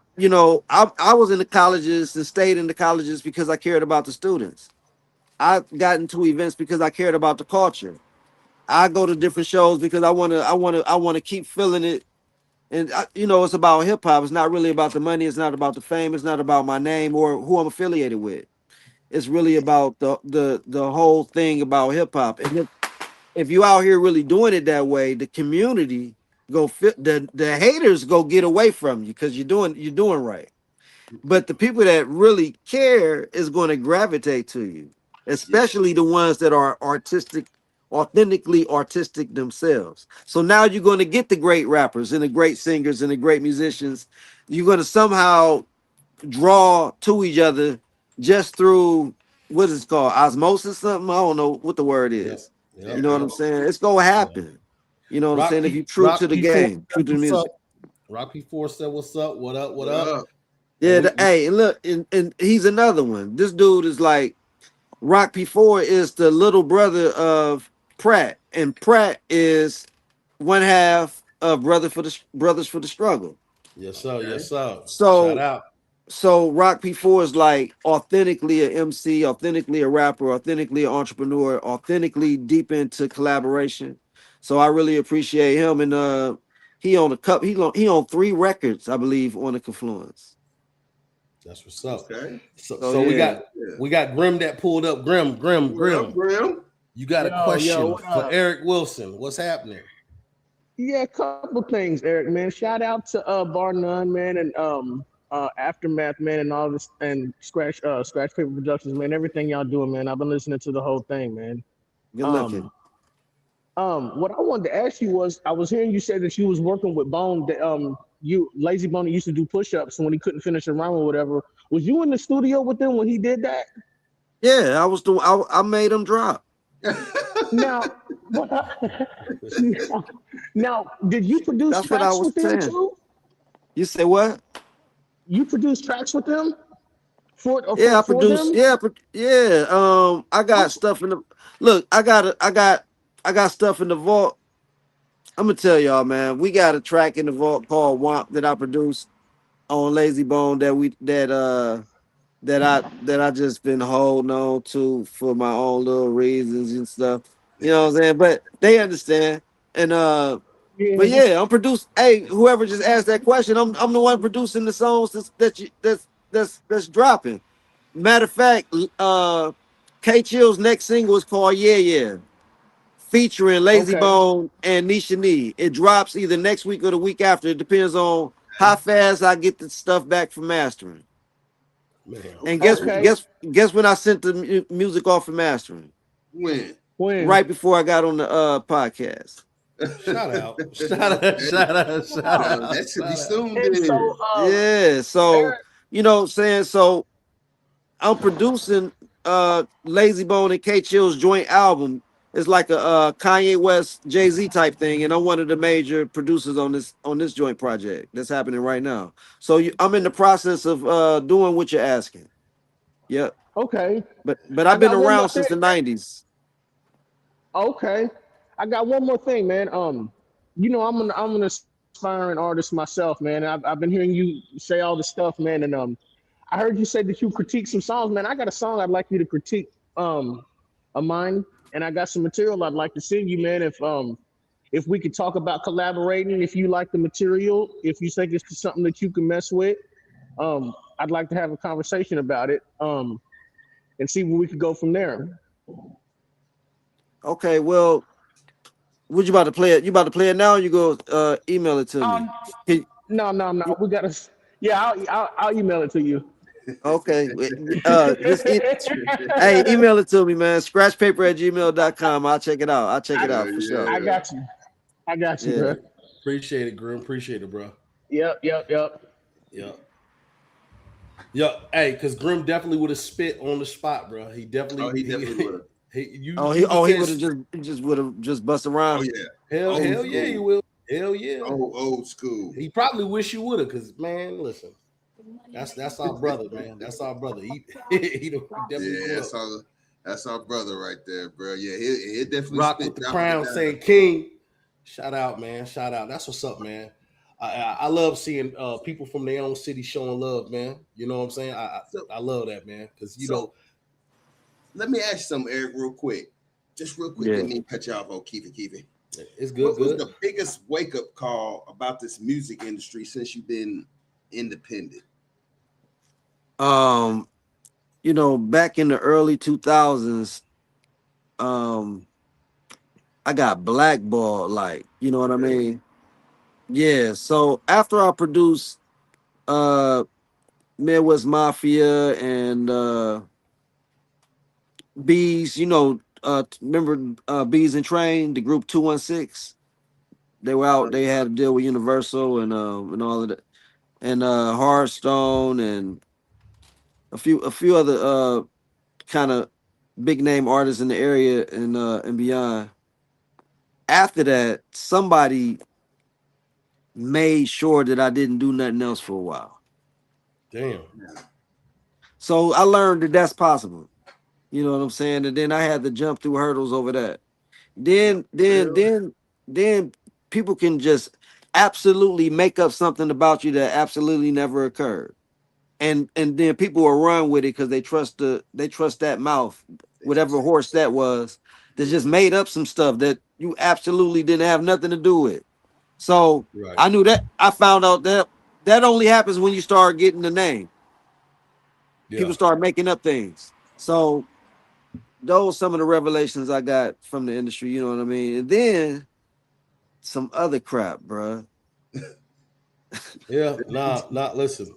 I was in the colleges and stayed in the colleges because I cared about the students. I got into events because I cared about the culture. I go to different shows because I want to keep feeling it. And it's about hip hop. It's not really about the money. It's not about the fame. It's not about my name or who I'm affiliated with. It's really about the whole thing about hip hop. And if you out here really doing it that way, the community go fit the haters go get away from you because you're doing right. But the people that really care is going to gravitate to you, especially the ones that are authentically artistic themselves. So now you're going to get the great rappers and the great singers and the great musicians. You're going to somehow draw to each other just through what is it called, osmosis, something. I don't know what the word is. Yep. You know what I'm saying? It's gonna happen. You know what I'm saying? If you true to the game, true to the music. Rock P4 said, "What's up? What up? What up?" Yeah, hey, and look, and he's another one. This dude is like Rock P4 is the little brother of Pratt, and Pratt is one half of Brothers for the Struggle. Yes, sir. Yes, sir. So shout out. So Rock P4 is like authentically an MC, authentically a rapper, authentically an entrepreneur, authentically deep into collaboration. So I really appreciate him, and he on he on 3 records, I believe, on the Confluence. That's what's up. Okay. So yeah. we got Grim that pulled up. Grim. You got a question for Eric Wilson. What's happening? Yeah, a couple things, Eric, man. Shout out to Bar None, man, and Aftermath, man, and all this, and Scratch Paper Productions, man. Everything y'all doing, man. I've been listening to the whole thing, man. Good looking. What I wanted to ask you was, I was hearing you say that you was working with Bone. That Lazy Bone used to do push-ups when he couldn't finish a rhyme or whatever. Was you in the studio with him when he did that? Yeah, I was doing. I made him drop. Now, now, did you produce That's what I tracks was with him saying. too? You say what? You produced tracks with him? I produced. Them? Yeah. I got stuff in the look. I got stuff in the vault. I'm gonna tell y'all, man. We got a track in the vault called "Womp" that I produced on Lazy Bone that I just been holding on to for my own little reasons and stuff. You know what I'm saying? But they understand. And but yeah, I'm producing. Hey, whoever just asked that question, I'm the one producing the songs that's dropping. Matter of fact, K Chill's next single is called Yeah Yeah, featuring Lazy Bone and Nisha Nee. It drops either next week or the week after. It depends on how fast I get the stuff back from mastering. Man. And guess when I sent the music off for mastering? When? Right before I got on the podcast. Shout out. Shout out. That should be soon. So Eric, you know what I'm saying? So I'm producing Lazy Bone and K Chill's joint album. It's like a Kanye West Jay-Z type thing, and I'm one of the major producers on this joint project that's happening right now. So I'm in the process of doing what you're asking. Yep. Okay. But I've been around since the 90s. Okay. I got one more thing, man. I'm an aspiring artist myself, man. I've been hearing you say all this stuff, man, and I heard you say that you critique some songs, man. I got a song I'd like you to critique of mine, and I got some material I'd like to send you, man. If we could talk about collaborating, if you like the material, if you think it's something that you can mess with, I'd like to have a conversation about it, and see where we could go from there. Okay, well, what you about to play it? You about to play it now? Or you go email it to me? No. We gotta. Yeah, I'll email it to you. Okay. Hey, email it to me, man. Scratchpaper@gmail.com. I'll check it out. For sure. I got you, bro. Appreciate it, Grim. Appreciate it, bro. Yep. Yep. Yeah, hey, because Grim definitely would have spit on the spot, bro. He Oh, definitely he definitely would have. you He can would have just would have just bust Oh around. yeah, old hell yeah, he school, will. Hell yeah. old school. He probably wish you would have, because man, listen, that's our brother, man. That's our brother. He definitely Yeah, grew up. that's our brother right there, bro. Yeah, he definitely Rock spit with the dropping it crown, down. saying King. Shout out, man. Shout out. That's what's up, man. I love seeing people from their own city showing love, man. You know what I'm saying? So I love that, man. Because you so know, let me ask you something, Eric, real quick. Just real quick, Yeah. let me cut you off on Keefy. it's good, What was good. the biggest wake up call about this music industry since you've been independent? You know, back in the early 2000s, um, I got blackballed, like, you know what I Really? mean? Yeah. So after I produced uh Midwest Mafia and Bees, you know, remember Bees and Train, the group 216? They were out, they had a deal with Universal and all of that. And Hardstone and a few other kind of big name artists in the area and beyond. After that, somebody made sure that I didn't do nothing else for a while. Damn. So I learned that that's possible. You know what I'm saying? And then I had to jump through hurdles over that. Then, then, Real? then, then people can just absolutely make up something about you that absolutely never occurred. And then people will run with it because they trust that mouth, They whatever trust horse that was, that yeah. just made up some stuff that you absolutely didn't have nothing to do with. So Right. I knew that. I found out that that only happens when you start getting the name. Yeah. People start making up things. So those some of the revelations I got from the industry. You know what I mean? And then some other crap, bruh. Yeah. Nah. Not listen.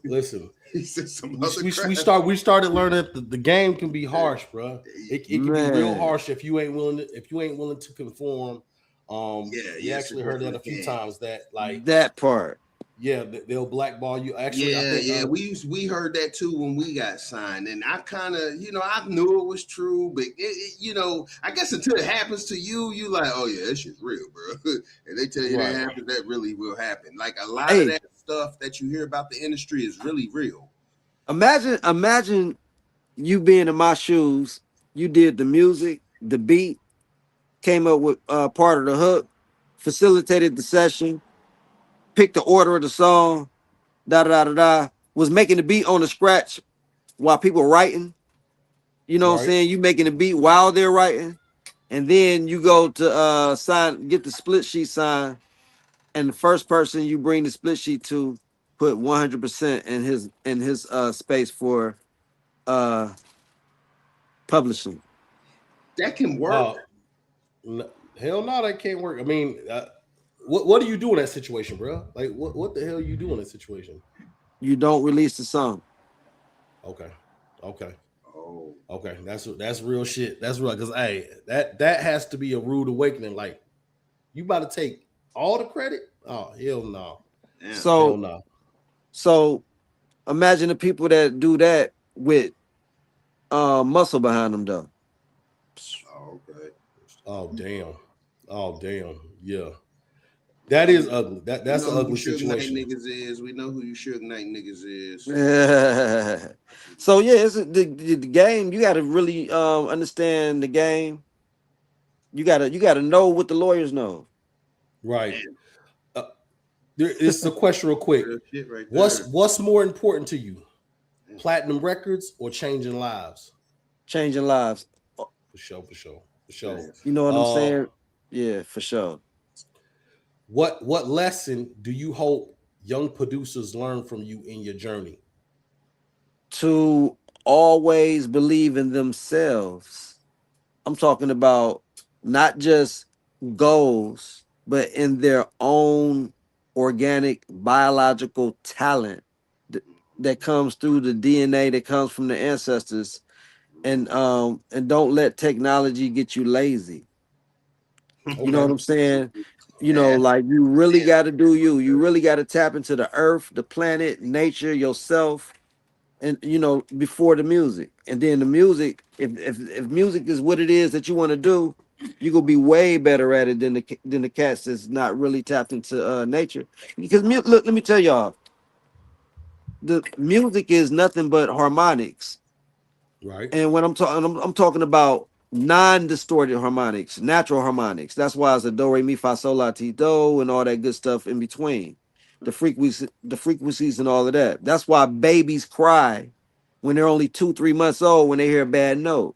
He said some We, other we, crap. we started learning that the game can be harsh, bro. It can be real Man, harsh if you ain't willing to conform. We Yeah, it's actually heard that definitely a few can. times that like that part. yeah they'll blackball you. Actually, I think Yeah, we heard that too when we got signed, and I kind of, I knew it was true, but I guess until it happens to you, you like, oh yeah, that shit's real, bro. And they tell you that right. happens, that really will happen. Like a lot of Hey, that stuff that you hear about the industry is really real. imagine you being in my shoes. You did the music, the beat, came up with part of the hook, facilitated the session, picked the order of the song, da da da da. Was making the beat on the scratch while people writing. You know what I'm Right. saying? You making the beat while they're writing, and then you go to get the split sheet signed, and the first person you bring the split sheet to put 100% in his space for uh publishing. That can Uh, work. hell no, that can't work. I mean, what do you do in that situation, bro? Like, what the hell you do in that situation? You don't release the song. Okay, okay, Oh, okay. That's real shit. That's real. Because hey, that has to be a rude awakening. Like, you about to take all the credit? Oh hell no, damn. hell So no. so imagine the people that do that with muscle behind them though. Oh, okay. Oh damn, oh damn. Yeah, that is ugly. We That's know an who you ugly Suge Knight situation. niggas is. We know who you Suge Knight niggas is. So yeah, it's the game. You got to really understand the game. You gotta know what the lawyers know. Right. Damn, Uh, this is a question, real quick. real shit right What's there. what's more important to you, Damn, platinum records or changing lives? Changing lives. For sure, for sure, for sure. damn. You know what I'm Uh, saying? Yeah, for sure. what lesson do you hope young producers learn from you in your journey? To always believe in themselves. I'm talking about not just goals, but in their own organic biological talent that comes through the DNA that comes from the ancestors, and don't let technology get you lazy. You know what Okay, I'm saying? You know, Yeah, like you really man. got to do you. You really got to tap into the earth, the planet, nature, yourself, and before the music, and then the music. If music is what it is that you want to do, you gonna be way better at it than the cats that's not really tapped into nature. Because look, let me tell y'all, the music is nothing but harmonics. Right. And when I'm talking about non-distorted harmonics, natural harmonics. That's why it's a do, re, mi, fa, sol, la, ti, do, and all that good stuff in between. The frequencies and all of that. That's why babies cry when they're only 2-3 months old when they hear a bad note.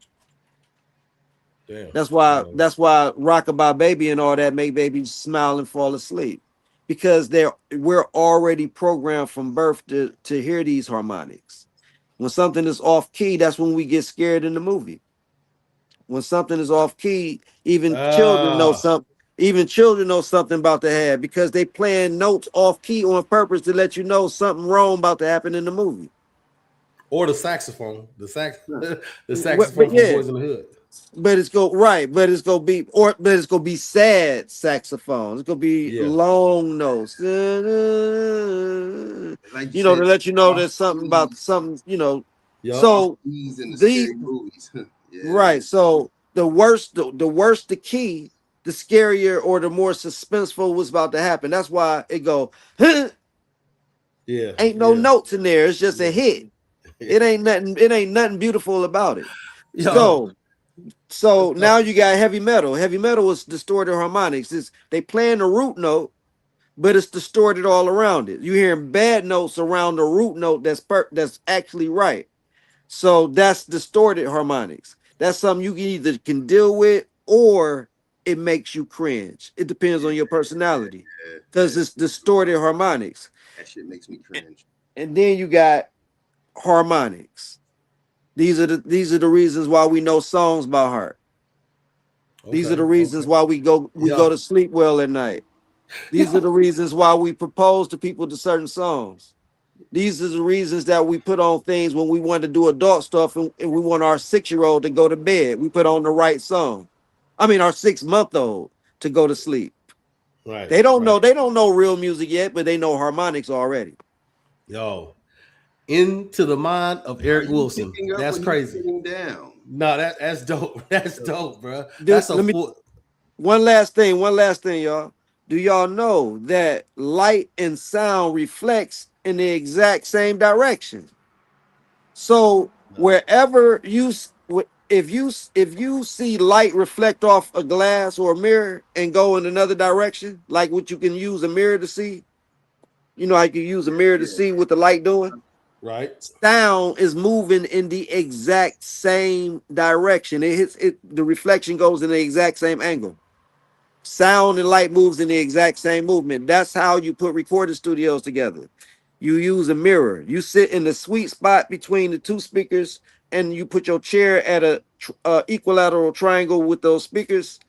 Damn. That's why Rockabye Baby and all that make babies smile and fall asleep. Because we're already programmed from birth to hear these harmonics. When something is off key, that's when we get scared in the movie. When something is off key, even children know Ah, something. Even children know something about to happen because they playing notes off key on purpose to let you know something wrong about to happen in the movie. or the saxophone, the But saxophone from yeah, Boys in the Hood. but it's gonna be sad saxophone. It's gonna be Yeah. long notes. Like you To said, let you know off there's something about keys, something. Yup. off So keys in the the scary movies. Yeah. right. So the worse the key, the scarier or the more suspenseful what's about to happen. That's why it go, huh, Yeah. ain't no Yeah. notes in there. It's just a Yeah. hit. It ain't nothing beautiful about it. Yo, So that's now dope. you got heavy metal. Heavy metal is distorted harmonics. They playing the root note, but it's distorted all around it. You hearing bad notes around the root note that's actually right. So that's distorted harmonics. That's something you can deal with or it makes you cringe. It depends Yeah, on your personality yeah, because yeah. it's distorted harmonics. That shit makes me cringe. And then you got harmonics. These are the reasons why we know songs by heart. These are Okay. the reasons Okay. why we go Yo. to sleep well at night. These are Yo. the reasons why we propose to people to certain songs. These are the reasons that we put on things when we want to do adult stuff and we want our 6-year-old to go to bed. We put on the right song. I mean, our 6-month-old to go to sleep. Right. They don't Right. know. They don't know real music yet, but they know harmonics already. Yo. Into the mind of Are Eric you Wilson. picking up That's what he's crazy. putting down? No, that's dope. That's dope, bro. Dude, That's a let me full. one last thing, y'all. Do y'all know that light and sound reflects in the exact same direction? So No. wherever if you see light reflect off a glass or a mirror and go in another direction, like what you can use a mirror to see, I can use a mirror to Yeah. see what the light doing. Right. Sound is moving in the exact same direction. It hits it. The reflection goes in the exact same angle. Sound and light moves in the exact same movement. That's how you put recording studios together. You use a mirror. You sit in the sweet spot between the two speakers, and you put your chair at a equilateral triangle with those speakers,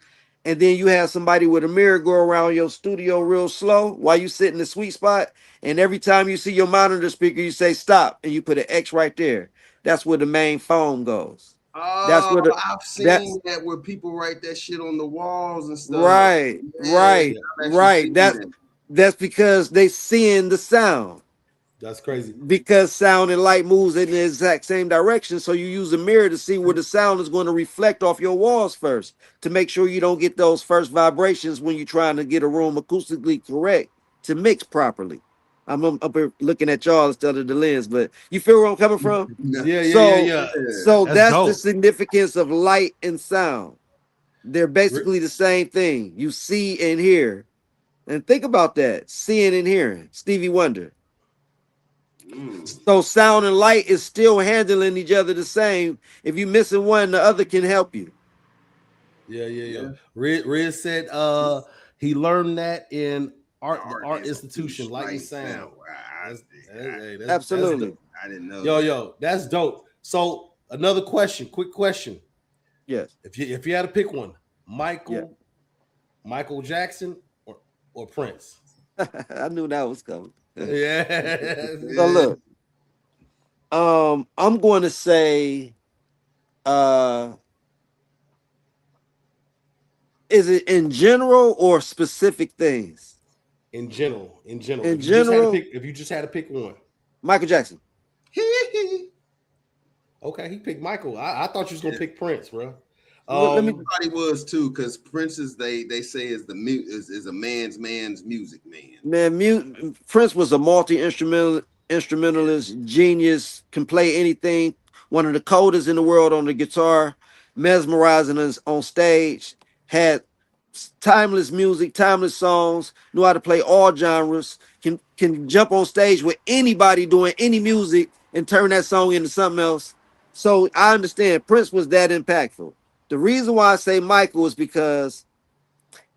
and then you have somebody with a mirror go around your studio real slow while you sit in the sweet spot. And every time you see your monitor speaker, you say stop, and you put an X right there. That's where the main phone goes. That's Oh, where the I've that's seen that where people write that shit on the walls and stuff. right, Yeah, right, I've actually right. seen that. That's because they seeing the sound. That's crazy. Because sound and light moves in the exact same direction, so you use a mirror to see where the sound is going to reflect off your walls first to make sure you don't get those first vibrations when you're trying to get a room acoustically correct to mix properly. I'm up here looking at y'all instead of the lens, but you feel where I'm coming from. Yeah. Yeah. Yeah. so Yeah. so That's that's the dope. significance of light and sound. They're Re- basically the same thing. You see and hear. And think about that, seeing and hearing. Stevie Wonder. Mm. So sound and light is still handling each other the same. If you missing one, the other can help you. Yeah. Yeah. Yeah. Yeah. Riz said he learned that in The the art art institution, institution, light and light sound. sound. Wow, Hey, that's Absolutely. dope. I didn't know Yo, that. yo, that's dope. So another question, quick question. Yes. If you had to pick one, Yeah. Michael Jackson or Prince? I knew that was coming. Yeah. So Yeah. look, I'm going to say, uh, is it in general or specific things? In general. In If you just had to general, pick, if you just had to pick one. Michael Jackson. Okay, he picked Michael. I thought you was gonna pick Prince, bro. Let me. I thought he was too, because Prince is they say is is a man's music man. Man, Prince was a instrumentalist, genius, can play anything. One of the coldest in the world on the guitar, mesmerizing us on stage. Had timeless music, timeless songs. Knew how to play all genres. Can jump on stage with anybody doing any music and turn that song into something else. So I understand Prince was that impactful. The reason why I say Michael is because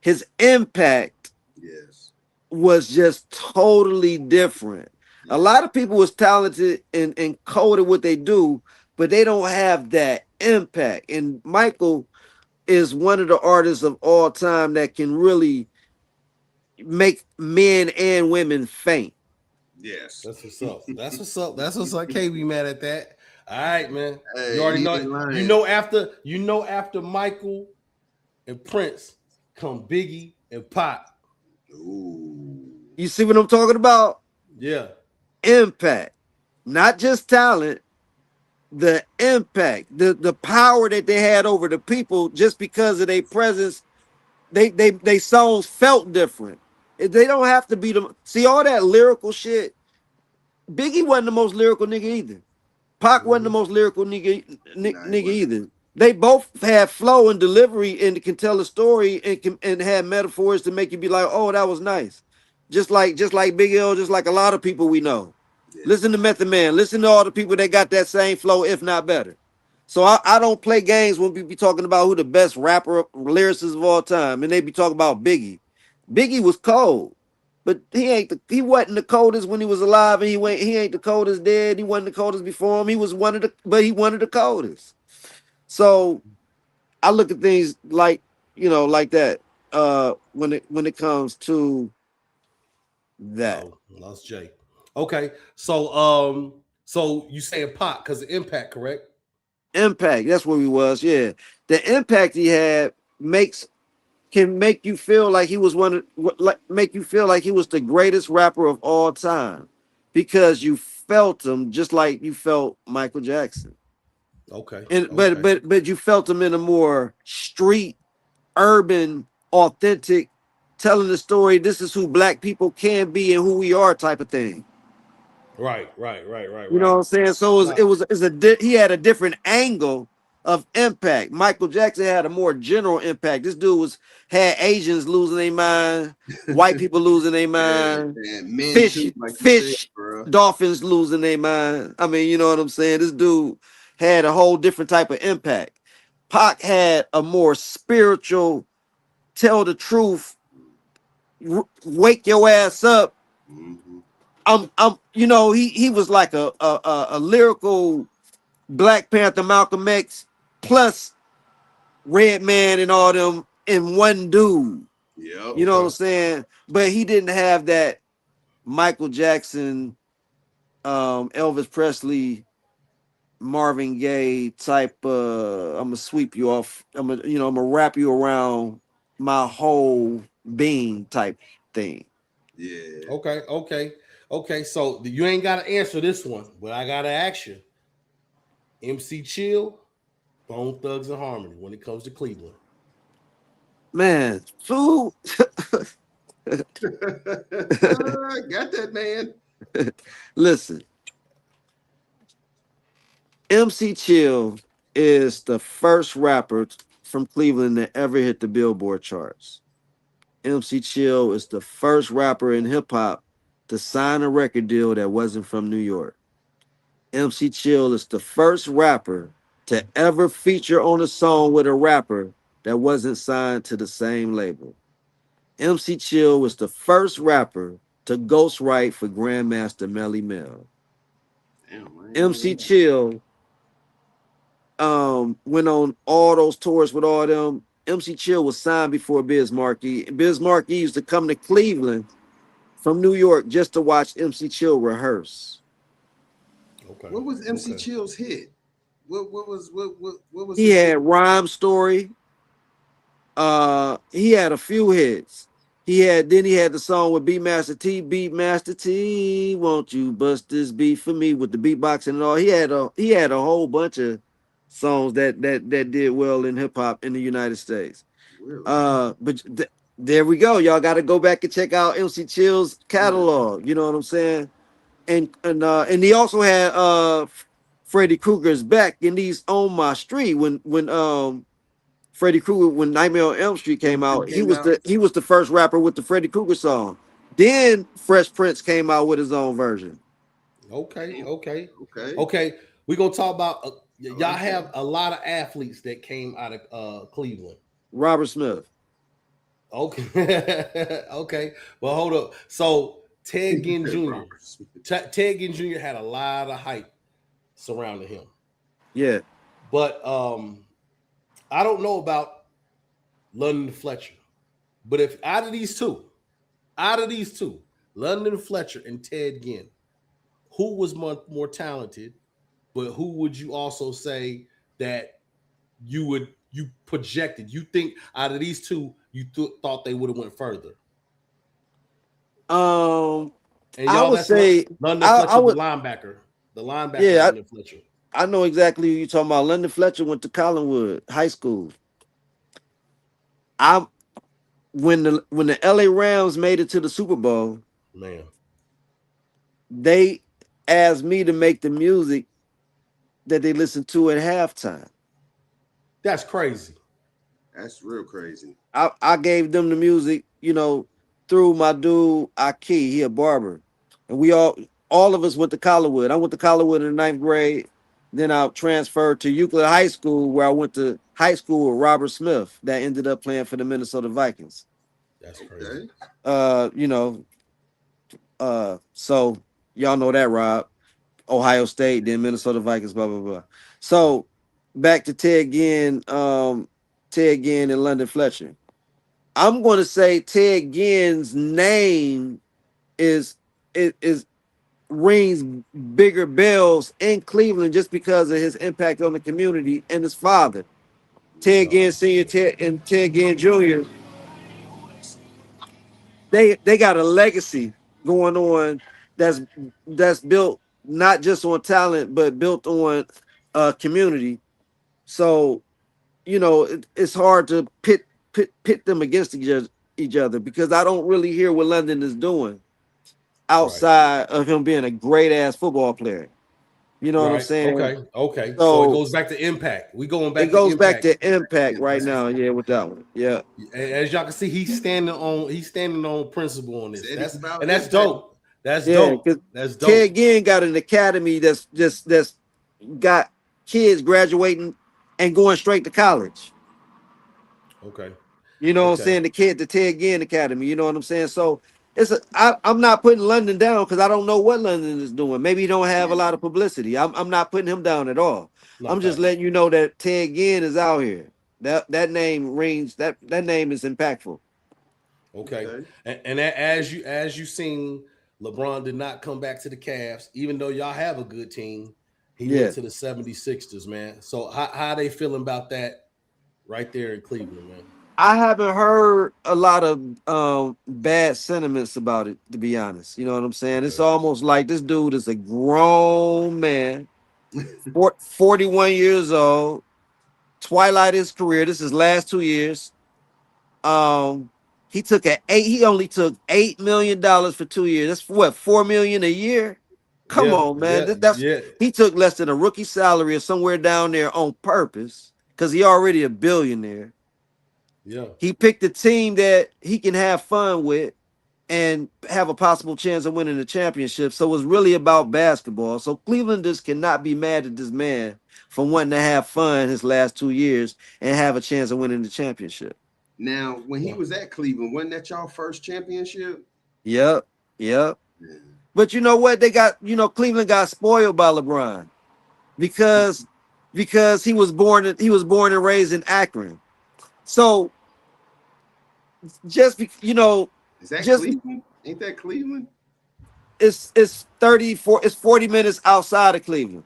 his impact Yes. was just totally different. A lot of people was talented and coded what they do, but they don't have that impact. And Michael is one of the artists of all time that can really make men and women faint. Yes. That's what's up. That's what's up. That's what's up. Can't be mad at that. All right, man. Hey, You already he know ain't it. lying. You know after Michael and Prince come Biggie and Pop. Ooh. You see what I'm talking about? Yeah. Impact, not just talent, the impact, the power that they had over the people just because of their presence. They songs felt different. They don't have to be the see all that lyrical shit. Biggie wasn't the most lyrical nigga either. Pac wasn't the most lyrical Nah, he nigga wasn't. either. They both had flow and delivery and can tell a story and had metaphors to make you be like, oh, that was nice. Just like Big L, just like a lot of people we know. Yeah. Listen to Method Man. Listen to all the people that got that same flow, if not better. So I don't play games when we be talking about who the best rapper lyricist of all time, and they be talking about Biggie. Biggie was cold, but he wasn't the coldest when he was alive, and he ain't the coldest dead. He wasn't the coldest before him. He was one of the coldest. So I look at things like like that. When it comes to that Oh, lost Jay. Okay. So you saying Pop because of impact, correct? impact, that's where he was. Yeah, the impact he had can make you feel like he was make you feel like he was the greatest rapper of all time because you felt him just like you felt Michael Jackson. Okay. And but Okay. but but you felt him in a more street, urban, authentic, telling the story. This is who black people can be and who we are, type of thing. You know what Right. I'm saying? So Nah. he had a different angle of impact. Michael Jackson had a more general impact. This dude had Asians losing their mind, white people losing their Yeah, mind, and men fish, too, like you said, fish, bro. dolphins losing their mind. I mean, you know what I'm saying? This dude had a whole different type of impact. Pac had a more spiritual, tell the truth, wake your ass up. Mm-hmm. He was like a lyrical Black Panther, Malcolm X, plus Red Man and all them in one dude. Yep. You know what I'm Okay. saying? But he didn't have that Michael Jackson, Elvis Presley, Marvin Gaye type. I'm gonna sweep you off. I'm gonna wrap you around my whole being type thing. Yeah. Okay. So you ain't got to answer this one, but I gotta ask you. MC Chill, Bone Thugs and Harmony when it comes to Cleveland. Man, food. Got that, man. Listen, MC Chill is the first rapper from Cleveland that ever hit the Billboard charts. MC Chill is the first rapper in hip hop to sign a record deal that wasn't from New York. MC Chill is the first rapper to ever feature on a song with a rapper that wasn't signed to the same label. MC Chill was the first rapper to ghostwrite for Grandmaster Melly Mel. Damn, I ain't know MC that. Chill went on all those tours with all them. MC Chill was signed before Biz Markie. Biz Markie used to come to Cleveland from New York just to watch MC Chill rehearse. Okay. What was MC Okay. Chill's hit? What was He his hit? had Rhyme Story. He had a few hits. he had the song with Beatmaster T, won't you bust this beat for me with the beatboxing and all. He had a whole bunch of songs that did well in hip hop in the United States. Really? There we go. Y'all got to go back and check out MC Chill's catalog. You know what I'm saying? And he also had Freddy Krueger's Back in these On My Street when Freddy Krueger, when Nightmare on Elm Street came out, he was the first rapper with the Freddy Krueger song. Then Fresh Prince came out with his own version. Okay. Okay. We're gonna talk about y'all like have that. a lot of athletes that came out of Cleveland. Robert Smith. Okay. Okay. Well, hold up. So Ted Ginn Jr. Robert Smith. Ted Ginn Jr. had a lot of hype surrounding him. Yeah. But I don't know about London Fletcher. But if out of these two, London Fletcher and Ted Ginn, who was more talented, but who would you also say that you projected? You think out of these two, you thought they would have went further? And I y'all, would that's say London Fletcher, the linebacker. The linebacker, Yeah, London Fletcher. I know exactly who you're talking about. London Fletcher went to Collinwood High School. When the LA Rams made it to the Super Bowl, Man, they asked me to make the music that they listened to at halftime. that's crazy. That's real crazy. I gave them the music, through my dude Aki, he a barber. And all of us went to Collinwood. I went to Collinwood in the ninth grade. Then I transferred to Euclid High School, where I went to high school with Robert Smith, that ended up playing for the Minnesota Vikings. That's crazy. So y'all know that, Rob. Ohio State, then Minnesota Vikings, blah blah blah. So back to Ted Ginn and London Fletcher. I'm going to say Ted Ginn's name is rings bigger bells in Cleveland just because of his impact on the community and his father, Ted Ginn Sr. and Ted Ginn Jr. They got a legacy going on that's built not just on talent but built on community. So it's hard to pit them against each other because I don't really hear what London is doing outside of him being a great ass football player. You know what I'm saying? Okay. So it So goes back to impact. We going back. it goes to back impact. to impact right now. Yeah, with that one. Yeah. As y'all can see, he's standing on principle on this. That's about impact. dope. That's Yeah, dope. 'cause That's dope. Ted Ginn got an academy that's got kids graduating and going straight to college. Okay. You know what I'm saying? The Ted Ginn Academy. You know what I'm saying? So I'm not putting London down because I don't know what London is doing. Maybe he don't have a lot of publicity. I'm not putting him down at all. No, I'm just letting you know that Ted Ginn is out here. That name rings. That name is impactful. Okay. And as you seen, LeBron did not come back to the Cavs, even though y'all have a good team. He went to the 76ers, man. So how they feeling about that right there in Cleveland, man? I haven't heard a lot of bad sentiments about it, to be honest. You know what I'm saying? It's almost like this dude is a grown man, 41 years old, twilight of his career. This is his last 2 years. He only took $8 million for 2 years. That's what, $4 million a year? Come on, man. He took less than a rookie salary or somewhere down there on purpose because he already a billionaire. Yeah. He picked a team that he can have fun with and have a possible chance of winning the championship. So it's really about basketball. So Clevelanders cannot be mad at this man for wanting to have fun his last 2 years and have a chance of winning the championship. Now, when he was at Cleveland, wasn't that y'all first championship? Yep. Yeah. But you know what? Cleveland got spoiled by LeBron because he was born and raised in Akron. So is that Cleveland? Ain't that Cleveland? It's 40 minutes outside of Cleveland.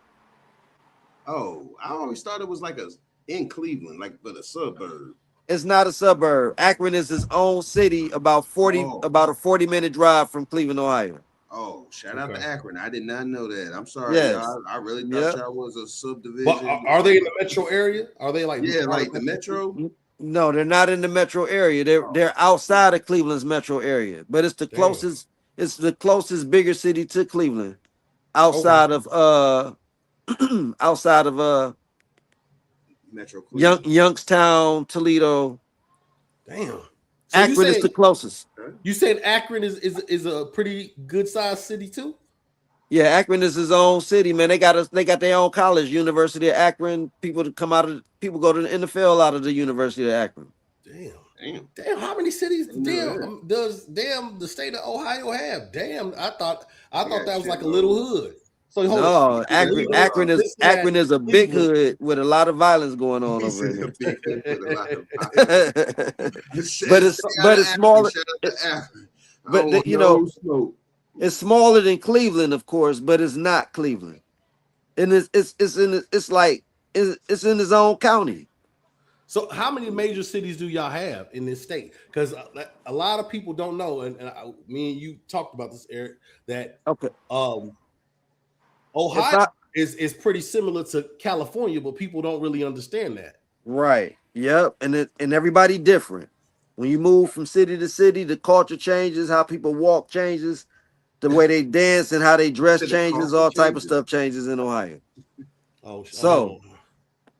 Oh, I always thought it was like in Cleveland, like but a suburb. It's not a suburb. Akron is its own city, about Oh, about a 40-minute drive from Cleveland, Ohio. oh, shout out to Okay. Akron. I did not know that. I'm sorry, Yes. y'all. I really thought Yep. y'all was a But subdivision. are they in the metro area? Are they like Yeah, part of like the metro? metro. No, they're not in the metro area. They're outside of Cleveland's metro area, but it's the Damn. closest. It's the closest bigger city to Cleveland, Okay. outside of outside of Metro Cleveland. Youngstown, Toledo. Damn. So Akron is the closest. you saying Akron is a pretty good sized city too? Yeah, Akron is his own city, man. They got their own college, University of Akron. People go to the NFL out of the University of Akron. Damn. Damn. Damn, how many cities Yeah. does the state of Ohio have? Damn, I thought got that was like a shit little on. hood. So hold No, on. Akron is a big Cleveland. hood with a lot of violence going on He over said a in big hood with a lot of there. but it's smaller. Shout out to Akron. I But don't want you no know, smoke. it's smaller than Cleveland, of course, but it's not Cleveland, and it's in his own county. So how many major cities do y'all have in this state? Because a lot of people don't know, and me and you talked about this, Eric, that Okay, it's Ohio not is pretty similar to California, but people don't really understand that. right. Yep, and everybody different. When you move from city to city, the culture changes, how people walk changes, the way they dance and how they dress Said the changes, culture all type of changes. stuff changes in Ohio. Oh, So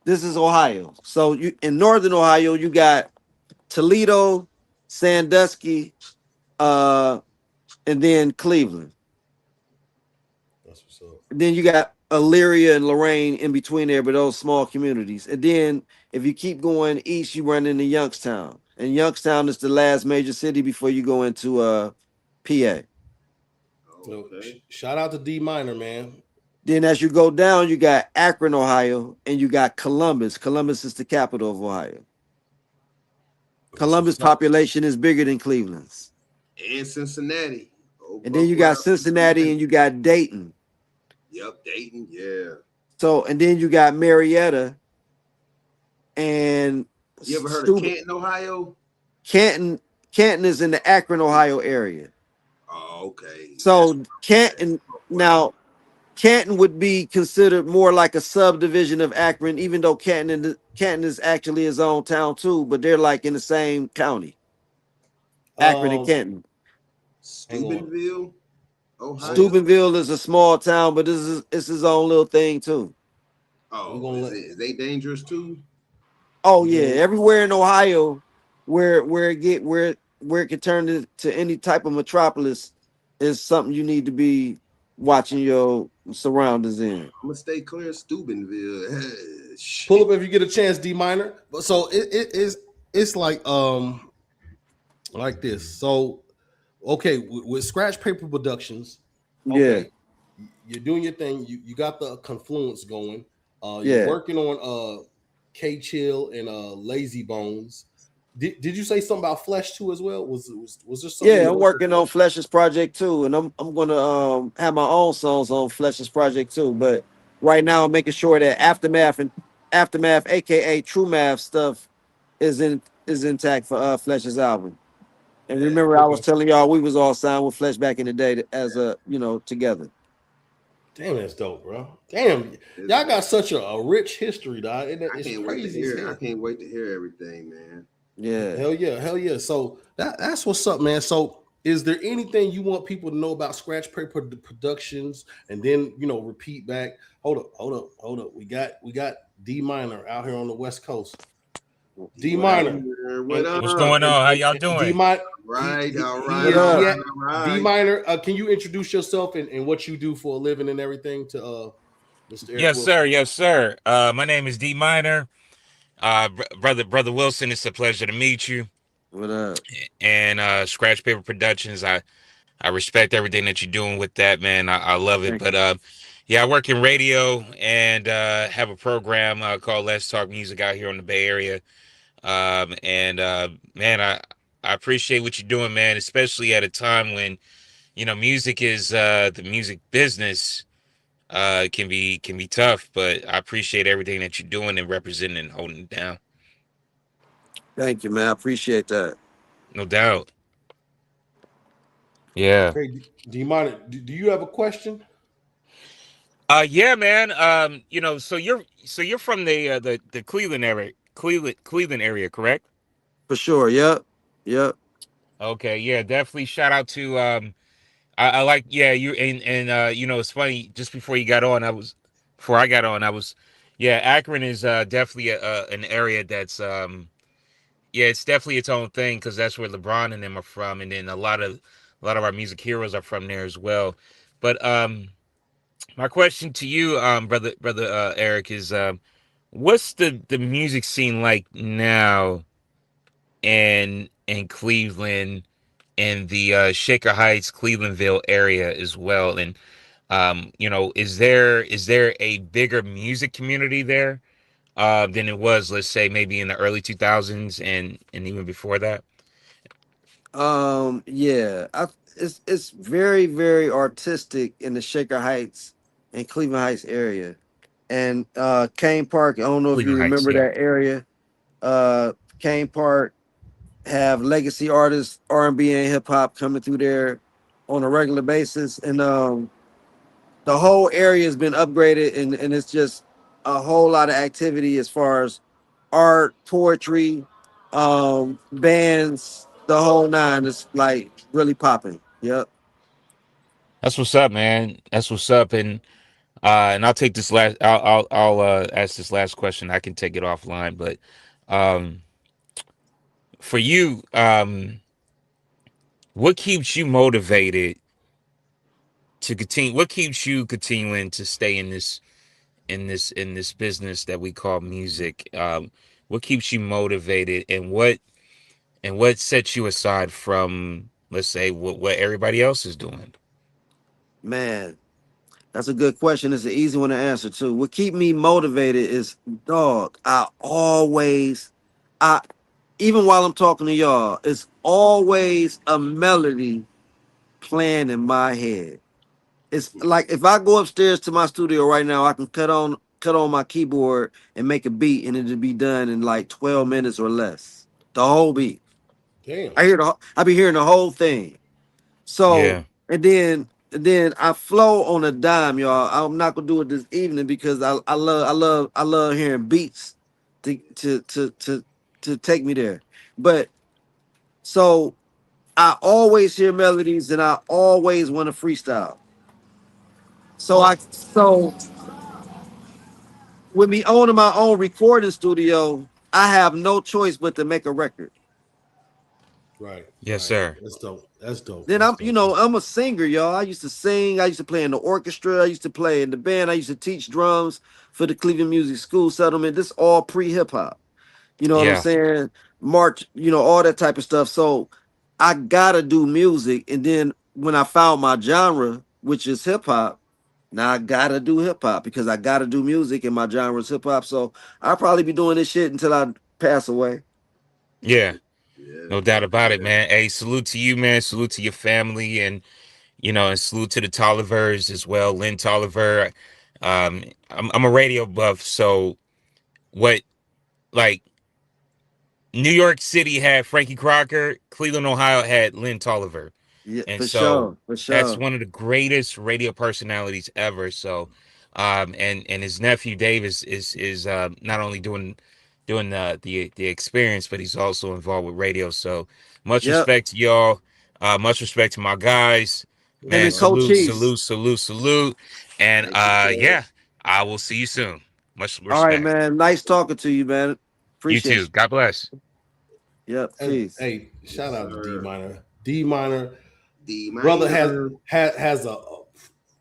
this is Ohio. So you in northern Ohio, you got Toledo, Sandusky, and then Cleveland. that's what's up. And then you got Elyria and Lorraine in between there, but those small communities. And then if you keep going east, you run into Youngstown. And Youngstown is the last major city before you go into PA. So, Okay. shout out to D Minor, man. Then as you go down, you got Akron, Ohio, and you got Columbus. Columbus is the capital of Ohio. Columbus population is bigger than Cleveland's. And Cincinnati. Oh, And then you got Cincinnati and you got Dayton. Yep, Dayton. Yeah. So, and then you got Marietta and You ever heard of Canton, Ohio? Canton is in the Akron, Ohio area. Oh, okay. So Canton would be considered more like a subdivision of Akron, even though Canton is actually his own town too, but they're like in the same county. Akron and Canton. Steubenville, Ohio. Steubenville is a small town, but it's his own little thing too. Oh, is they dangerous too? Oh yeah, everywhere in Ohio where it can turn into any type of metropolis is something you need to be watching your surroundings in. I'm gonna stay clear of Steubenville. Pull up if you get a chance, D Minor. But so it's like this. So okay, with Scratch Paper Productions, okay, you're doing your thing. You got the confluence going. You're working on K Chill and Lazy Bones. Did you say something about Flesh too as well? Was there something? Yeah, I'm working on Flesh's project too, and I'm gonna have my own songs on Flesh's project too. But right now, I'm making sure that Aftermath, aka True Math stuff, is intact for Flesh's album. And remember, I was telling y'all we was all signed with Flesh back in the day as together. Damn, that's dope, bro. Damn, y'all got such a rich history, dog. It's crazy. I can't wait to hear everything, man. Yeah. Hell yeah. So that's what's up, man. So is there anything you want people to know about Scratch Paper Productions? And then repeat back. Hold up. We got D Minor out here on the West Coast. D Minor. What's going on? How y'all doing? D Minor. All right. D Minor, can you introduce yourself and what you do for a living and everything to Mr. Eric Wilson? Yes, sir. My name is D Minor. Brother Wilson, it's a pleasure to meet you. What up? And Scratch Paper Productions, I respect everything that you're doing with that, man. I love it. But I work in radio and have a program called Let's Talk Music out here in the Bay Area. Man, I appreciate what you're doing, man, especially at a time when music is the music business can be tough, but I appreciate everything that you're doing and representing and holding it down. Thank you, man. I appreciate that. No doubt. Yeah. Hey, do you mind? Do you have a question? Yeah, man. So you're from the Cleveland area, correct? For sure. Yep. Yep. Okay, yeah, definitely shout out to I like, yeah, you and it's funny, just before I got on, yeah, Akron is definitely an area that's yeah, it's definitely its own thing because that's where LeBron and them are from, and then a lot of our music heroes are from there as well. But my question to you, brother Eric, is what's the music scene like now in Cleveland and the Shaker Heights, Clevelandville area as well? And is there a bigger music community there than it was, let's say, maybe in the early 2000s and even before that? Yeah. It's very, very artistic in the Shaker Heights and Cleveland Heights area. And Kane Park, I don't know if you Cleveland Heights, remember yeah. that area. Kane Park have legacy artists, R&B and hip hop coming through there on a regular basis. And the whole area has been upgraded, and it's just a whole lot of activity as far as art, poetry, bands, the whole nine is like really popping. Yep. That's what's up, man. That's what's up. And I'll take this last. I'll ask this last question. I can take it offline, but um, for you, what keeps you motivated to continue? What keeps you continuing to stay in this business that we call music? What keeps you motivated, and what sets you aside from, let's say, what everybody else is doing? Man, that's a good question. It's an easy one to answer too. What keep me motivated is, dog, I even while I'm talking to y'all, it's always a melody playing in my head. It's like if I go upstairs to my studio right now, I can cut on my keyboard and make a beat, and it'll be done in like 12 minutes or less. The whole beat. Damn. I be hearing the whole thing. So Yeah. and then I flow on a dime, y'all. I'm not gonna do it this evening because I love hearing beats to to take me there. But so I always hear melodies and I always want to freestyle. So with me owning my own recording studio, I have no choice but to make a record. Right. Yes, Right. sir. That's dope. That's dope. Then That's dope. I'm a singer, y'all. I used to sing. I used to play in the orchestra. I used to play in the band. I used to teach drums for the Cleveland Music School Settlement. This all pre hip hop. You know what I'm Yeah. saying? March, all that type of stuff. So I gotta do music. And then when I found my genre, which is hip hop, now I gotta do hip hop because I gotta do music and my genre is hip hop. So I'll probably be doing this shit until I pass away. Yeah. Yeah, No doubt about it, yeah. man. Hey, salute to you, man. Salute to your family, and salute to the Tollivers as well. Lynn Tolliver. I'm a radio buff, so what, like, New York City had Frankie Crocker, Cleveland, Ohio had Lynn Tolliver. Yeah, And for so sure. For that's sure. one of the greatest radio personalities ever. So and his nephew Dave is not only doing the experience, but he's also involved with radio. So much Yep. respect to y'all. Much respect to my guys. Him Man, and Coach salute, Cheese. salute, salute, salute. And Thank you, sir. yeah, I will see you soon. Much All right, respect. man. Nice talking to you, man. You Appreciate too. you. God bless. Yep. And Peace. hey, shout Yes, out to D sir. minor. D minor D brother minor. has a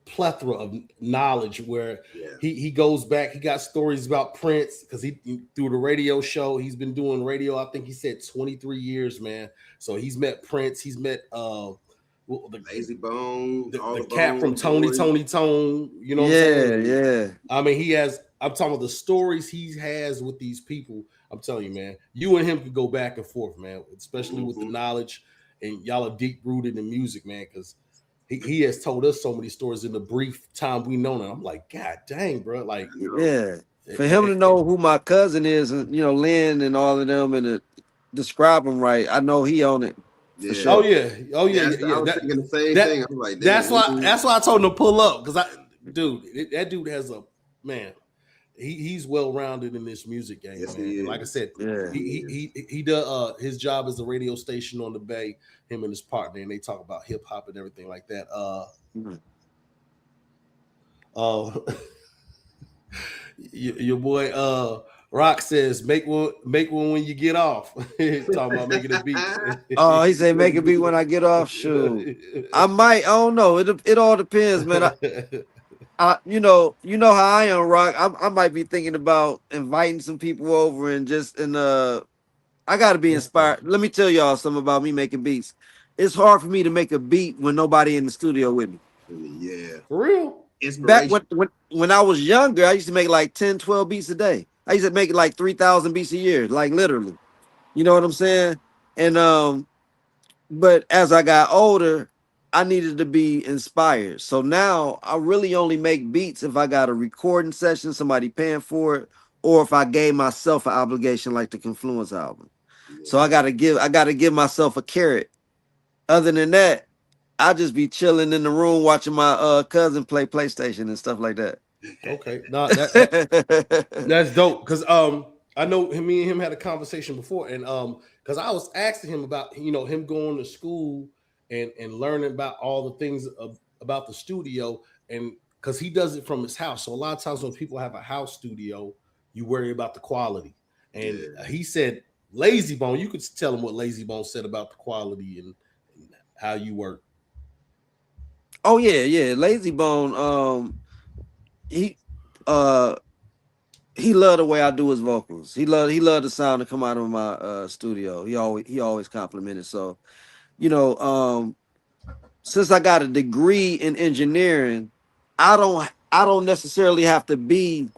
plethora of knowledge where Yeah. he goes back. He got stories about Prince because he through the radio show. He's been doing radio. I think he said 23 years, man. So he's met Prince. He's met the, Lazy Bone, all the the cat from Bone Tony Boys. Tone. You know what I'm Yeah, saying? yeah. I mean, he has. I'm talking about the stories he has with these people. I'm telling you, man. You and him could go back and forth, man. Especially with the Mhm. knowledge, and y'all are deep rooted in music, man. Because he has told us so many stories in the brief time we known him. I'm like, God dang, bro. I Like, know. Yeah. For him to know who my cousin is, and Lynn and all of them, and describe him right, I know he on it for Yeah. Oh sure. yeah, oh yeah, Yeah, yeah. I was thinking the same that thing. I'm like, that's damn. why I told him to pull up because that dude has a man. He's well rounded in this music game, Yes, man. he And like I is. said, Yeah. he does his job as a radio station on the Bay. Him and his partner, and they talk about hip hop and everything like that. Mhm. Uh, your boy Rock says make one when you get off. He's talking about making the beats. Oh, he said make it be when I get off. Shoot, I might. I don't know. It all depends, man. You know how I am, Rock. I might be thinking about inviting some people over and I gotta be inspired. Let me tell y'all something about me making beats. It's hard for me to make a beat when nobody in the studio with me. Yeah. For real. Back Inspiration. when I was younger, I used to make like 10, 12 beats a day. I used to make like 3,000 beats a year, like literally. You know what I'm saying? And but as I got older, I needed to be inspired. So now I really only make beats if I got a recording session, somebody paying for it, or if I gave myself an obligation like the Confluence album. So I gotta give myself a carrot. Other than that, I just be chilling in the room watching my cousin play PlayStation and stuff like that. Okay, no, that's dope. Cause I know me and him had a conversation before, and because I was asking him about him going to school and learning about all the things about the studio, and because he does it from his house. So a lot of times when people have a house studio, you worry about the quality. And he said Lazy Bone. You could tell him what Lazy Bone said about the quality and how you work. Oh yeah. Lazy Bone, he uh he loved the way I do his vocals. He loved the sound to come out of my studio. He always complimented. So, you know, since I got a degree in engineering, I don't necessarily have to be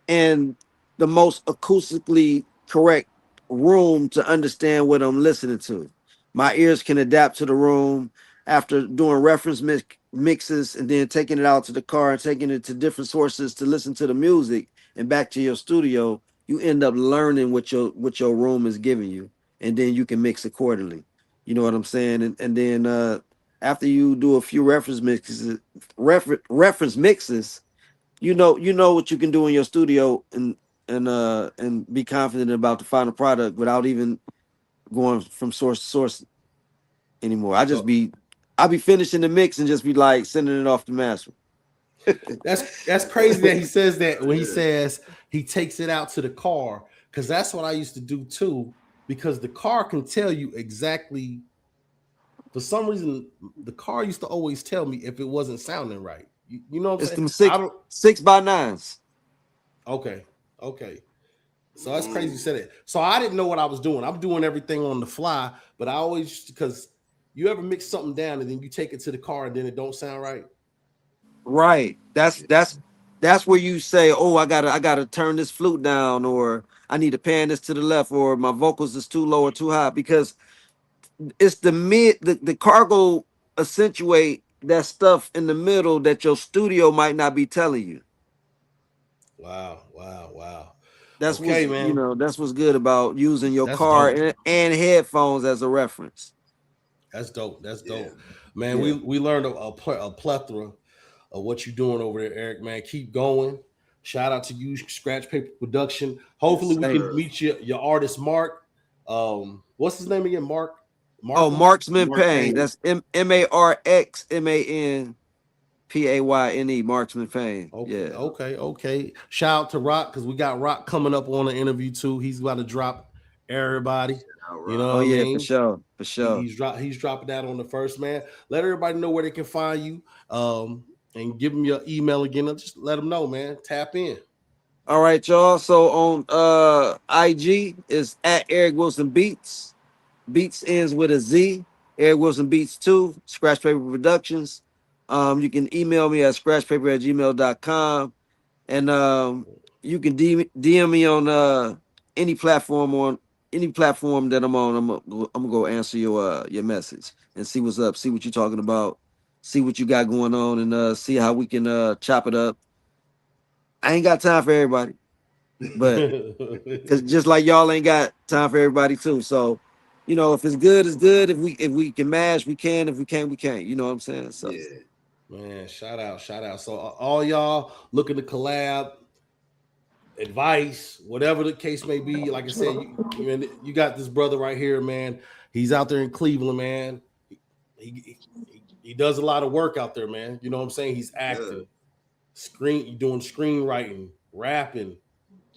in the most acoustically correct room to understand what I'm listening to. My ears can adapt to the room after doing reference mixes and then taking it out to the car and taking it to different sources to listen to the music and back to your studio. You end up learning what your room is giving you, and then you can mix accordingly. You know what I'm saying? And then after you do a few reference mixes, you know what you can do in your studio and be confident about the final product without even going from source to source anymore. I'll be finishing the mix and just be like sending it off to master. That's crazy that he says that when he says he takes it out to the car, because that's what I used to do too, because the car can tell you exactly. For some reason, the car used to always tell me if it wasn't sounding right. You know what I'm It's saying? them I six don't. 6x9s. Okay, okay. So that's crazy you said it. So I didn't know what I was doing. I'm doing everything on the fly, but I always, because you ever mix something down and then you take it to the car and then it don't sound right. Right. That's where you say, oh, I gotta turn this flute down, or I need to pan this to the left, or my vocals is too low or too high, because it's the cargo accentuate that stuff in the middle that your studio might not be telling you. Wow, wow, wow. That's Okay, what's man. that's what's good about using your That's car dope. and headphones as a reference. That's dope. That's Yeah. dope. Man, Yeah. we learned a plethora of what you're doing over there, Eric. Man, keep going. Shout out to you, Scratch Paper Production. Hopefully, Yes, we Hey. can meet your artist, Mark. What's his name again? Mark. Oh, Markham. Marksman Mark Payne. Payne. That's MarxmanPayne. Marksman Payne. Okay, Yeah. okay, okay. Shout out to Rock because we got Rock coming up on an interview too. He's about to drop everybody. All You right. know Oh what I yeah, for mean? sure. For sure. He's dropping that on the first, man. Let everybody know where they can find you. And give them your email again. And just let them know, man. Tap in. All right, y'all. So on IG is at Eric Wilson Beats. Beats ends with a Z. Eric Wilson Beats 2, Scratch Paper Productions. You can email me at scratchpaper@gmail.com. And you can DM me on any platform that I'm on. I'm gonna go answer your message and see what's up, see what you're talking about, see what you got going on, and see how we can chop it up. I ain't got time for everybody. but because just like y'all ain't got time for everybody too. So, you know, if it's good, it's good. If we can mash, we can. If we can't, we can't. You know what I'm saying? So Yeah. Man, shout out, shout out. So all y'all looking to collab, advice, whatever the case may be. Like I said, you got this brother right here, man. He's out there in Cleveland, man. He does a lot of work out there, man. You know what I'm saying? He's acting, doing screenwriting, rapping,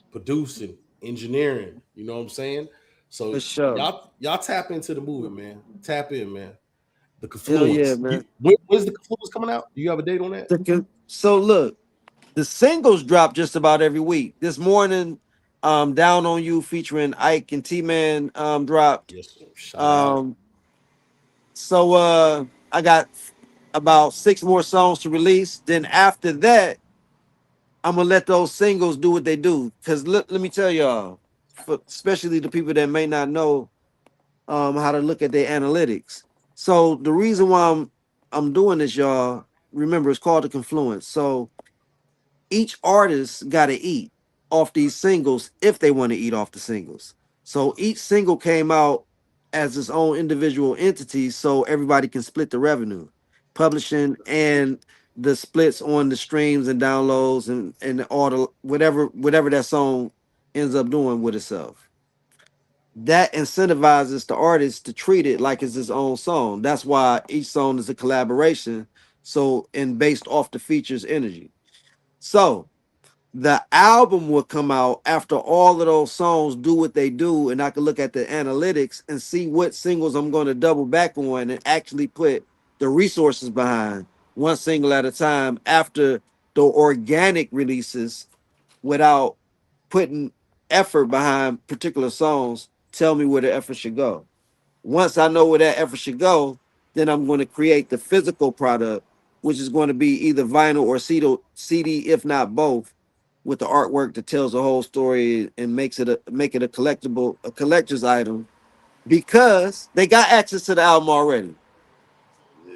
producing, engineering. You know what I'm saying? So for sure. y'all tap into the movement, man. Tap in, man. The Hell yeah, Confluence. man. When's the Confluence coming out? Do you have a date on that? So look, the singles drop just about every week. This morning, Down on You featuring Ike and T-Man dropped. Yes, shout out. Um, so I got about 6 more songs to release. Then after that, I'm gonna let those singles do what they do. Cause let me tell y'all, especially the people that may not know how to look at their analytics. So the reason why I'm doing this, y'all, remember it's called the Confluence. So each artist got to eat off these singles if they want to eat off the singles. So each single came out as its own individual entity, so everybody can split the revenue, publishing and the splits on the streams and downloads and all the whatever that song ends up doing with itself. That incentivizes the artist to treat it like it's his own song. That's why each song is a collaboration. So and based off the features energy. So the album will come out after all of those songs do what they do, and I can look at the analytics and see what singles I'm going to double back on and actually put the resources behind one single at a time after the organic releases without putting effort behind particular songs. Tell me where the effort should go. Once I know where that effort should go, then I'm going to create the physical product, which is going to be either vinyl or CD, if not both, with the artwork that tells the whole story and make it a collectible, a collector's item, because they got access to the album already.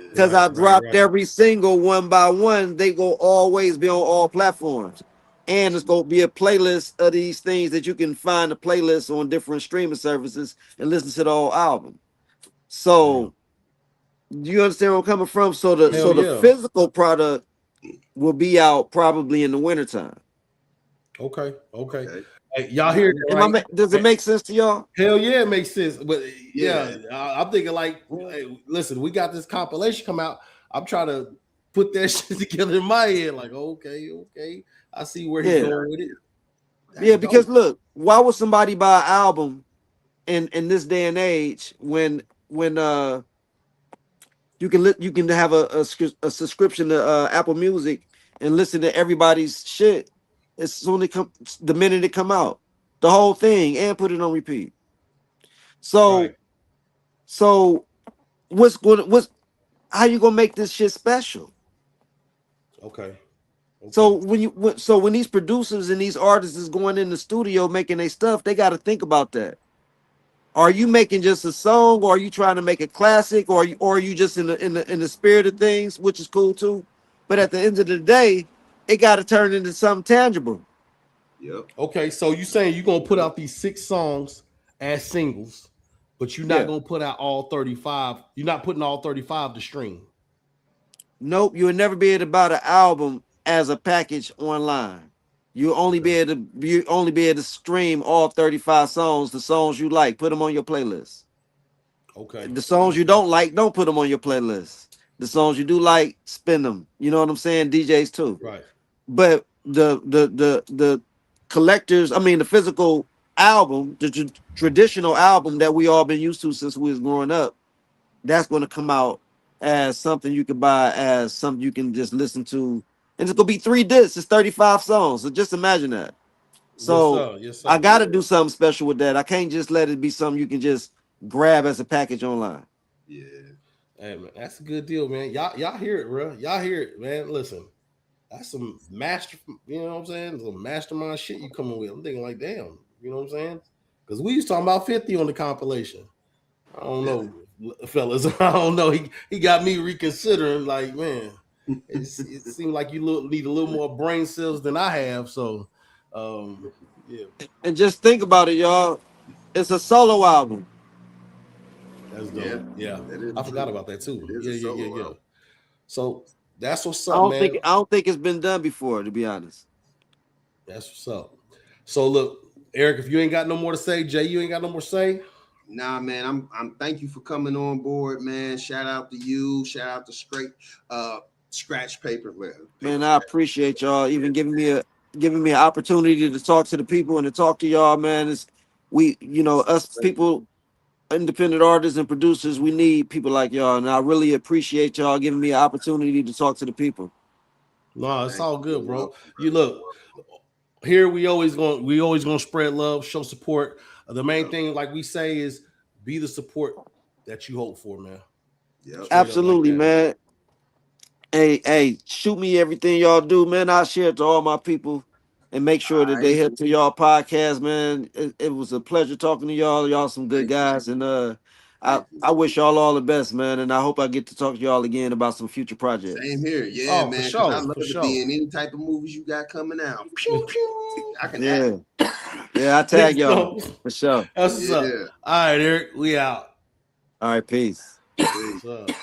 Because I dropped every single one by one, they go always be on all platforms. And it's going to be a playlist of these things that you can find a playlist on different streaming services and listen to the whole album. So you understand where I'm coming from? So the physical product will be out probably in the wintertime. Okay. Hey, y'all hear it, right? Does it make sense to y'all? Hell yeah, it makes sense. But yeah, I'm thinking like, hey, listen, we got this compilation come out. I'm trying to put that shit together in my head. Like, okay, I see where he's going with it. That's because dope. Look, why would somebody buy an album in this day and age when you can have a subscription to Apple Music and listen to everybody's shit as soon as the minute it come out, the whole thing, and put it on repeat. So how you gonna make this shit special? Okay. So when these producers and these artists is going in the studio making their stuff, they got to think about that. Are you making just a song, or are you trying to make a classic, or are you just in the spirit of things, which is cool too? But at the end of the day, it got to turn into something tangible. Yep. Okay, so you saying you're gonna put out these 6 songs as singles, but you're not gonna put out all 35. You're not putting all 35 to stream. Nope, you'll never be able to buy the album as a package online. You'll only be able to stream all 35 songs, the songs you like, put them on your playlist. Okay. The songs you don't like, don't put them on your playlist. The songs you do like, spin them. You know what I'm saying? DJs too. Right. But the collectors, I mean the physical album, the traditional album that we all been used to since we was growing up, that's going to come out as something you can buy, as something you can just listen to. And it's gonna be 3 discs. It's 35 songs. So just imagine that. So yes, sir. I gotta do something special with that. I can't just let it be something you can just grab as a package online. Yeah. Hey man, that's a good deal, man. Y'all hear it, bro. Y'all hear it, man. Listen, that's some master, you know what I'm saying? Some mastermind shit you coming with. I'm thinking like, damn, you know what I'm saying? Because we was talking about 50 on the compilation. I don't know, fellas. I don't know. He got me reconsidering, like, man. It seemed like you need a little more brain cells than I have. So Yeah, And just think about it, y'all. It's a solo album. that's Yeah, dope. Yeah, that is I true. forgot about that too. It is Yeah, a yeah, yeah, solo yeah. album. So that's what's I up, don't man. think I don't think it's been done before, to be honest. That's what's up. So look, Eric, if you ain't got no more to say, Jay, you ain't got no more to say. Nah, man, I'm thank you for coming on board, man. Shout out to you. Shout out to Scratch Paper. Man, I appreciate y'all even giving me an opportunity to talk to the people and to talk to y'all, man. It's us people, independent artists and producers, we need people like y'all, and I really appreciate y'all giving me an opportunity to talk to the people. No, it's Thank all you. good, You're bro. welcome, You brother. look here. We always gonna spread love, show support. The main Yep. thing, like we say, is be the support that you hope for, man. Yep. Straight up like Absolutely, that. man. Hey, shoot me everything y'all do, man. I'll share it to all my people and make sure All that they right. head to y'all podcast, man. It was a pleasure talking to y'all. Y'all some good Thank you. guys. And I, Thank you. I wish y'all all the best, man. And I hope I get to talk to y'all again about some future projects. Same here. Yeah, Oh, for man. Because I sure, love for to be sure. in any type of movies you got coming out. Pew, pew. I can act. Yeah. Yeah, I tag Big y'all snow. for sure. That's what's up. Yeah. All right, Eric, we out. All right, peace. Peace. What's up?